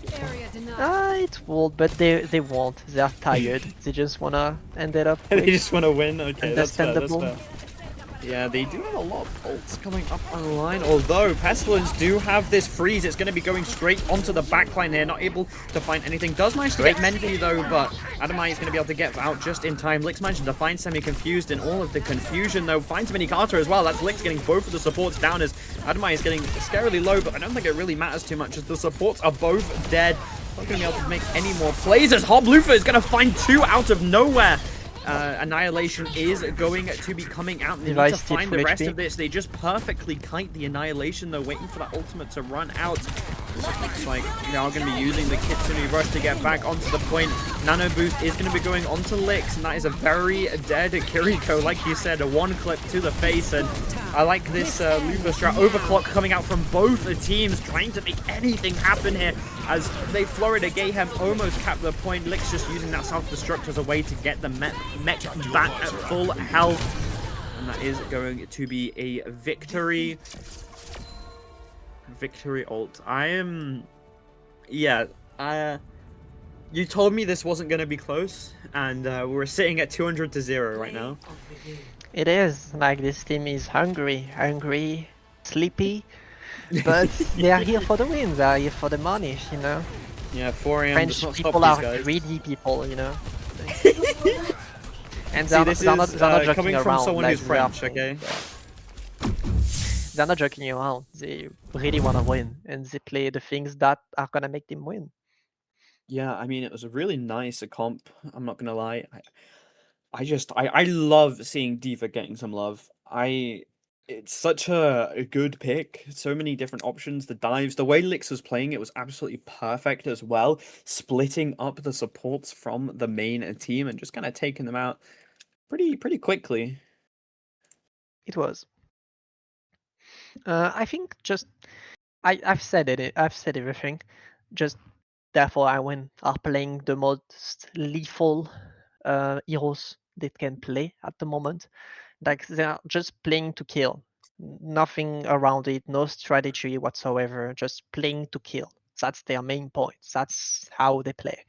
It would, but they won't. They are tired. They just wanna end it up quick. They just want to win? Okay, that's fair, that's fair. Yeah, they do have a lot of ults coming up online, although Pestilence do have this freeze. It's going to be going straight onto the backline here, not able to find anything. Does manage to get Menti though, but Adamai is going to be able to get out just in time. Lick's managed to find Semi-Confused in all of the confusion though. Finds Mini Carter as well. That's Lick's getting both of the supports down as Adamai is getting scarily low, but I don't think it really matters too much as the supports are both dead. Not going to be able to make any more plays as Hob Lufa is going to find two out of nowhere. Annihilation is going to be coming out. They need to find the rest of this. They just perfectly kite the Annihilation though, waiting for that ultimate to run out. Looks like they are going to be using the Kitsune Rush to get back onto the point. Nano Boost is going to be going onto Lix, and that is a very dead Kiriko, like you said, a one clip to the face. And I like this Lufa strat overclock coming out from both teams, trying to make anything happen here as they Florida Gayhem almost capped the point. Lix just using that self-destruct as a way to get the mech back at full health. And that is going to be a victory. Victory ult. You told me this wasn't going to be close, and we're sitting at 200-0 right now. It is, like this team is hungry, sleepy, but they are here for the win, they are here for the money, you know. Yeah, 4 AM French does not people stop are these guys. greedy people, you know. And See, this they're not is joking coming from around, someone like who's we are French, okay? They're not joking around, they really want to win, and they play the things that are gonna make them win. Yeah, I mean, it was a really nice comp, I'm not gonna lie. I love seeing Diva getting some love. It's such a good pick. So many different options. The dives, the way Lix was playing it was absolutely perfect as well. Splitting up the supports from the main team and just kind of taking them out pretty quickly. It was. I think just I've said it. I've said everything. Just therefore, I win are playing the most lethal heroes they can play at the moment. Like they are just playing to kill, nothing around it, no strategy whatsoever. Just playing to kill. That's their main point. That's how they play.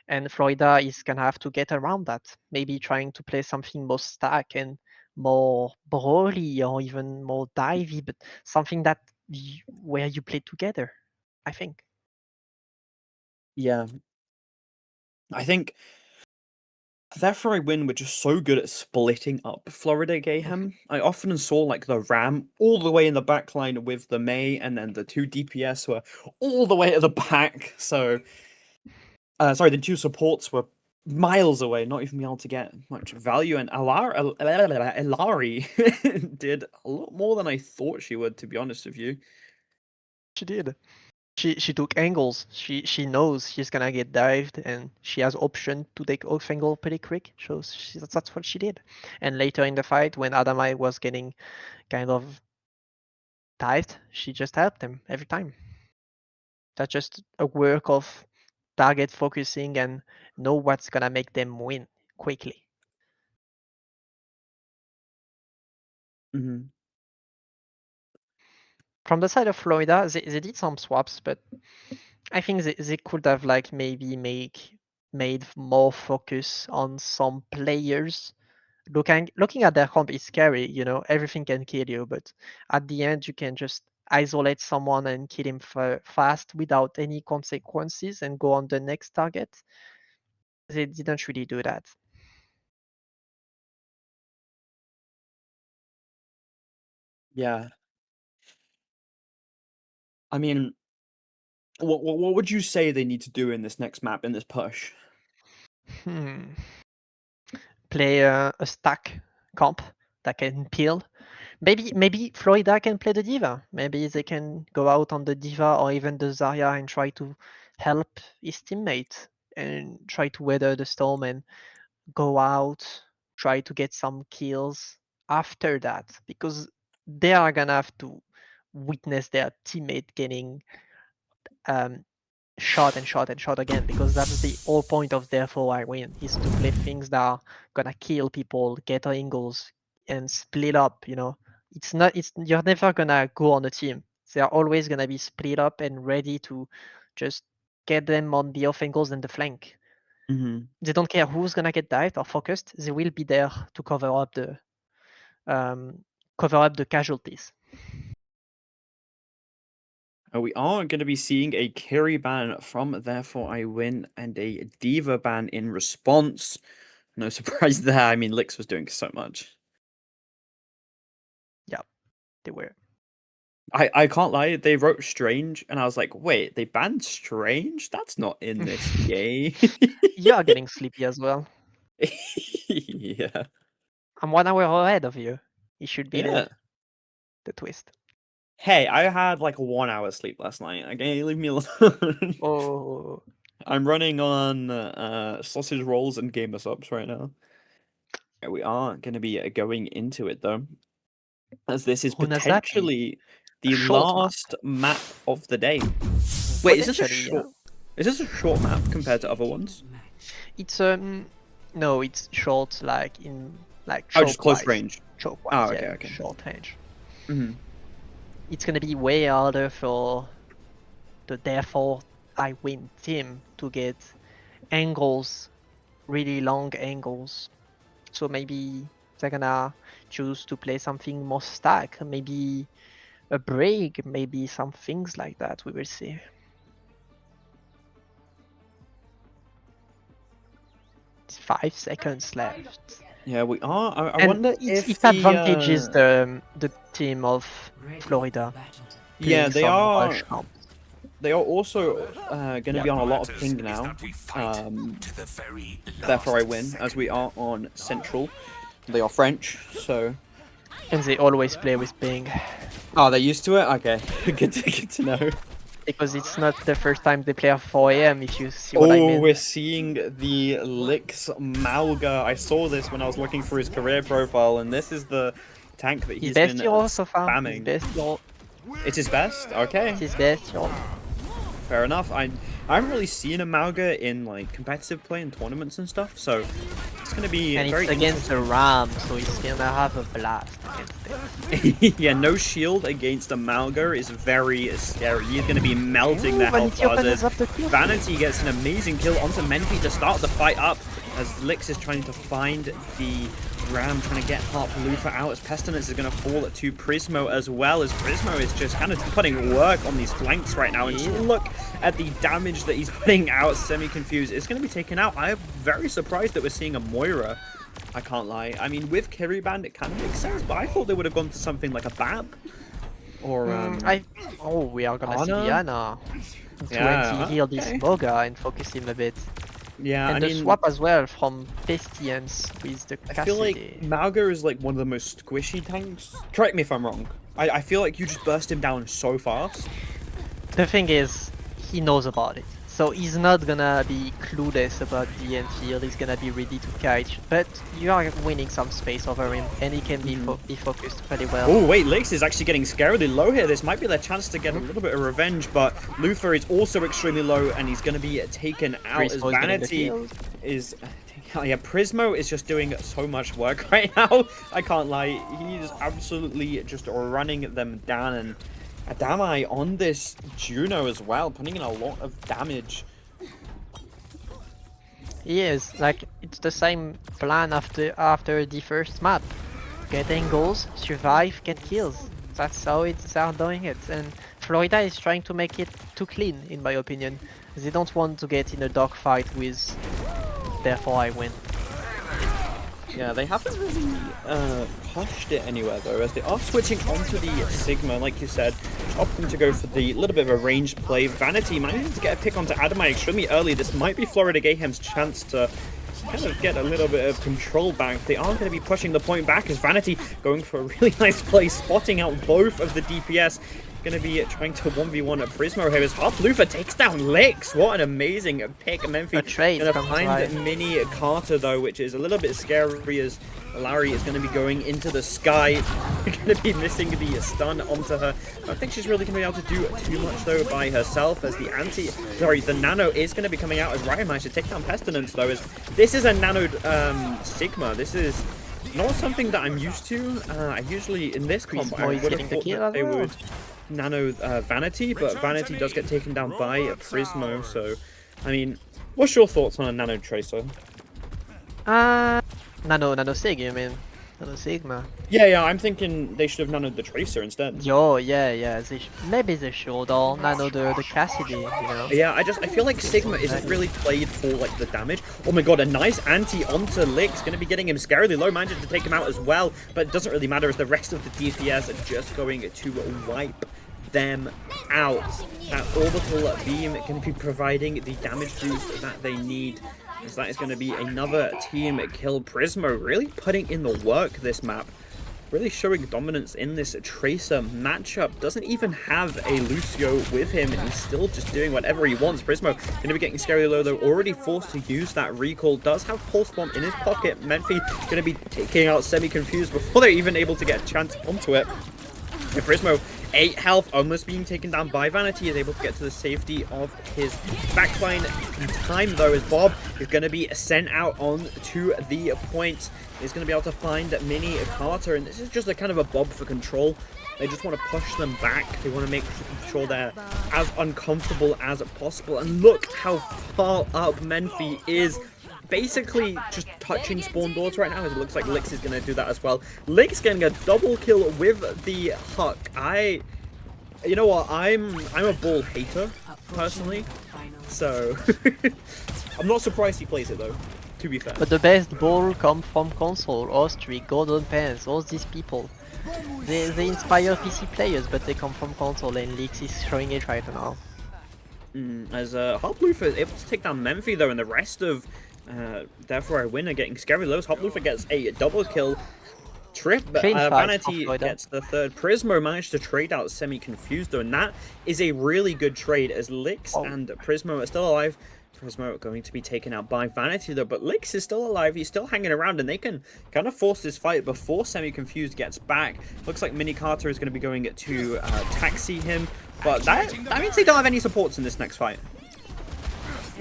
And Florida is gonna have to get around that. Maybe trying to play something more stack and more brawly or even more divey, but something that where you play together, I think. Yeah. I think therefore I win were just so good at splitting up Florida Gayhem. I often saw like the Ram all the way in the back line with the Mei, and then the two DPS were all the way at the back. So sorry, the two supports were miles away, not even being able to get much value. And Ilari did a lot more than I thought she would, to be honest with you. She did. She took angles. She knows she's gonna get dived, and she has option to take off angle pretty quick. So that's what she did. And later in the fight, when Adamai was getting kind of dived, she just helped him every time. That's just a work of target focusing and know what's gonna make them win quickly. Mm-hmm. From the side of Florida, they did some swaps, but I think they could have like maybe made more focus on some players. Looking at their comp is scary, you know, everything can kill you, but at the end you can just isolate someone and kill him fast without any consequences and go on the next target. They didn't really do that. Yeah. I mean, what would you say they need to do in this next map, in this push? Play a stack comp that can peel. Maybe Florida can play the Diva. Maybe they can go out on the Diva or even the Zarya and try to help his teammate and try to weather the storm and go out, try to get some kills after that, because they are gonna have to witness their teammate getting shot and shot and shot again, because that's the whole point of Therefore I Win, is to play things that are gonna kill people, get angles, and split up, you know. You're never gonna go on a team. They are always gonna be split up and ready to just get them on the off angles and the flank. Mm-hmm. They don't care who's gonna get dived or focused, they will be there to cover up cover up the casualties. We are going to be seeing a carry ban from Therefore I Win and a Diva ban in response. No surprise there. I mean, Lix was doing so much. Yeah, they were. I can't lie, they wrote Strange, and I was like, wait, they banned Strange? That's not in this game. You are getting sleepy as well. Yeah. I'm 1 hour ahead of you. It should be Yeah. the twist. Hey, I had like 1 hour sleep last night. Okay, leave me alone. Oh, I'm running on sausage rolls and gamer subs right now. We are going to be going into it though, as this is Hunazaki. potentially the Short map. last map of the day. Wait, is this a Potentially, short? Is this a short map compared to other ones? It's no, it's short like in like Oh, just close choke-wise. range. Choke-wise, Oh, okay, yeah, okay. short range. Mm-hmm. It's gonna be way harder for the Therefore I Win team to get angles, really long angles. So maybe they're gonna choose to play something more stack, maybe a break, maybe some things like that. We will see. It's 5 seconds left. Yeah, we are. I And wonder its if advantage is the team of Ready Florida. for battle. Yeah, playing they some are. rush comps. They are also going to be on a lot of ping now. Therefore I Win, as we are on Central. They are French, so... And they always play with ping. Oh, they're used to it? Okay, good to know. Because it's not the first time they play at 4 AM, if you see what I mean. We're seeing the Lix Malga. I saw this when I was looking for his career profile, and this is the tank that His he's best been hero so far. His spamming. best hero. It's his best? Okay. It's his best hero. Fair enough. I haven't really seen a Malga in like competitive play and tournaments and stuff, so it's gonna be And very it's against a Ram, so he's gonna have a blast against it. yeah, no shield against a Malga is very scary. He's gonna be melting their health bars. Vanity gets an amazing kill onto Menfi to start the fight up as Lix is trying to find the Ram, trying to get Harp Lufa out as Pestilence is going to fall to Prismo as well, as Prismo is just kind of putting work on these flanks right now. And just look at the damage that he's putting out. Semi-confused is going to be taken out. I am very surprised that we're seeing a Moira. I can't lie. I mean, with Carry Band, it kind of makes sense, but I thought they would have gone to something like a Bab. Or, we are gonna see Ana? Ana. Yeah, To heal this okay. Moga and focus him a bit. Yeah, And I the mean, swap as well from Pestilence with the I feel like Cassidy. Malga is like one of the most squishy tanks. Correct me if I'm wrong. I feel like you just burst him down so fast. The thing is, he knows about it. So he's not gonna be clueless about the end field, he's gonna be ready to catch. But you are winning some space over him, and he can be focused pretty well. Oh wait, Lix is actually getting scarily low here. This might be their chance to get a little bit of revenge, but Lufa is also extremely low, and he's going to be taken out as Prismo's getting the Vanity kills. is... Yeah, Prismo is just doing so much work right now. I can't lie. He's absolutely just running them down, and Adamai on this Juno as well, putting in a lot of damage. He is, like, it's the same plan after the first map. Get angles, survive, get kills. That's how they're doing it. And Florida is trying to make it too clean, in my opinion. They don't want to get in a dogfight with Therefore I Win. Yeah, they haven't really pushed it anywhere though, as they are switching onto the Sigma, like you said, opting to go for the little bit of a ranged play. Vanity managing to get a pick onto Adamai extremely early. This might be Florida Gayhem's chance to kind of get a little bit of control back. They are going to be pushing the point back as Vanity going for a really nice play, spotting out both of the DPS. Going to be trying to 1v1 at Prismo here as Harp Lufa takes down Lix. What an amazing pick. Memphis going to find Mini Carter though, which is a little bit scary as Larry is going to be going into the sky. Going to be missing the stun onto her. I don't think she's really going to be able to do too much though by herself, as the Nano is going to be coming out as Ryan managed to take down Pestilence though, as this is a Nano Sigma. This is not something that I'm used to. I usually, in this combo, I would have thought that they would Nano Vanity, but Vanity does get taken down by a Prismo, so, I mean, what's your thoughts on a Nano Tracer? Nano Sig, you mean? on the Sigma. Yeah, I'm thinking they should have nanoed the Tracer instead. Yo, yeah. Maybe they should, or nano the Cassidy, you know. Yeah, I feel like Sigma isn't really played for like the damage. Oh my god, a nice anti onto Lick's gonna be getting him scarily low, managing to take him out as well, but it doesn't really matter as the rest of the DPS are just going to wipe them out. That orbital beam going to be providing the damage boost that they need, as that is going to be another team kill. Prismo really putting in the work this map, really showing dominance in this Tracer matchup. Doesn't even have a Lucio with him, and he's still just doing whatever he wants. Prismo going to be getting scary low, though, already forced to use that recall. Does have Pulse Bomb in his pocket. Menfi going to be taking out Semi-Confused before they're even able to get a chance onto it. And Prismo, 8 health, almost being taken down by Vanity, is able to get to the safety of his backline in time, though, as Bob is going to be sent out on to the point. He's going to be able to find Mini Carter, and this is just a kind of a Bob for control. They just want to push them back. They want to make sure they're as uncomfortable as possible. And look how far up Menfi is. Basically just touching spawn doors right now, as it looks like Lix is going to do that as well. Lix getting a double kill with the Huck. You know what, I'm a Bull hater, personally, so I'm not surprised he plays it though, to be fair. But the best Bull come from console, Ostrich, Golden Pants, all these people. They inspire PC players, but they come from console, and Lix is showing it right now. As Hot Luther is able to take down Menfi though, and the rest of Therefore I Win are getting scary lows. Hot Luther gets a double kill. Vanity gets the third. Prismo managed to trade out Semi-Confused though, and that is a really good trade, as Lix and Prismo are still alive. Prismo going to be taken out by Vanity though, but Lix is still alive. He's still hanging around, and they can kind of force this fight before Semi-Confused gets back. Looks like Mini Carter is going to be going to taxi him, but that means they don't have any supports in this next fight.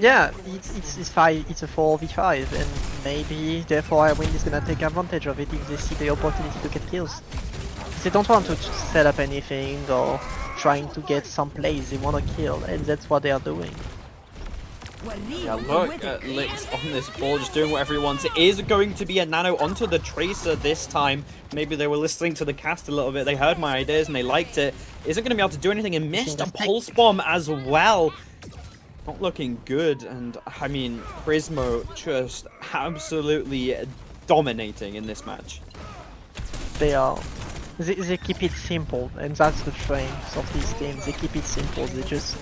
Yeah, it's a 4v5, and maybe therefore I Win is gonna take advantage of it if they see the opportunity to get kills. They don't want to set up anything or trying to get some plays, they want to kill, and that's what they are doing. Yeah, look at Lix on this ball, just doing whatever he wants. It is going to be a nano onto the Tracer this time. Maybe they were listening to the cast a little bit, they heard my ideas and they liked it. Isn't going to be able to do anything, and missed a Pulse Bomb as well. Not looking good, and I mean, Prismo just absolutely dominating in this match. They keep it simple, and that's the strength of these teams. They keep it simple. They just,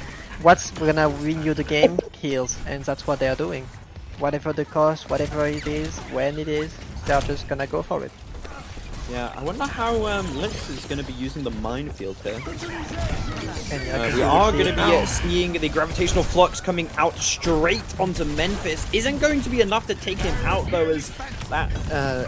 what's gonna win you the game, kills, and that's what they are doing. Whatever the cost, whatever it is, when it is, they're just gonna go for it. Yeah, I wonder how Lynx is going to be using the minefield here. We are going to be seeing the gravitational flux coming out straight onto Memphis. Isn't going to be enough to take him out though, as that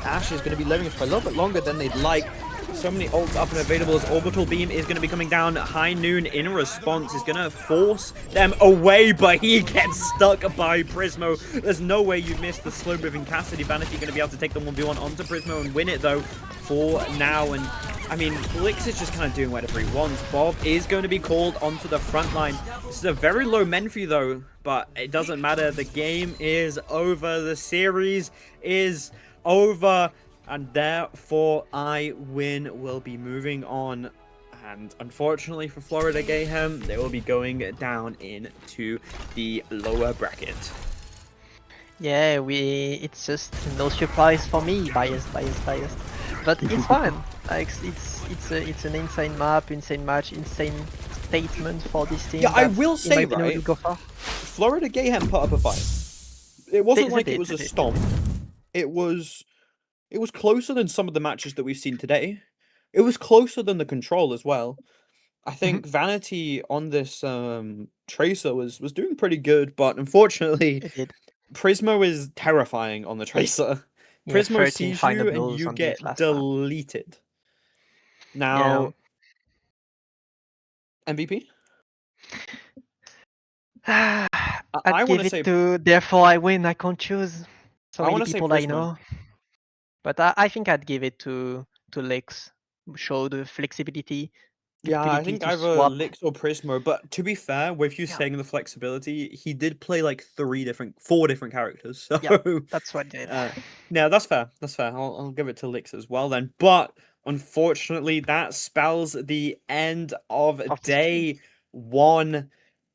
Ashe is going to be living for a little bit longer than they'd like. So many ults up and available, as Orbital Beam is going to be coming down. High Noon in response is going to force them away, but he gets stuck by Prismo. There's no way you miss the slow moving Cassidy. Vanity going to be able to take the 1v1 onto Prismo and win it though for now. And I mean, Blix is just kind of doing whatever he wants. Bob is going to be called onto the front line. This is a very low Menfi though, but it doesn't matter. The game is over. The series is over. And therefore, I Win will be moving on. And unfortunately for Florida Gayhem, they will be going down into the lower bracket. Yeah, it's just no surprise for me, biased. But it's fun. Like it's an insane map, insane match, insane statement for this team. Yeah, I will say, right, go far. Florida Gayhem put up a fight. It wasn't like it was a stomp. It was closer than some of the matches that we've seen today. It was closer than the Control as well. I think Vanity on this Tracer was doing pretty good, but unfortunately, Prismo is terrifying on the Tracer. Yeah, Prismo sees you and you get deleted. Now, MVP? I'd give it to Therefore I Win. I can't choose. So many people I know. But I think I'd give it to Lex. Show the flexibility, Yeah, I ability think to either swap. Lix or Prismo, but to be fair, with you Yeah, saying the flexibility, he did play like 4 different characters. So, yeah, that's what did. uh, yeah, that's fair. That's fair. I'll give it to Lix as well then. But unfortunately, that spells the end of Of the stream. day one.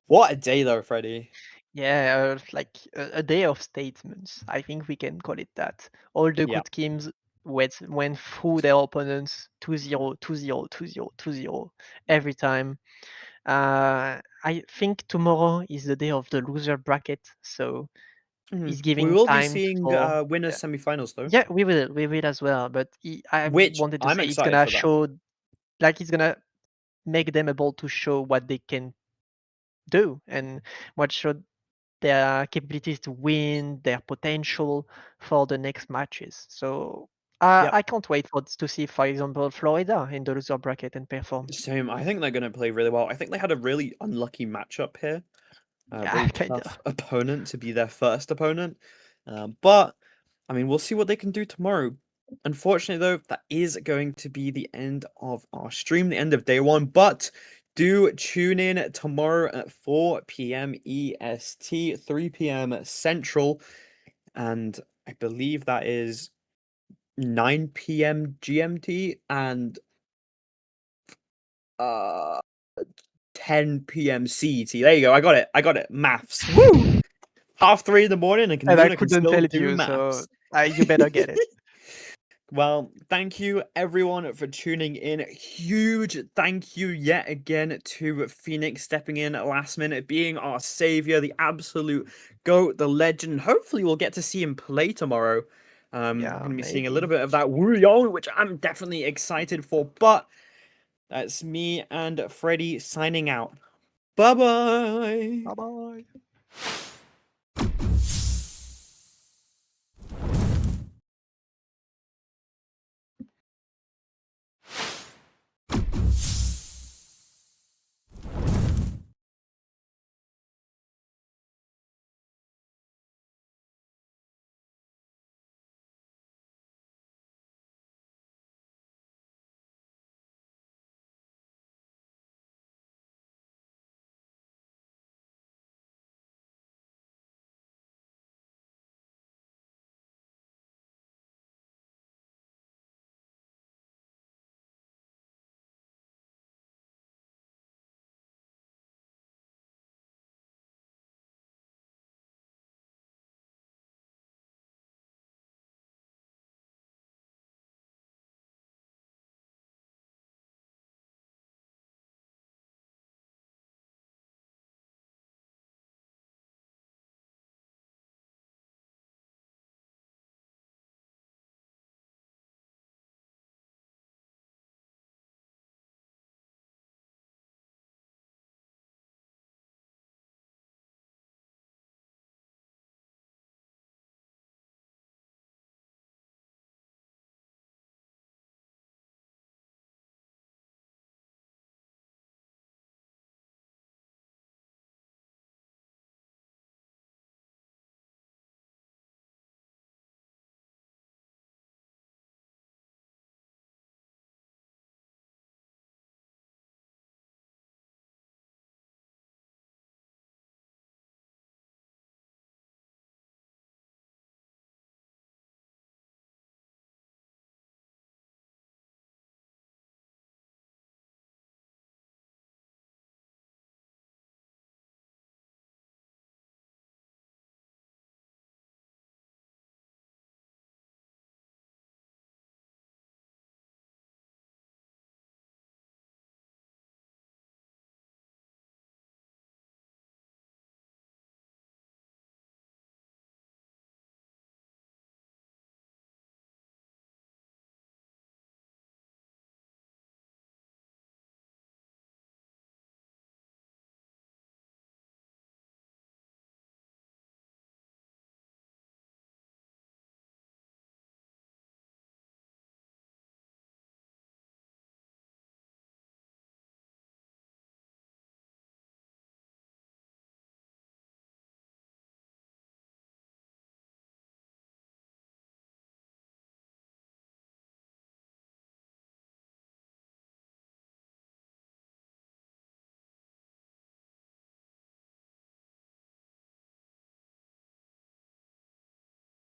What a day though, Freddy. Yeah, like a day of statements. I think we can call it that. All the Yeah. good teams went through their opponents 2-0, 2-0, 2-0, 2-0 every time. I think tomorrow is the day of the loser bracket, so it's We giving will be time seeing for winners semifinals though, yeah, we will as well. But I which wanted to I'm say it's excited gonna for that. show, like it's gonna make them able to show what they can do and what show their capabilities to win, their potential for the next matches. So Yep. I can't wait to see, for example, Florida in the loser bracket and perform. Same. I think they're going to play really well. I think they had a really unlucky matchup here. A Yeah, really kind tough of. opponent to be their first opponent. But, I mean, we'll see what they can do tomorrow. Unfortunately, though, that is going to be the end of our stream, the end of day one. But do tune in tomorrow at 4 p.m. EST, 3 p.m. Central. And I believe that is 9 p.m. GMT and uh 10 p.m. CET. There you go. I got it. I got it. Maths. Woo! 3:30 in the morning and And I Luna can couldn't still tell do you, so maths. you better get it. Well, thank you everyone for tuning in. Huge thank you yet again to Phoenix stepping in at last minute, being our savior, the absolute GOAT, the legend. Hopefully we'll get to see him play tomorrow. Yeah, Gonna be seeing a maybe. little bit of that Wu Yong, which I'm definitely excited for. But that's me and Freddy signing out. Bye bye. Bye bye.